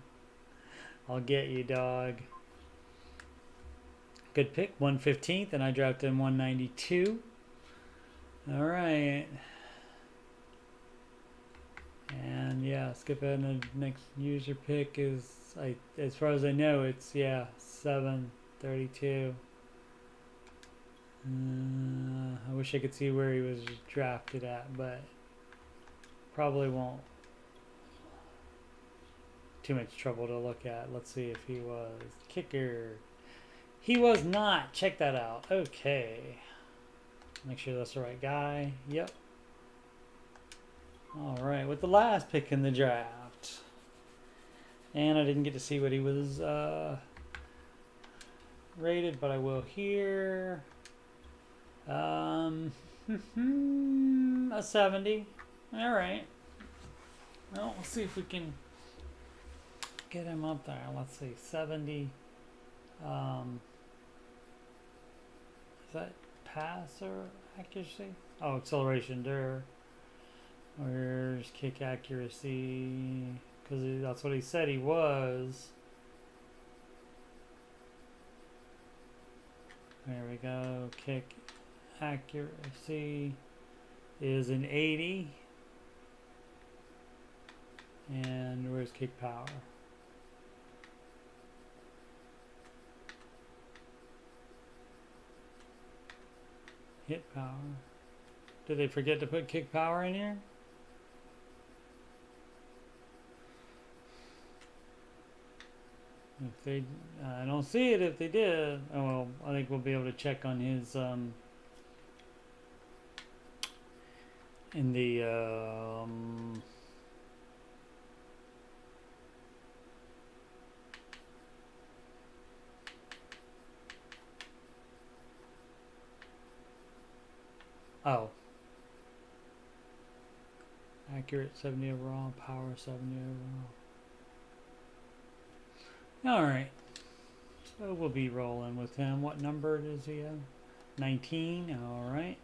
I'll get you, dog. Good pick, 115th, and I drafted him 192. All right. And yeah, skip ahead, and the next user pick is, as far as I know, it's 732. I wish I could see where he was drafted at, but probably won't. Too much trouble to look at. Let's see if he was kicker. He was not. Check that out. Okay. Make sure that's the right guy. Yep. All right. With the last pick in the draft. And I didn't get to see what he was rated, but I will here. A 70. All right. Well, we'll see if we can get him up there. Let's see. 70. Is that pass or accuracy? Oh, acceleration there. Where's kick accuracy? Because that's what he said he was. There we go. Kick accuracy is an 80. And where's kick power? Hit power. Did they forget to put kick power in here? If they, I don't see it. If they did, oh well, I think we'll be able to check on his in the oh, accurate 70 overall, power 70 overall. All right, so we'll be rolling with him. What number does he have? 19. All right.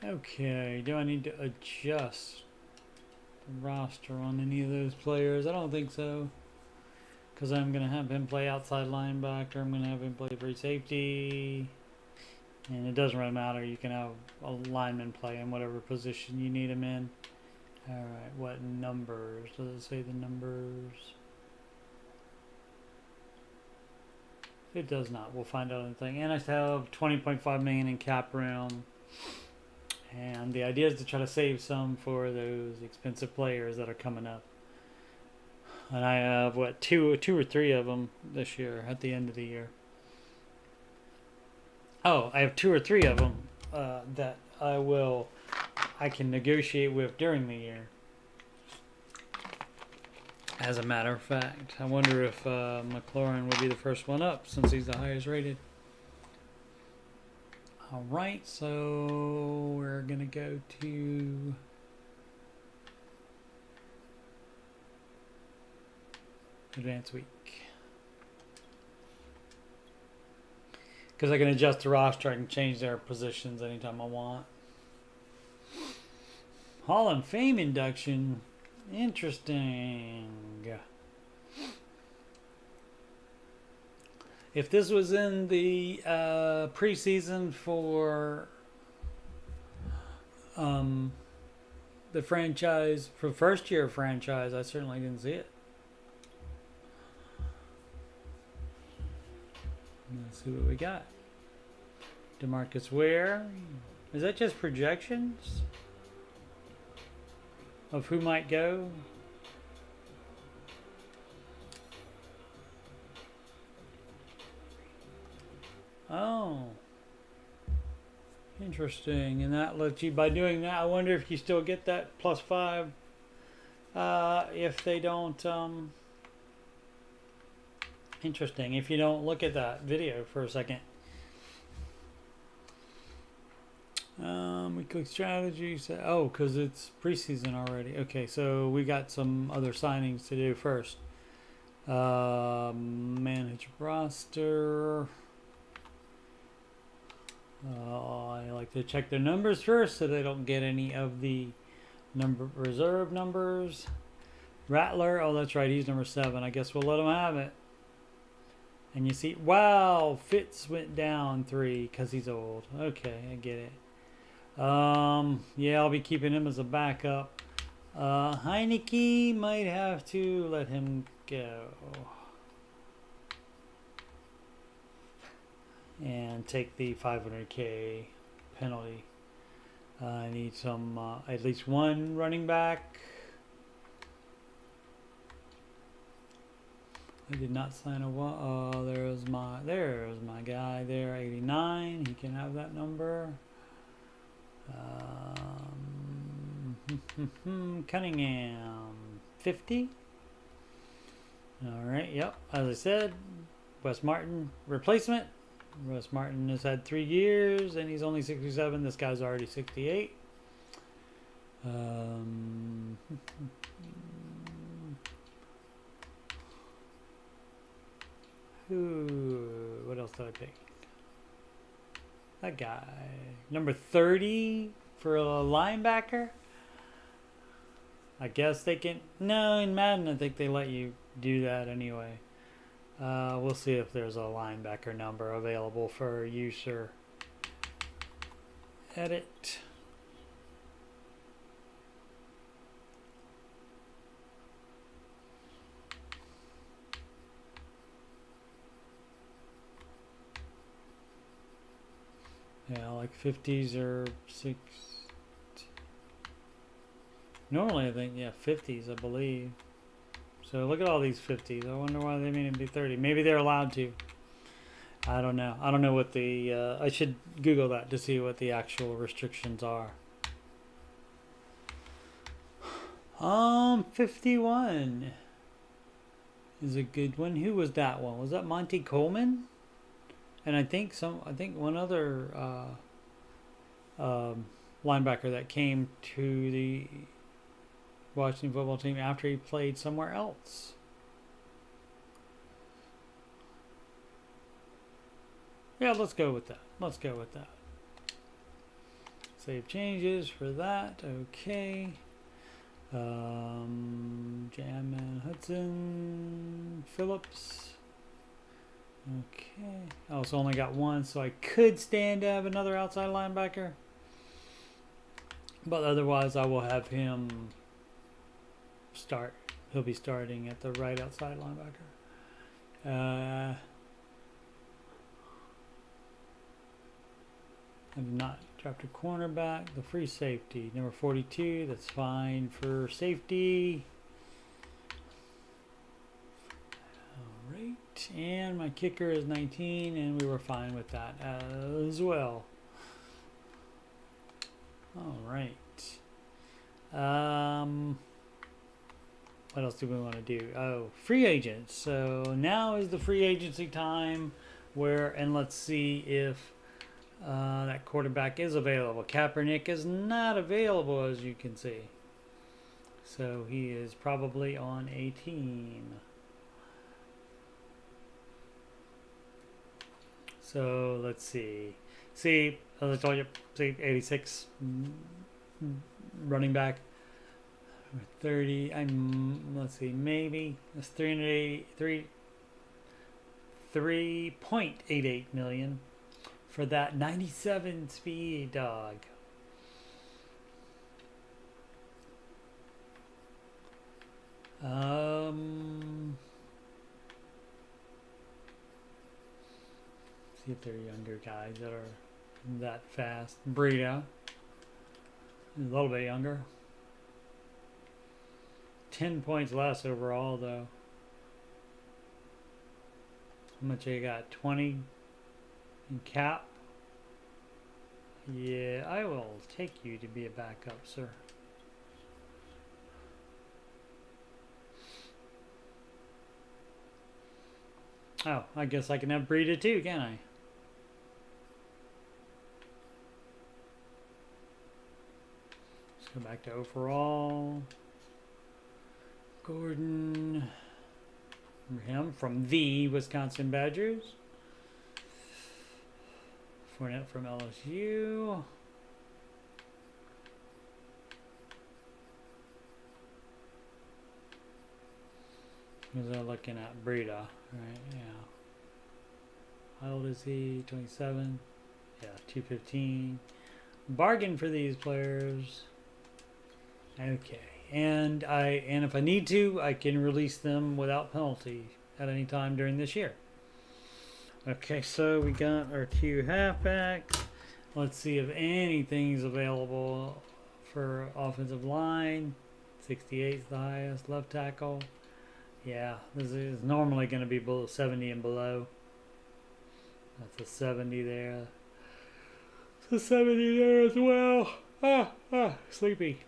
Okay, do I need to adjust the roster on any of those players? I don't think so, because I'm going to have him play outside linebacker. I'm going to have him play free safety, and it doesn't really matter. You can have a lineman play in whatever position you need him in. All right, what numbers? Does it say the numbers? It does not. We'll find out anything. And I have 20.5 million in cap room. And the idea is to try to save some for those expensive players that are coming up. And I have what two or three of them this year at the end of the year. Oh, I have 2 or 3 of them that I can negotiate with during the year. As a matter of fact, I wonder if McLaurin will be the first one up since he's the highest rated. All right, so we're gonna go to Advanced Week. Because I can adjust the roster, I can change their positions anytime I want. Hall of Fame induction. Interesting. If this was in the preseason for the franchise, for first year franchise, I certainly didn't see it. Let's see what we got. DeMarcus Ware. Is that just projections of who might go? Oh, interesting. And that lets you, by doing that, I wonder if you still get that +5 if they don't. Interesting. If you don't look at that video for a second. We click strategy. Oh, because it's preseason already. Okay, so we got some other signings to do first. Manage roster. I like to check their numbers first so they don't get any of the reserve numbers. Rattler. Oh, that's right. He's number 7. I guess we'll let him have it. And you see, wow, Fitz went down 3 because he's old. Okay, I get it. Yeah, I'll be keeping him as a backup. Heineke might have to let him go. And take the $500K penalty. I need some, at least one running back. I did not sign a one. Oh, there's my guy there, 89. He can have that number. Cunningham, 50. All right. Yep. As I said, Wes Martin replacement. Wes Martin has had 3 years and he's only 67. This guy's already 68. What else did I pick? That guy. Number 30 for a linebacker. I guess they can. No, in Madden, I think they let you do that anyway. We'll see if there's a linebacker number available for user edit. Yeah, like 50s or 6. Normally, I think, yeah, 50s, I believe. So look at all these 50s. I wonder why they made it be 30. Maybe they're allowed to. I don't know. I don't know what the... I should Google that to see what the actual restrictions are. 51 is a good one. Who was that one? Was that Monty Coleman? And I think one other linebacker that came to the Washington football team after he played somewhere else. Yeah, let's go with that. Let's go with that. Save changes for that. Okay. Jamman Hudson Phillips. Okay. I also only got one, so I could stand to have another outside linebacker. But otherwise, I will have him start. He'll be starting at the right outside linebacker. I did not draft a cornerback. The free safety, number 42. That's fine for safety. All right. And my kicker is 19, and we were fine with that as well. All right. What else do we want to do? Oh, free agents. So now is the free agency time and let's see if that quarterback is available. Kaepernick is not available, as you can see. So he is probably on a team. So let's see. See, as I told you, 86 running back. 30. Let's see. Maybe it's 3.88 million for that 97 speed dog. See if they're younger guys that are that fast. Breida, a little bit younger. 10 points less overall, though. How much you got? 20 in cap? Yeah, I will take you to be a backup, sir. Oh, I guess I can have Breida too, can I? Let's go back to overall. Gordon, him from the Wisconsin Badgers. Fournette from LSU. Because they're looking at Breida, right? Yeah. How old is he? 27. Yeah, 215. Bargain for these players. Okay. And if I need to, I can release them without penalty at any time during this year. Okay, so we got our two halfbacks. Let's see if anything's available for offensive line. 68 is the highest. Left tackle. Yeah, this is normally going to be below 70 and below. That's a 70 there. It's a 70 there as well. Sleepy.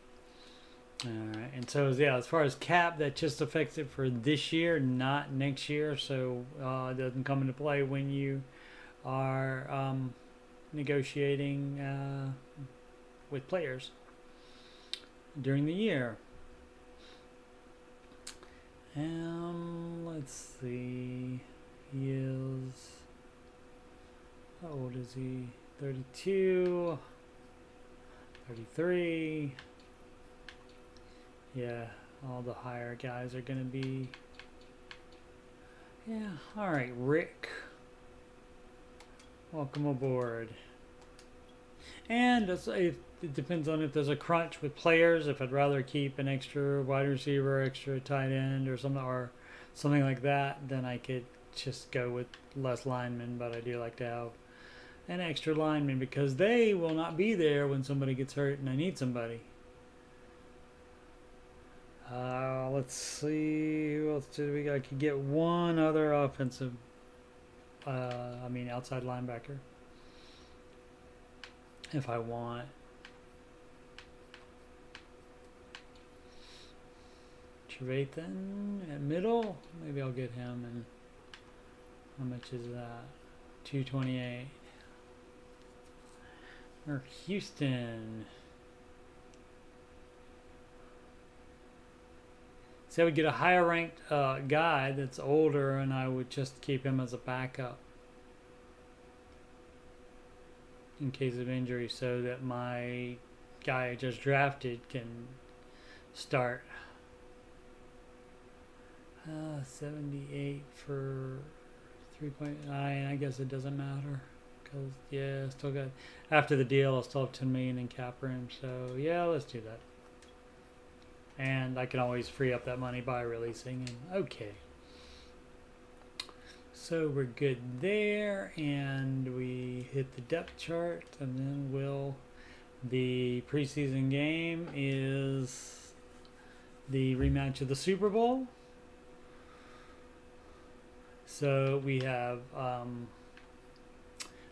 Alright, and so yeah, as far as cap, that just affects it for this year, not next year, so it doesn't come into play when you are negotiating with players during the year. Let's see He is, how old is he? 32, 33. Yeah, all the higher guys are going to be. Yeah, all right, Rick. Welcome aboard. And it depends on if there's a crunch with players. If I'd rather keep an extra wide receiver, extra tight end, or something like that, then I could just go with less linemen. But I do like to have an extra lineman because they will not be there when somebody gets hurt and I need somebody. Let's see who else did we got. I could get one other offensive. Outside linebacker. If I want. Trevathan at middle. Maybe I'll get him. And how much is that? $228. Or Houston. So I would get a higher ranked guy that's older, and I would just keep him as a backup in case of injury, so that my guy I just drafted can start. 78 for 3.9. I guess it doesn't matter because I still got, after the deal I'll still have 10 million in cap room. So yeah, let's do that. And I can always free up that money by releasing. And okay. So we're good there, and we hit the depth chart, and then the preseason game is the rematch of the Super Bowl. So we have,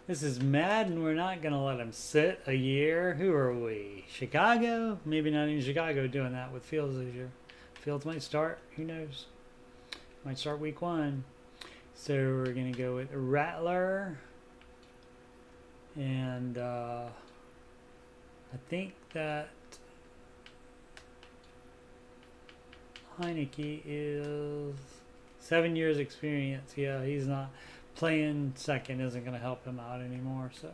this is Madden. We're not going to let him sit a year. Who are we? Chicago? Maybe not in Chicago doing that with Fields this year. Fields might start. Who knows? Might start week 1. So we're going to go with Rattler. And I think that Heineke is 7 years experience. Yeah, he's not playing second, isn't going to help him out anymore. So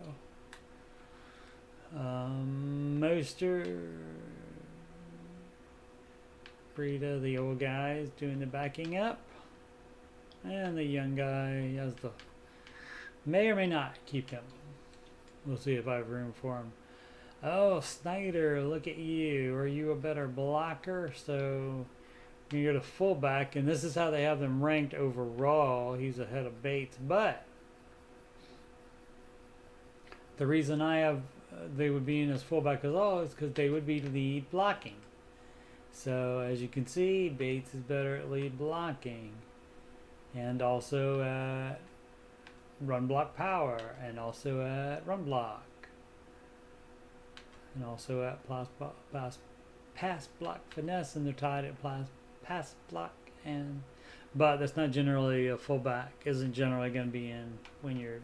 Moster, Breida, the old guys doing the backing up. And the young guy has may or may not keep him. We'll see if I have room for him. Oh, Snyder, look at you. Are you a better blocker? So you go to fullback, and this is how they have them ranked overall. He's ahead of Bates, but the reason they would be in as fullback is because they would be lead blocking. So as you can see, Bates is better at lead blocking. And also at run block power, and also at run block, and also at pass block finesse, and they're tied at pass block. But that's not generally a fullback. Isn't generally going to be in when you're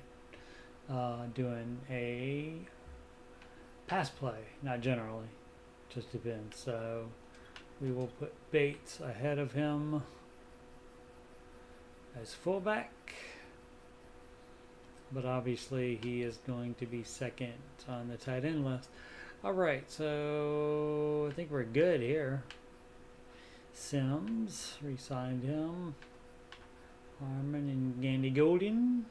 doing a pass play. Not generally, just depends. So we will put Bates ahead of him as fullback, but obviously he is going to be second on the tight end list. All right, so I think we're good here. Sims, re-signed him. Harmon and Gandy Golden.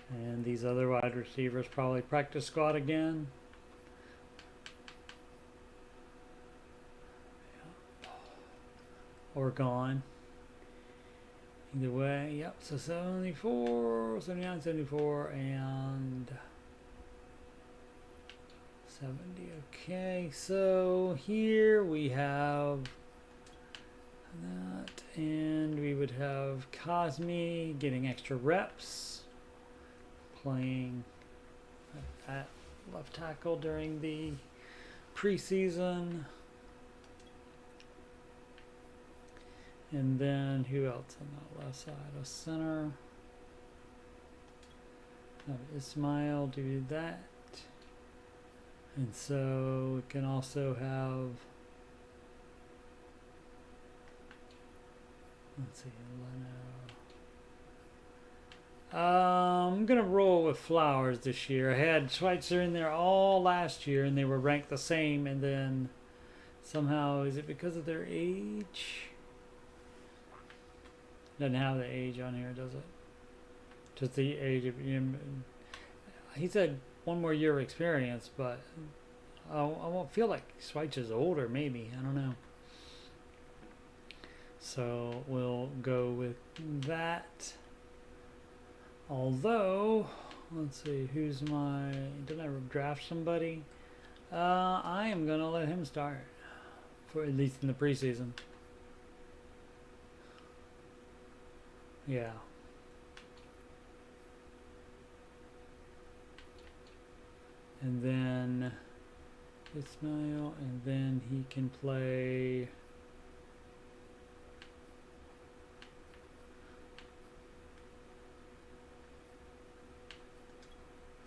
And these other wide receivers probably practice squad again. Or gone. Either way, yep. So 74, 79, 74, and 70. Okay, so here we have that, and we would have Cosme getting extra reps, playing at left tackle during the preseason. And then who else on that left side? A center. Have Ismail do that. And so we can also have Let's see, Leno. I'm gonna roll with Flowers this year. I had Schweitzer in there all last year, and they were ranked the same. And then somehow, is it because of their age? Doesn't have the age on here, does it? Just the age of him. He said 1 more year of experience, but I won't feel like Schweitzer's older. Maybe, I don't know. So we'll go with that. Although, let's see, who's my... Did I draft somebody? I am going to let him start, for at least in the preseason. Yeah. And then Ismail, and then he can play...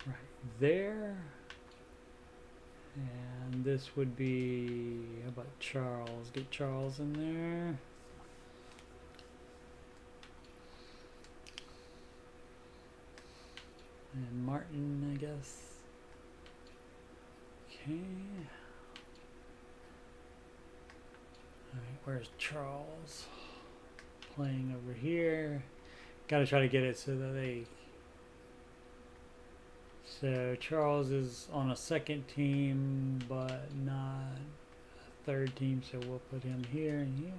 right there. And this would be, how about Charles? Get Charles in there. And Martin, I guess. Okay. Alright, where's Charles? Playing over here. Gotta try to get it so that they... So Charles is on a second team, but not a third team, so we'll put him here and here.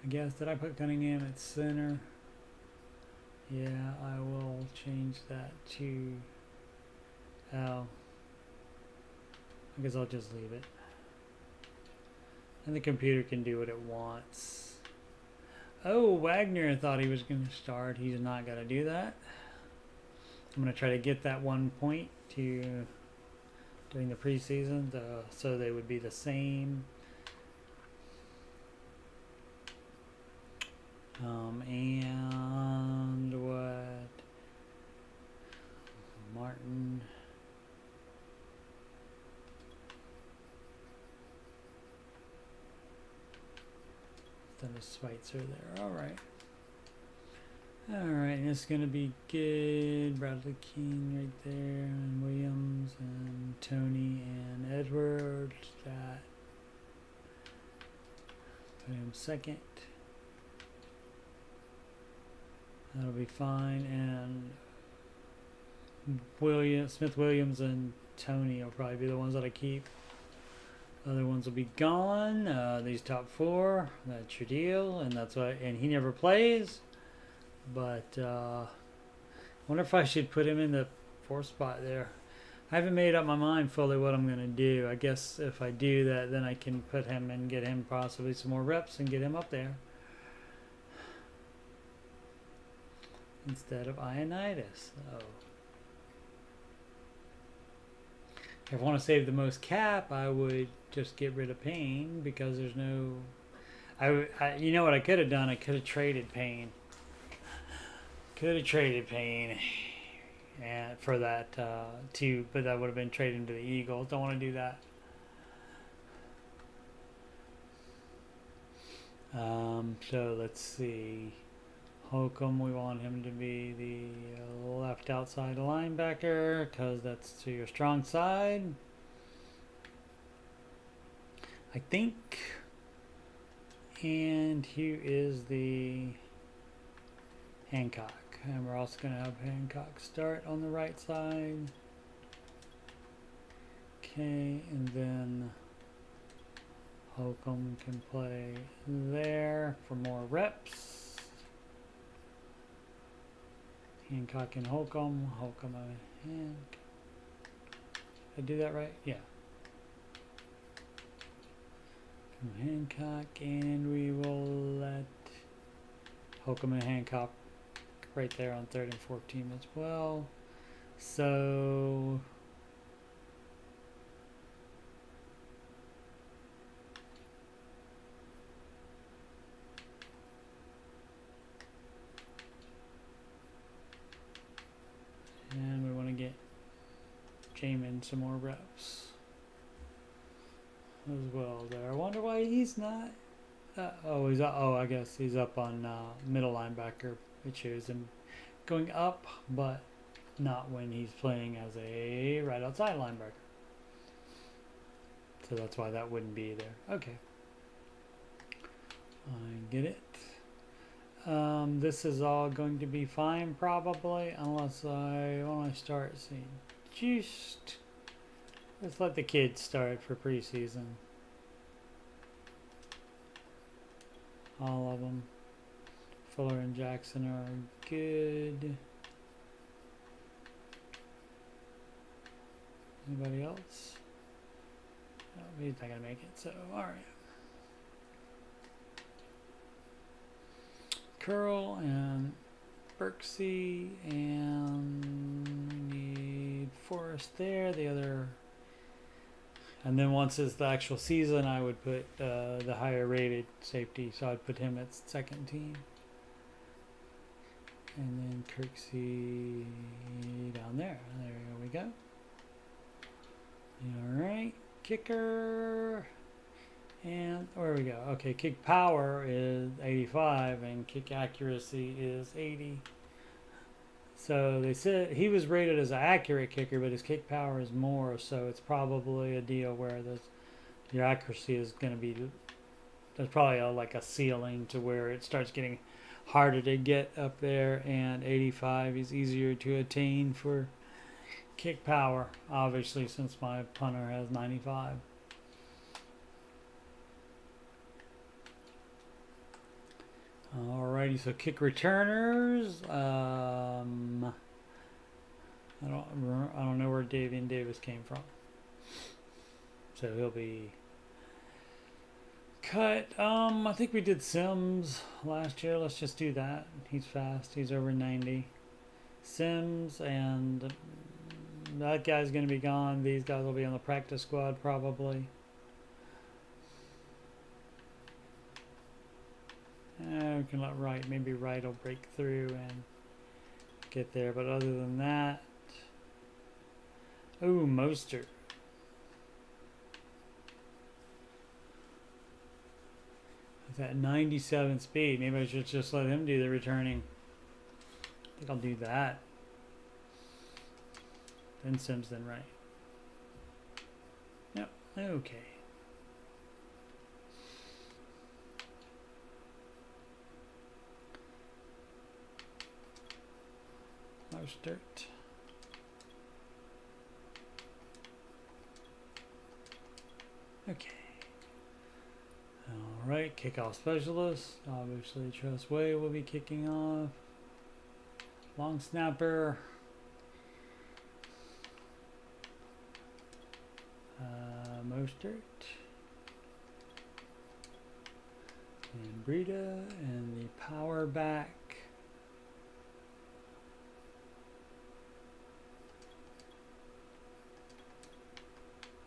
I guess, did I put Cunningham at center? Yeah, I will change that to... Oh. I guess I'll just leave it. And the computer can do what it wants. Oh, Wagner thought he was going to start. He's not going to do that. I'm going to try to get that 1 point to during the preseason, so they would be the same. And what? Martin. Then a Schweitzer there. All right. All right, and it's gonna be good. Bradley King right there, and Williams, and Tony, and Edwards. That put him second. That'll be fine. And Smith Williams and Tony will probably be the ones that I keep. Other ones will be gone. These top 4, that's your deal, and that's why. And he never plays. But I wonder if I should put him in the 4th spot there. I haven't made up my mind fully what I'm going to do. I guess if I do that, then I can put him and get him possibly some more reps and get him up there. Instead of Ioannidis. So if I want to save the most cap, I would just get rid of Payne, because there's no... you know what I could have done? I could have traded Payne. Could have traded Payne and for that too, but that would have been trading to the Eagles. Don't want to do that. So let's see. Holcomb, we want him to be the left outside linebacker, because that's to your strong side. I think. And here is the Hancock. And we're also going to have Hancock start on the right side. Okay, and then Holcomb can play there for more reps. Hancock and Holcomb. Holcomb and Hancock. Did I do that right? Yeah. Hancock, and we will let Holcomb and Hancock right there on 3rd and 14 as well. So and we want to get Jamin some more reps as well there. I wonder why he's not. I guess he's up on middle linebacker. It shows him going up, but not when he's playing as a right outside linebacker. So that's why that wouldn't be there. Okay. I get it. This is all going to be fine probably, unless when I start seeing just let's let the kids start for preseason. All of them. Fuller and Jackson are good. Anybody else? No, he's not gonna make it, so alright. Curl and Berksey, and we need Forrest there. The other, and then once it's the actual season, I would put the higher rated safety, so I'd put him at second team, and then Kirksey down there. There we go. All right, kicker. And where we go? Okay, kick power is 85 and kick accuracy is 80. So they said he was rated as an accurate kicker, but his kick power is more. So it's probably a deal where your accuracy is going to be, there's probably like a ceiling to where it starts getting harder to get up there. And 85 is easier to attain for kick power, obviously, since my punter has 95. Alrighty, so kick returners. I don't know where Davian Davis came from, so he'll be cut. I think we did Sims last year. Let's just do that. He's fast. He's over 90. Sims, and that guy's gonna be gone. These guys will be on the practice squad probably. We can let Wright, maybe Wright will break through and get there, but other than that, ooh, Mostert. With that 97 speed, maybe I should just let him do the returning. I think I'll do that. Then Sims, then Wright. Yep, okay. Mostert. Okay. All right, kickoff specialist. Obviously, Trust Way will be kicking off. Long snapper. Mostert. And Breida, and the power back.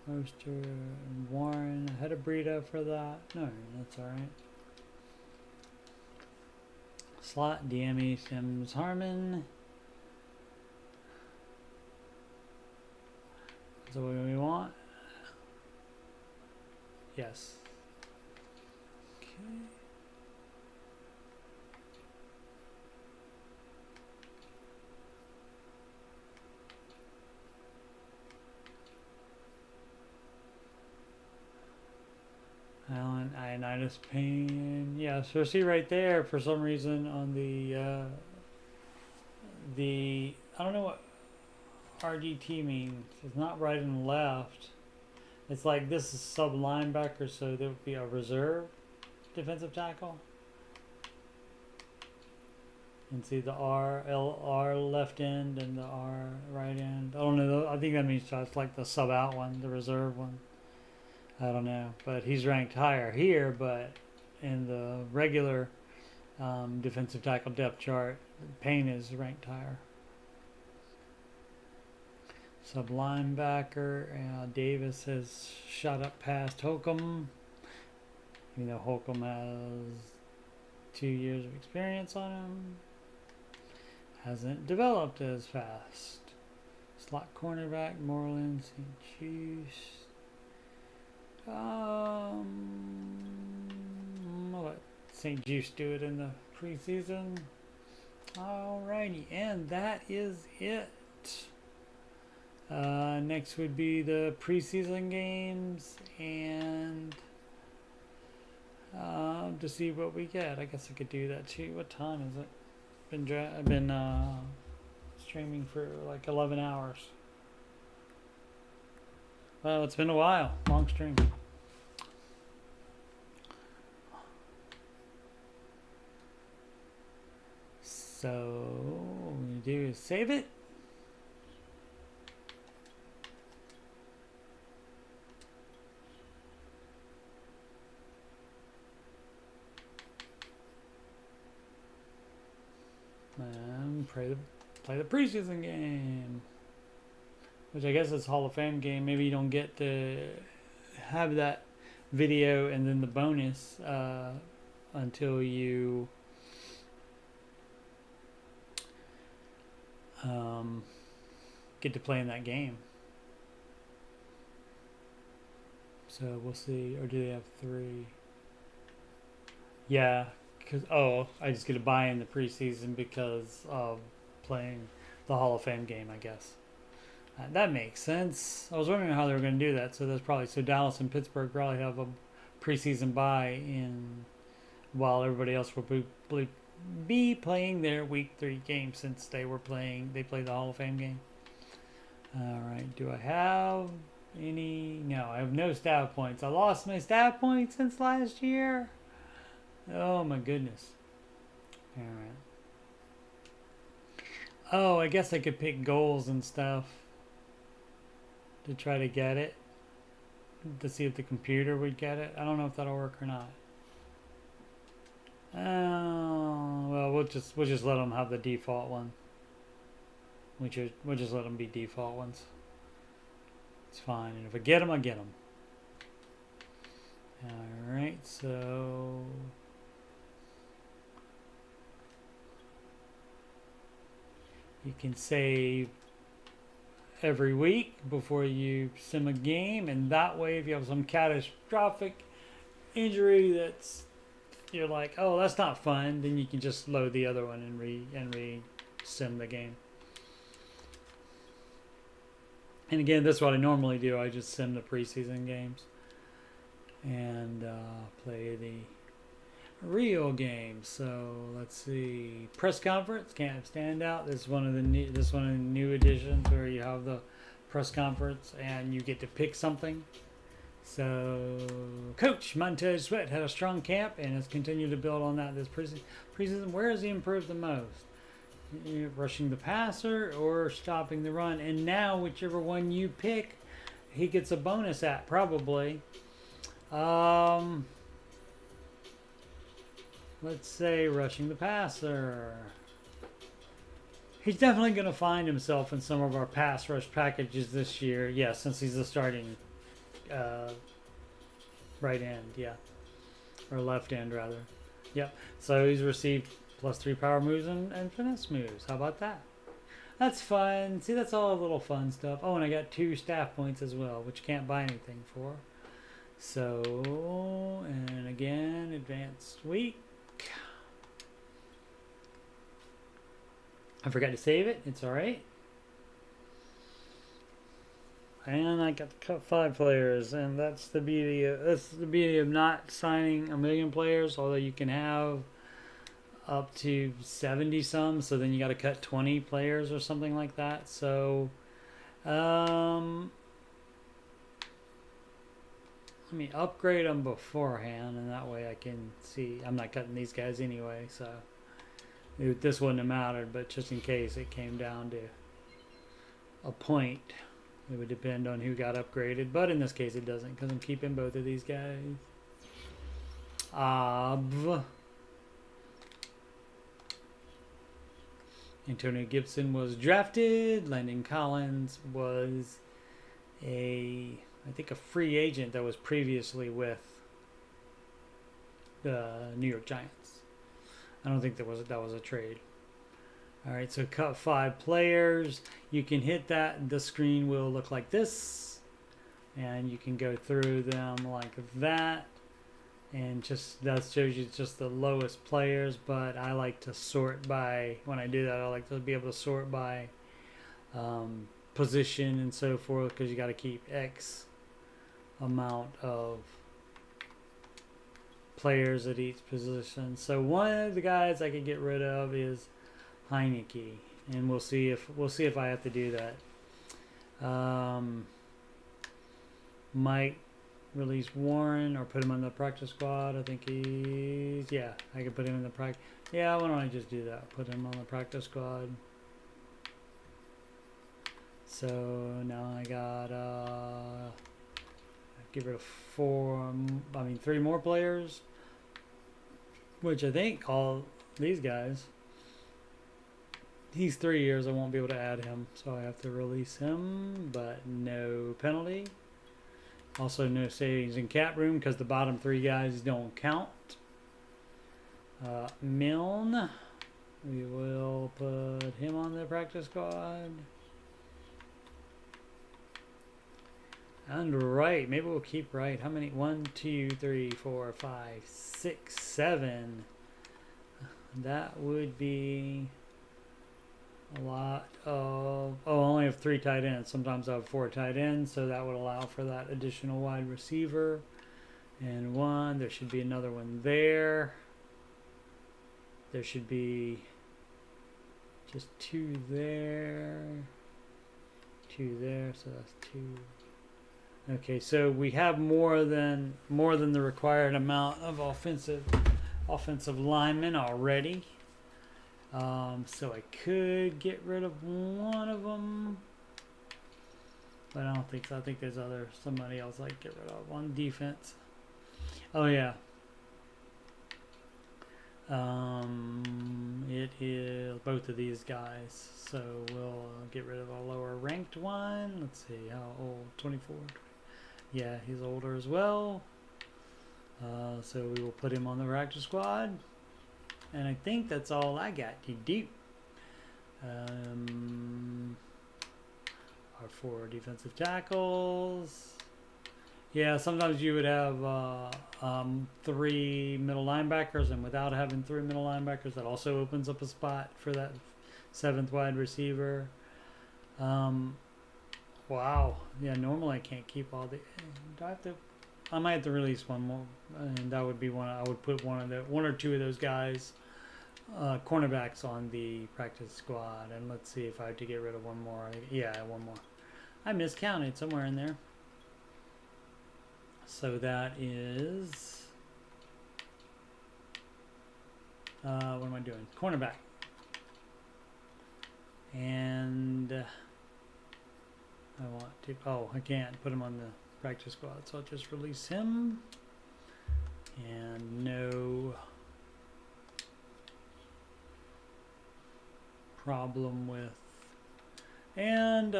Mostert and Warren. I had a Breida for that. No, that's alright. Slot, DME, Sims, Harmon. Is that what we want? Yes. Okay. Alan, Ionitis pain. Yeah, so see right there, for some reason on the I don't know what RDT means. It's not right and left. It's like this is sub linebacker, so there would be a reserve defensive tackle. And see the R left end and the R right end. I don't know. I think that means it's like the sub out one, the reserve one. I don't know, but he's ranked higher here, but in the regular defensive tackle depth chart, Payne is ranked higher. Sub linebacker, Davis has shot up past Holcomb, even though Holcomb has 2 years of experience on him. Hasn't developed as fast. Slot cornerback, Moreland, St. Juice. I'll let St. Juice do it in the preseason. Alrighty, and that is it. Next would be the preseason games and to see what we get. I guess I could do that too. What time is it? I've been streaming for like 11 hours. Well, it's been a while. Long stream. So what we're going to do is save it. And play the preseason game. Which I guess is Hall of Fame game. Maybe you don't get to have that video and then the bonus until you get to play in that game. So we'll see. Or do they have 3? Yeah, because I just get to buy in the preseason because of playing the Hall of Fame game, I guess. That makes sense. I was wondering how they were going to do that. So that's probably Dallas and Pittsburgh probably have a preseason bye in while everybody else will be playing their week 3 game since they played the Hall of Fame game. All right. Do I have any? No, I have no staff points. I lost my staff points since last year. Oh my goodness. All right. Oh, I guess I could pick goals and stuff to try to get it, to see if the computer would get it. I don't know if that'll work or not. Oh, well, we'll just let them have the default one. We'll just let them be default ones. It's fine. And if I get them, I get them. All right, so you can save every week before you sim a game, and that way if you have some catastrophic injury that's you're like, oh, that's not fun, then you can just load the other one and re sim the game. And again, this is what I normally do. I just sim the preseason games and play the real games. So let's see, press conference, can't stand out. This is one of the new additions where you have the press conference and you get to pick something. So Coach Montez Sweat had a strong camp and has continued to build on that this preseason. Where has he improved the most? Rushing the passer or stopping the run? And now whichever one you pick, he gets a bonus at probably. Let's say rushing the passer. He's definitely going to find himself in some of our pass rush packages this year. Yeah, since he's the starting right end, yeah. Or left end, rather. Yep. So he's received +3 power moves and finesse moves. How about that? That's fun. See, that's all little fun stuff. Oh, and I got 2 staff points as well, which you can't buy anything for. So, and again, advanced week. I forgot to save it. It's all right. And I got to cut 5 players, and that's the beauty of not signing a million players. Although you can have up to 70 some, so then you got to cut 20 players or something like that. So, let me upgrade them beforehand, and that way I can see. I'm not cutting these guys anyway, so this wouldn't have mattered. But just in case it came down to a point, it would depend on who got upgraded. But in this case, it doesn't, because I'm keeping both of these guys. Antonio Gibson was drafted. Landon Collins was I think a free agent that was previously with the New York Giants. I don't think that was a trade. All right, so cut 5 players. You can hit that. The screen will look like this, and you can go through them like that. and just that shows you just the lowest players. But I like to sort by, when I do that, I like to be able to sort by position and so forth, because you got to keep X amount of players at each position. So one of the guys I could get rid of is Heineke, and we'll see if I have to do that. Might release Warren or put him on the practice squad. I think I could put him in the practice. Yeah, why don't I just do that? Put him on the practice squad. So now I got get rid of 3 more players, which I think all these guys. He's 3 years. I won't be able to add him, so I have to release him, but no penalty. Also, no savings in cap room because the bottom 3 guys don't count. Milne, we will put him on the practice squad. And Wright, maybe we'll keep Wright. How many? 1, 2, 3, 4, 5, 6, 7. That would be a lot of. Oh, I only have 3 tight ends. Sometimes I have 4 tight ends, so that would allow for that additional wide receiver. And 1. There should be another one there. There should be just 2 there. 2 there. So that's 2. Okay, so we have more than the required amount of offensive linemen already. So I could get rid of one of them, but I don't think so. I think there's somebody else I could get rid of on defense. Oh yeah. It is both of these guys. So we'll get rid of a lower ranked one. Let's see how old. 24. Yeah, he's older as well. So we will put him on the practice squad. And I think that's all I got to do. Our 4 defensive tackles. Yeah, sometimes you would have 3 middle linebackers, and without having 3 middle linebackers, that also opens up a spot for that 7th wide receiver. Wow. Yeah, normally I can't keep all the. Do I have to? I might have to release one more, and that would be one. I would put one or 2 of those guys, cornerbacks, on the practice squad, and let's see if I have to get rid of one more. Yeah, one more. I miscounted somewhere in there. So that is. What am I doing? Cornerback. And. I want to. Oh, I can't put him on the practice squad, so I'll just release him. And no problem with. And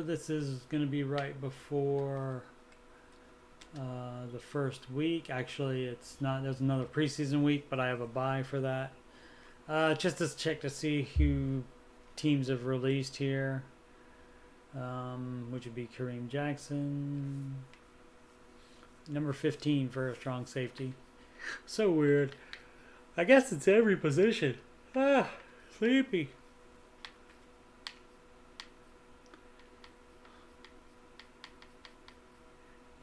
this is going to be right before the first week. Actually, it's not. There's another preseason week, but I have a bye for that. Just to check to see who teams have released here. Which would be Kareem Jackson, number 15 for a strong safety. So weird. I guess it's every position. Sleepy.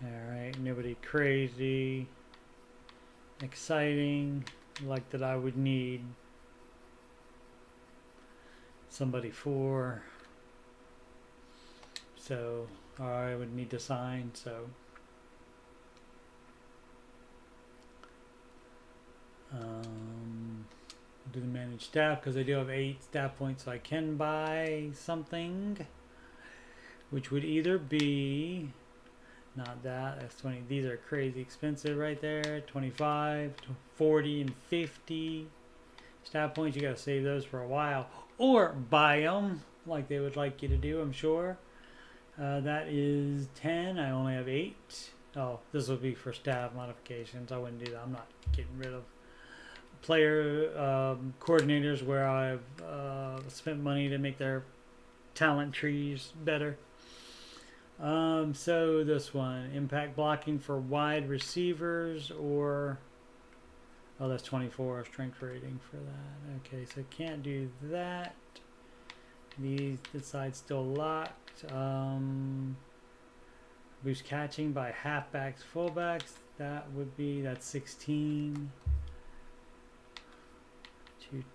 Alright, nobody crazy, exciting, like that I would need somebody for. So, I would need to sign, so. Do the managed staff, because I do have 8 staff points, so I can buy something. Which would either be, not that, that's 20, these are crazy expensive right there. 25, 40, and 50 staff points, you gotta save those for a while. Or buy them, like they would like you to do, I'm sure. That is 10. I only have 8. Oh, this will be for staff modifications. I wouldn't do that. I'm not getting rid of player coordinators where I've spent money to make their talent trees better. So this one, impact blocking for wide receivers or, oh, that's 24 strength rating for that. Okay, so can't do that. This side's still locked. Boost catching by halfbacks, fullbacks. That would be, that's 16.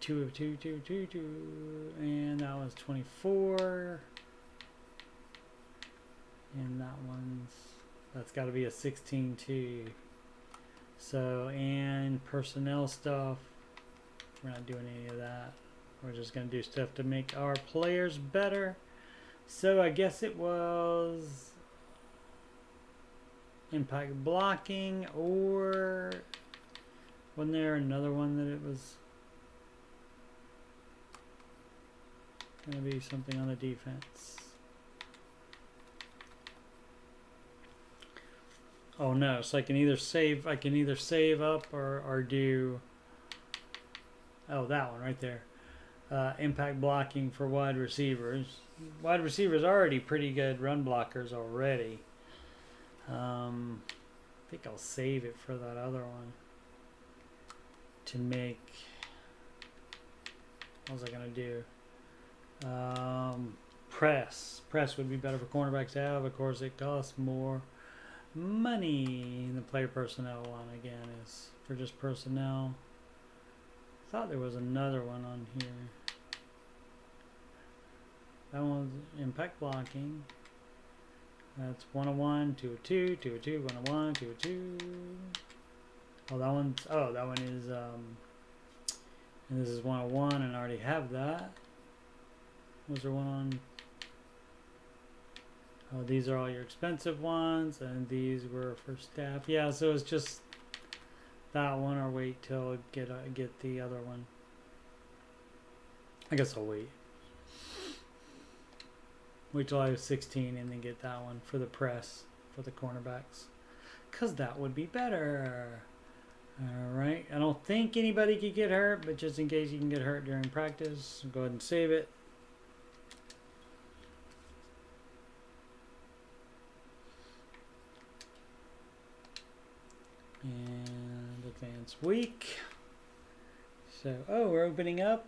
Two, and that was 24. And that that's got to be a 16 too. So, and personnel stuff, we're not doing any of that. We're just going to do stuff to make our players better. So I guess it was impact blocking, or wasn't there another one that it was going to be something on the defense? Oh no, so I can either save up or do, oh, that one right there. Impact blocking for wide receivers. Wide receivers are already pretty good run blockers already. I think I'll save it for that other one to make, what was I going to do? Press would be better for cornerbacks to have. Of course, it costs more money. The player personnel one again is for just personnel. I thought there was another one on here. That one's impact blocking. That's 101, 202, 202, 101, 202. Oh, that one is and this is 101, and I already have that. Was there one on? Oh, these are all your expensive ones, and these were for staff. Yeah, so it's just that one, or wait till get the other one. I guess I'll wait. Wait till I have 16 and then get that one for the press for the cornerbacks, cause that would be better. All right, I don't think anybody could get hurt, but just in case you can get hurt during practice, go ahead and save it. And advance week. So, oh, we're opening up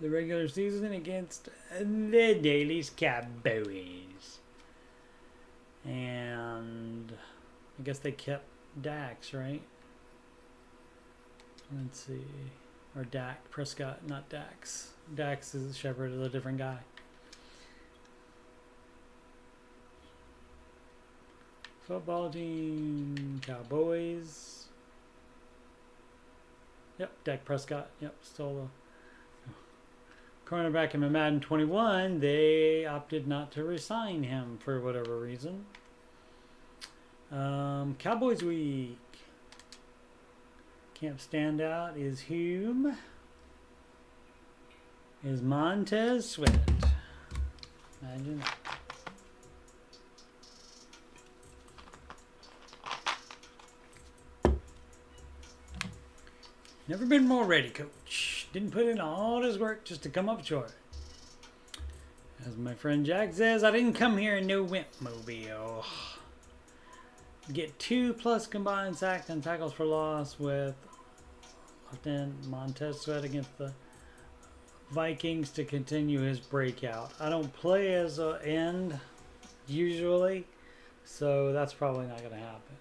the regular season against the Dallas Cowboys. And I guess they kept Dax, right? Let's see. Or Dak Prescott, not Dax. Dax is Shepard, is a different guy. Football team, Cowboys. Yep, Dak Prescott. Yep, still the cornerback in my Madden 21. They opted not to resign him for whatever reason. Cowboys week. Camp standout is whom? Is Montez Sweat. Imagine that. Never been more ready, coach. Didn't put in all his work just to come up short. As my friend Jack says, I didn't come here in no wimp mobile. Get 2+ combined sacks and tackles for loss with Lieutenant Montez Sweat against the Vikings to continue his breakout. I don't play as an end usually, so that's probably not going to happen.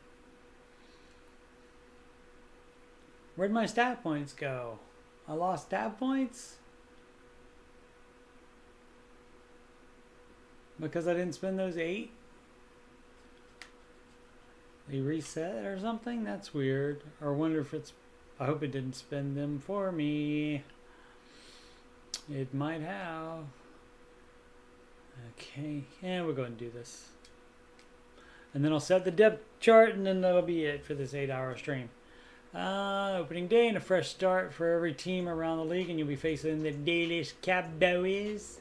Where'd my stat points go? I lost stat points? Because I didn't spend those 8? They reset or something? That's weird. Or I wonder if it's... I hope it didn't spend them for me. It might have. Okay. Yeah, we'll go ahead and do this. And then I'll set the depth chart, and then that'll be it for this 8-hour stream. Opening day and a fresh start for every team around the league, and you'll be facing the Dallas Cowboys.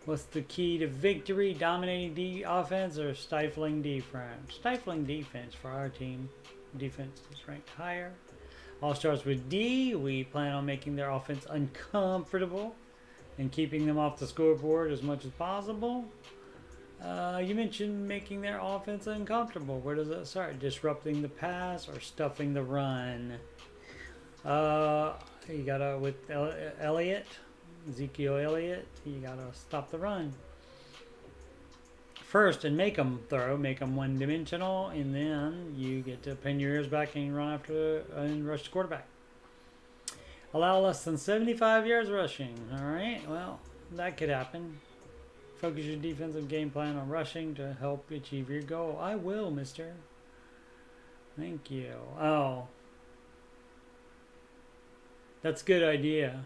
What's the key to victory? Dominating offense or stifling defense? Stifling defense for our team. Defense is ranked higher. All starts with D. We plan on making their offense uncomfortable and keeping them off the scoreboard as much as possible. You mentioned making their offense uncomfortable. Where does that start? Disrupting the pass or stuffing the run? You gotta, with Elliott, Ezekiel Elliott, you gotta stop the run first and make them throw, make them one-dimensional, and then you get to pin your ears back and run after and rush the quarterback. Allow less than 75 yards rushing. All right, well, that could happen. Focus your defensive game plan on rushing to help achieve your goal. I will, mister. Thank you. Oh. That's a good idea.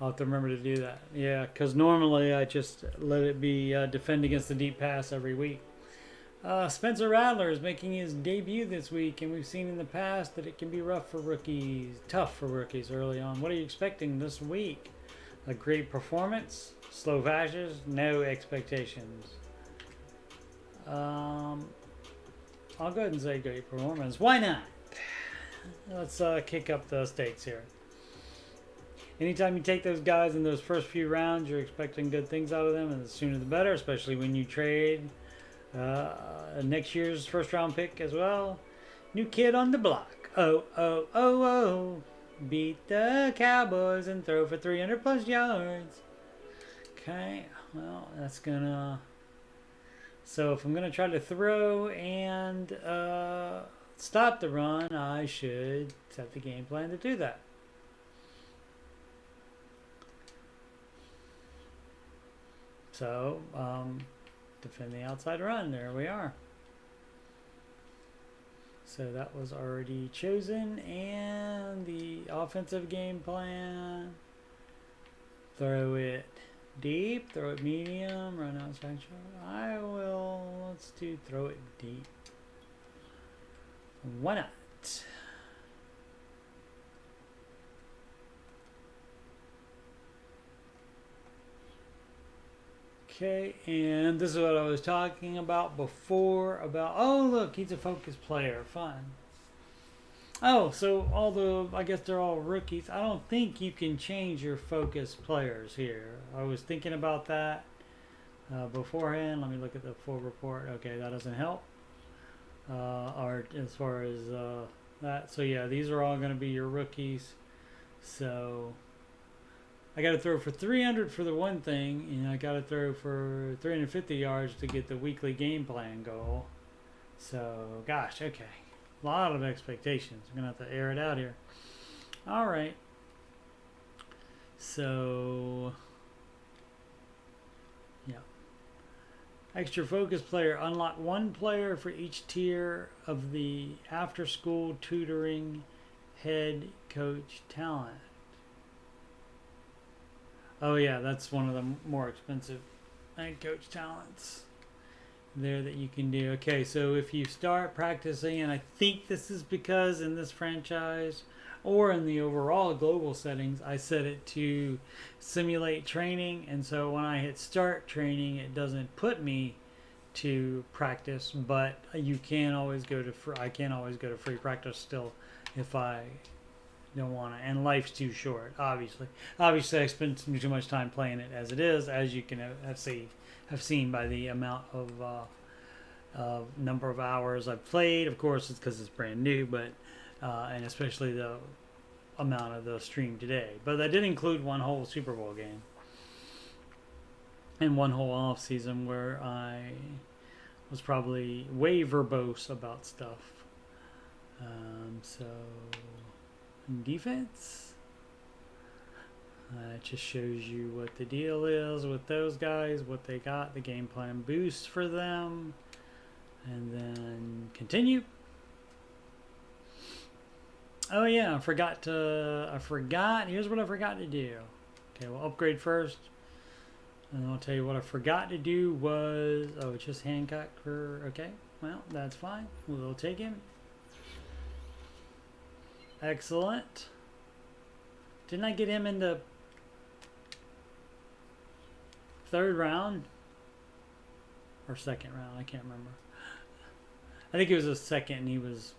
I'll have to remember to do that. Yeah, because normally I just let it be defend against the deep pass every week. Spencer Rattler is making his debut this week, and we've seen in the past that it can be tough for rookies early on. What are you expecting this week? A great performance? Slow fashes? No expectations. I'll go ahead and say great performance. Why not? Let's kick up the stakes here. Anytime you take those guys in those first few rounds, you're expecting good things out of them, and the sooner the better, especially when you trade next year's first round pick as well. New kid on the block. Oh, oh, oh, oh. Beat the Cowboys and throw for 300 plus yards. Okay, well, that's gonna... So if I'm gonna try to throw and stop the run, I should set the game plan to do that. So, defend the outside run. There we are. So that was already chosen. And the offensive game plan. Throw it deep. Throw it medium. Run outside. Let's do throw it deep. Why not? Okay, and this is what I was talking about before about, oh look, he's a focus player, fun. Oh, so I guess they're all rookies. I don't think you can change your focus players here. I was thinking about that beforehand. Let me look at the full report. Okay, that doesn't help. Or as far as that. So yeah, these are all going to be your rookies. So I got to throw for 300 for the one thing, and I got to throw for 350 yards to get the weekly game plan goal. So, gosh, okay. A lot of expectations. I'm going to have to air it out here. All right. So, yeah. Extra focus player. Unlock one player for each tier of the after-school tutoring head coach talent. Oh yeah, that's one of the more expensive head coach talents there that you can do. Okay, so if you start practicing, and I think this is because in this franchise or in the overall global settings, I set it to simulate training, and so when I hit start training, it doesn't put me to practice, but you can always go to I can always go to free practice still if I don't want to, and life's too short. Obviously, I spend too much time playing it as it is, as you can have seen by the amount of number of hours I've played. Of course, it's because it's brand new, but and especially the amount of the stream today. But that did include one whole Super Bowl game and one whole off season where I was probably way verbose about stuff. So. Defense, it just shows you what the deal is with those guys, what they got, the game plan boost for them, and then continue. Oh yeah, I forgot. Here's what I forgot to do. Okay, we'll upgrade first, and I'll tell you what I forgot to do was, it's just Hancock for, okay, well, that's fine. We'll take him. Excellent. Didn't I get him in the third round? Or second round? I can't remember. I think it was a second, and he was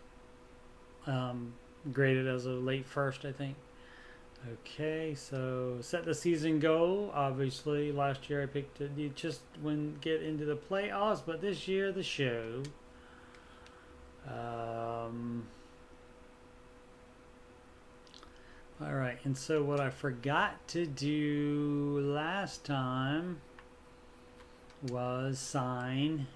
graded as a late first, I think. Okay, so set the season goal. Obviously, last year I picked it. You just wouldn't get into the playoffs, but this year the show. All right, and so what I forgot to do last time was sign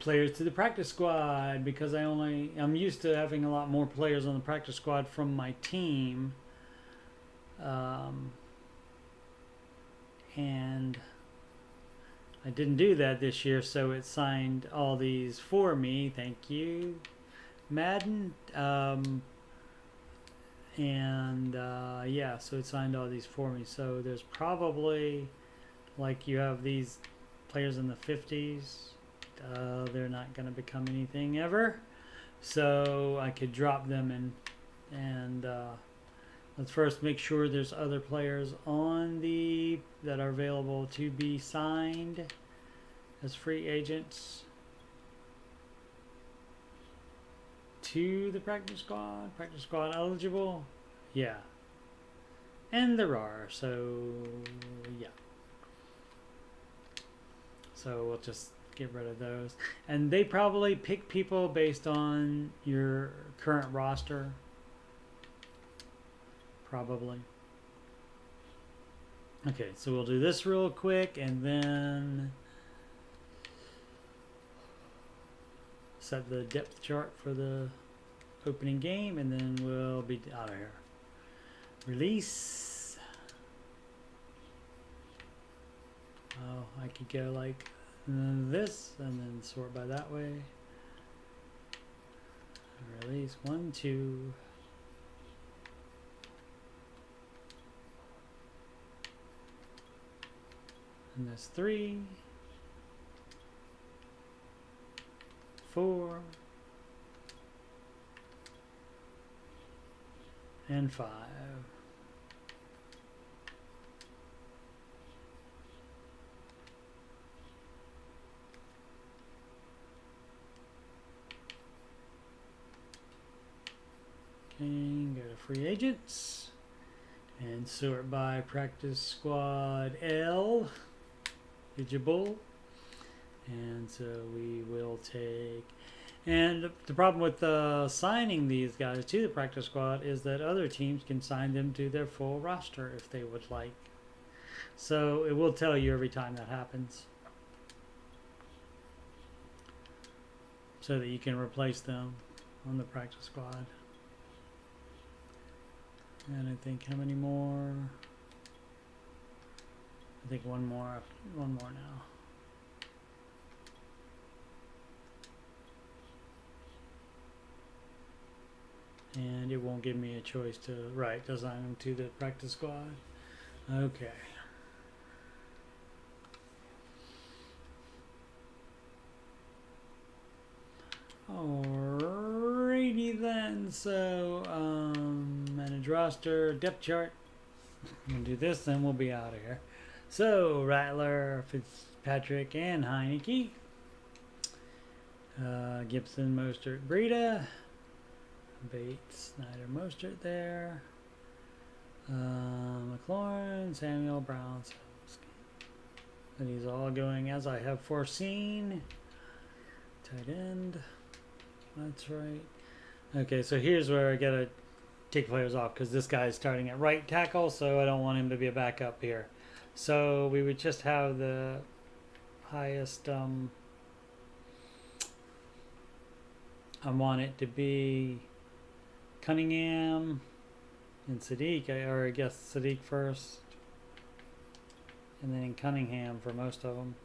players to the practice squad, because I'm used to having a lot more players on the practice squad from my team, and I didn't do that this year, so it signed all these for me. Thank you, Madden. Yeah, so it signed all these for me. So there's probably, like, you have these players in the 50s. They're not going to become anything ever, so I could drop them and let's first make sure there's other players on that are available to be signed as free agents to the practice squad. Practice squad eligible, yeah, and there are, so yeah. So we'll just get rid of those. And they probably pick people based on your current roster. Probably. Okay, so we'll do this real quick and then set the depth chart for the opening game, and then we'll be out of here. Release. Oh, I could go like this and then sort by that way. Release 1, 2. And that's 3, 4, and 5. Go to free agents and sort by practice squad eligible. And so we will take, and the problem with signing these guys to the practice squad is that other teams can sign them to their full roster if they would like. So it will tell you every time that happens, so that you can replace them on the practice squad. And I think how many more? I think one more now. And it won't give me a choice to design them to the practice squad. Okay. Alrighty then, so manage roster, depth chart. I'm gonna do this, then we'll be out of here. So Rattler, Fitzpatrick, and Heineke. Gibson, Mostert, Breida, Bates, Snyder, Mostert there. McLaurin, Samuel, Brown, and these are all going as I have foreseen. Tight end. That's right. Okay, so here's where I gotta take players off, because this guy is starting at right tackle, so I don't want him to be a backup here. So we would just have the highest. I want it to be Cunningham and Sadiq, or I guess Sadiq first, and then Cunningham for most of them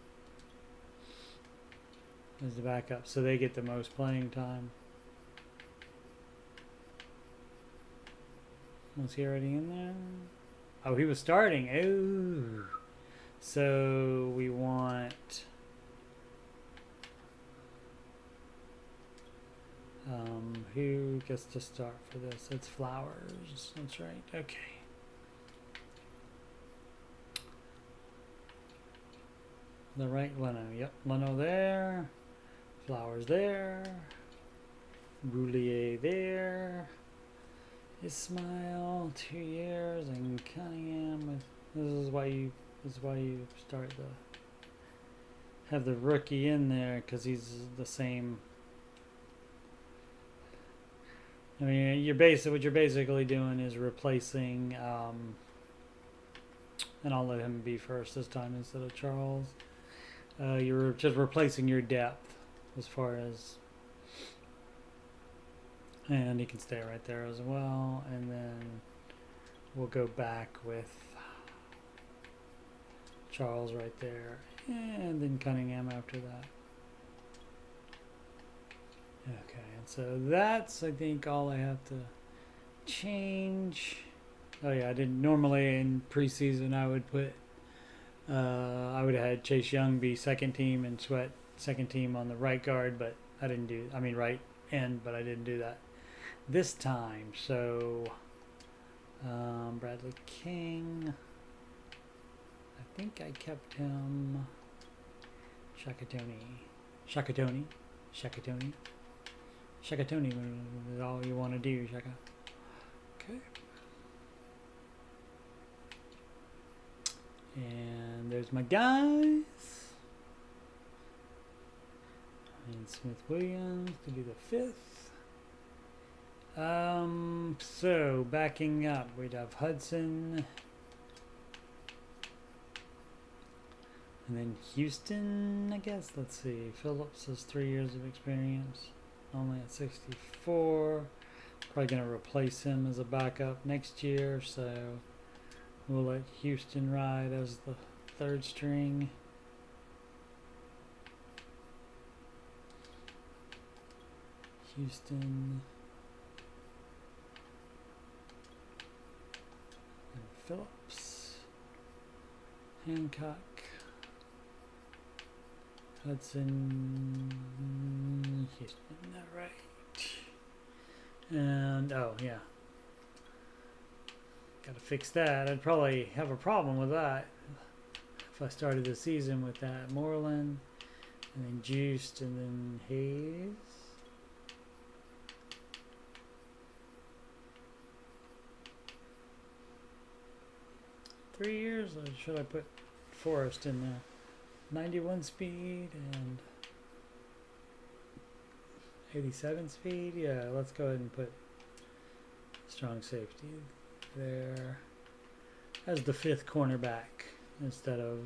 as the backup, so they get the most playing time. Was he already in there? Oh, he was starting. Oh, so we want who gets to start for this? It's Flowers. That's right. Okay. The right Leno. Yep, Leno there. Flowers there. Roulier there. Ismail, 2 years, and Cunningham. This is why you start the have the rookie in there, because he's the same. I mean, what you're basically doing is replacing, and I'll let him be first this time instead of Charles. You're just replacing your depth as far as, and he can stay right there as well, and then we'll go back with Charles right there, and then Cunningham after that. Okay, and so that's, I think, all I have to change. Oh yeah, I didn't normally in preseason I would put I would have had Chase Young be second team and Sweat second team on the right guard, but I didn't do, I mean right end, but I didn't do that this time. So Bradley King, I think I kept him Shakatoni is all you want to do, Shaka. Okay. And there's my guys. And Smith Williams to be the 5th. So backing up, we'd have Hudson. And then Houston, I guess. Let's see. Phillips has 3 years of experience. Only at 64. Probably going to replace him as a backup next year, so we'll let Houston ride as the 3rd string. Houston. And Phillips. Hancock. Hudson, Houston, all right. And, oh, yeah. Got to fix that. I'd probably have a problem with that if I started the season with that. Moreland, and then Juiced, and then Hayes. Three years, or should I put Forrest in there? 91 speed and 87 speed. Yeah, let's go ahead and put strong safety there as the 5th cornerback instead of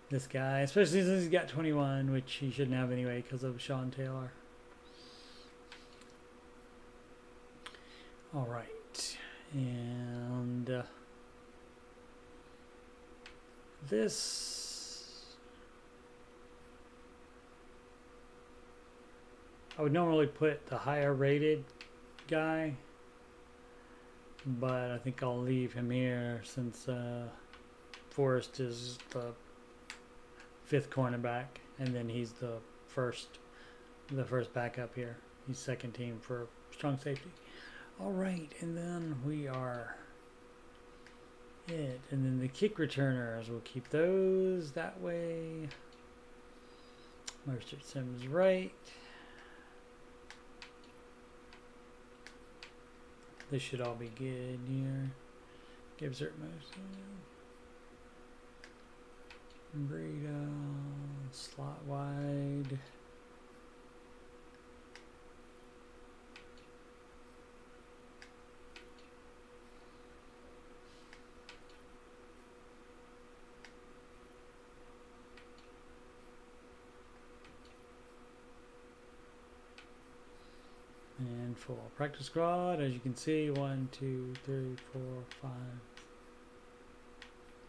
this guy, especially since he's got 21, which he shouldn't have anyway because of Sean Taylor. All right, and this. I would normally put the higher rated guy, but I think I'll leave him here since Forrest is the 5th cornerback, and then he's the first backup here. He's second team for strong safety. All right, and then we are it. And then the kick returners, we'll keep those that way. Mercer Sims right. This should all be good here. Gibbs at most. Burrito, slot wide. And full practice squad, as you can see, 1, 2, 3, 4, 5.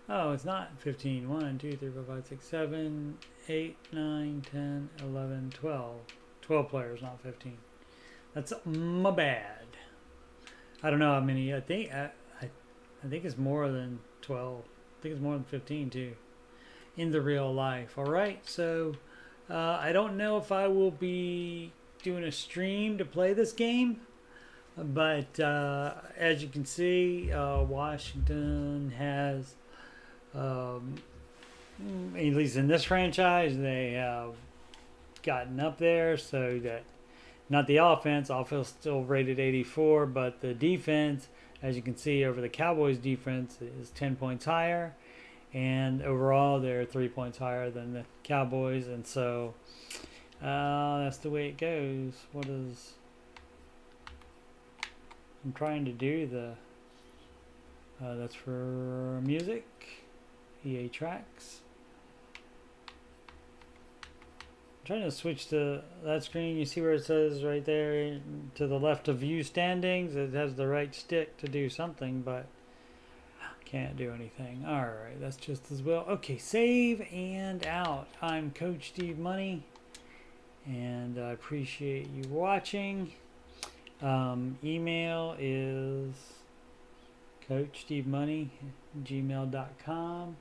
Oh, it's not 15. 1, 2, 3, 4, 5, 6, 7, 8, 9, 10, 11, 12. 12 players, not 15. That's my bad. I don't know how many. I think it's more than 12. I think it's more than 15 too, in the real life. All right, so I don't know if I will be doing a stream to play this game, but as you can see, Washington has, at least in this franchise, they have gotten up there so that not the offense. Offense still rated 84, but the defense, as you can see over the Cowboys defense, is 10 points higher. And overall, they're 3 points higher than the Cowboys. And so that's the way it goes. What is... I'm trying to do the... that's for music. EA tracks. I'm trying to switch to that screen. You see where it says right there to the left of view standings? It has the right stick to do something, but can't do anything. Alright, that's just as well. Okay, save and out. I'm Coach Steve Money, and I appreciate you watching. Email is coachstevemoney@gmail.com.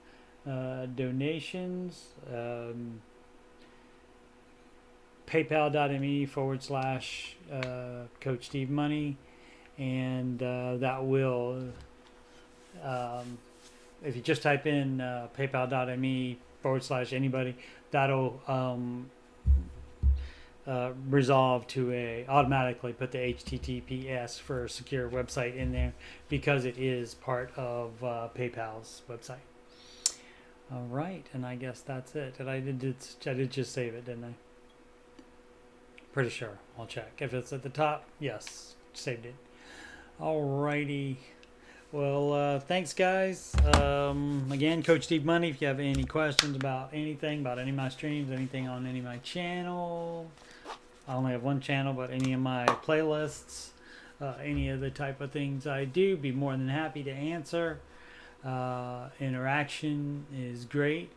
Donations, paypal.me/Coach Steve Money, and that will, if you just type in paypal.me/anybody, that'll resolve to automatically put the HTTPS for a secure website in there, because it is part of PayPal's website. All right, and I guess that's it. And I did just save it, didn't I? Pretty sure. I'll check. If it's at the top, yes, saved it. All righty. Well, thanks, guys. Again, Coach Steve Money. If you have any questions about anything, about any of my streams, anything on any of my channel, I only have one channel, but any of my playlists, any of the type of things I do, be more than happy to answer. Interaction is great.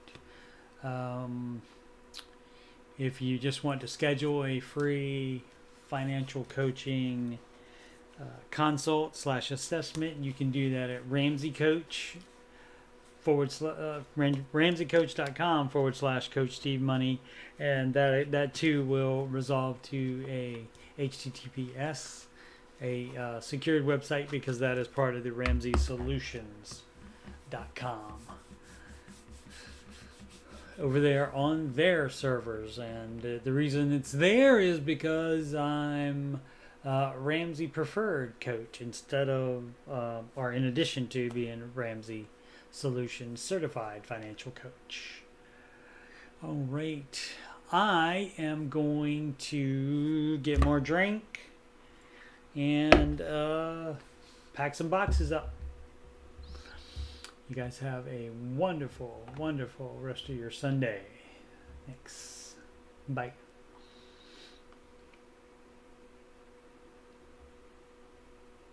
If you just want to schedule a free financial coaching consult/assessment, you can do that at ramseycoach.com/Coach Steve Money, and that too will resolve to a HTTPS, a secured website, because that is part of the RamseySolutions.com over there on their servers. And the reason it's there is because I'm Ramsey preferred coach instead of, or in addition to being Ramsey Solutions certified financial coach. All right, I am going to get more drink and pack some boxes up. You guys have a wonderful, wonderful rest of your Sunday. Thanks. Bye.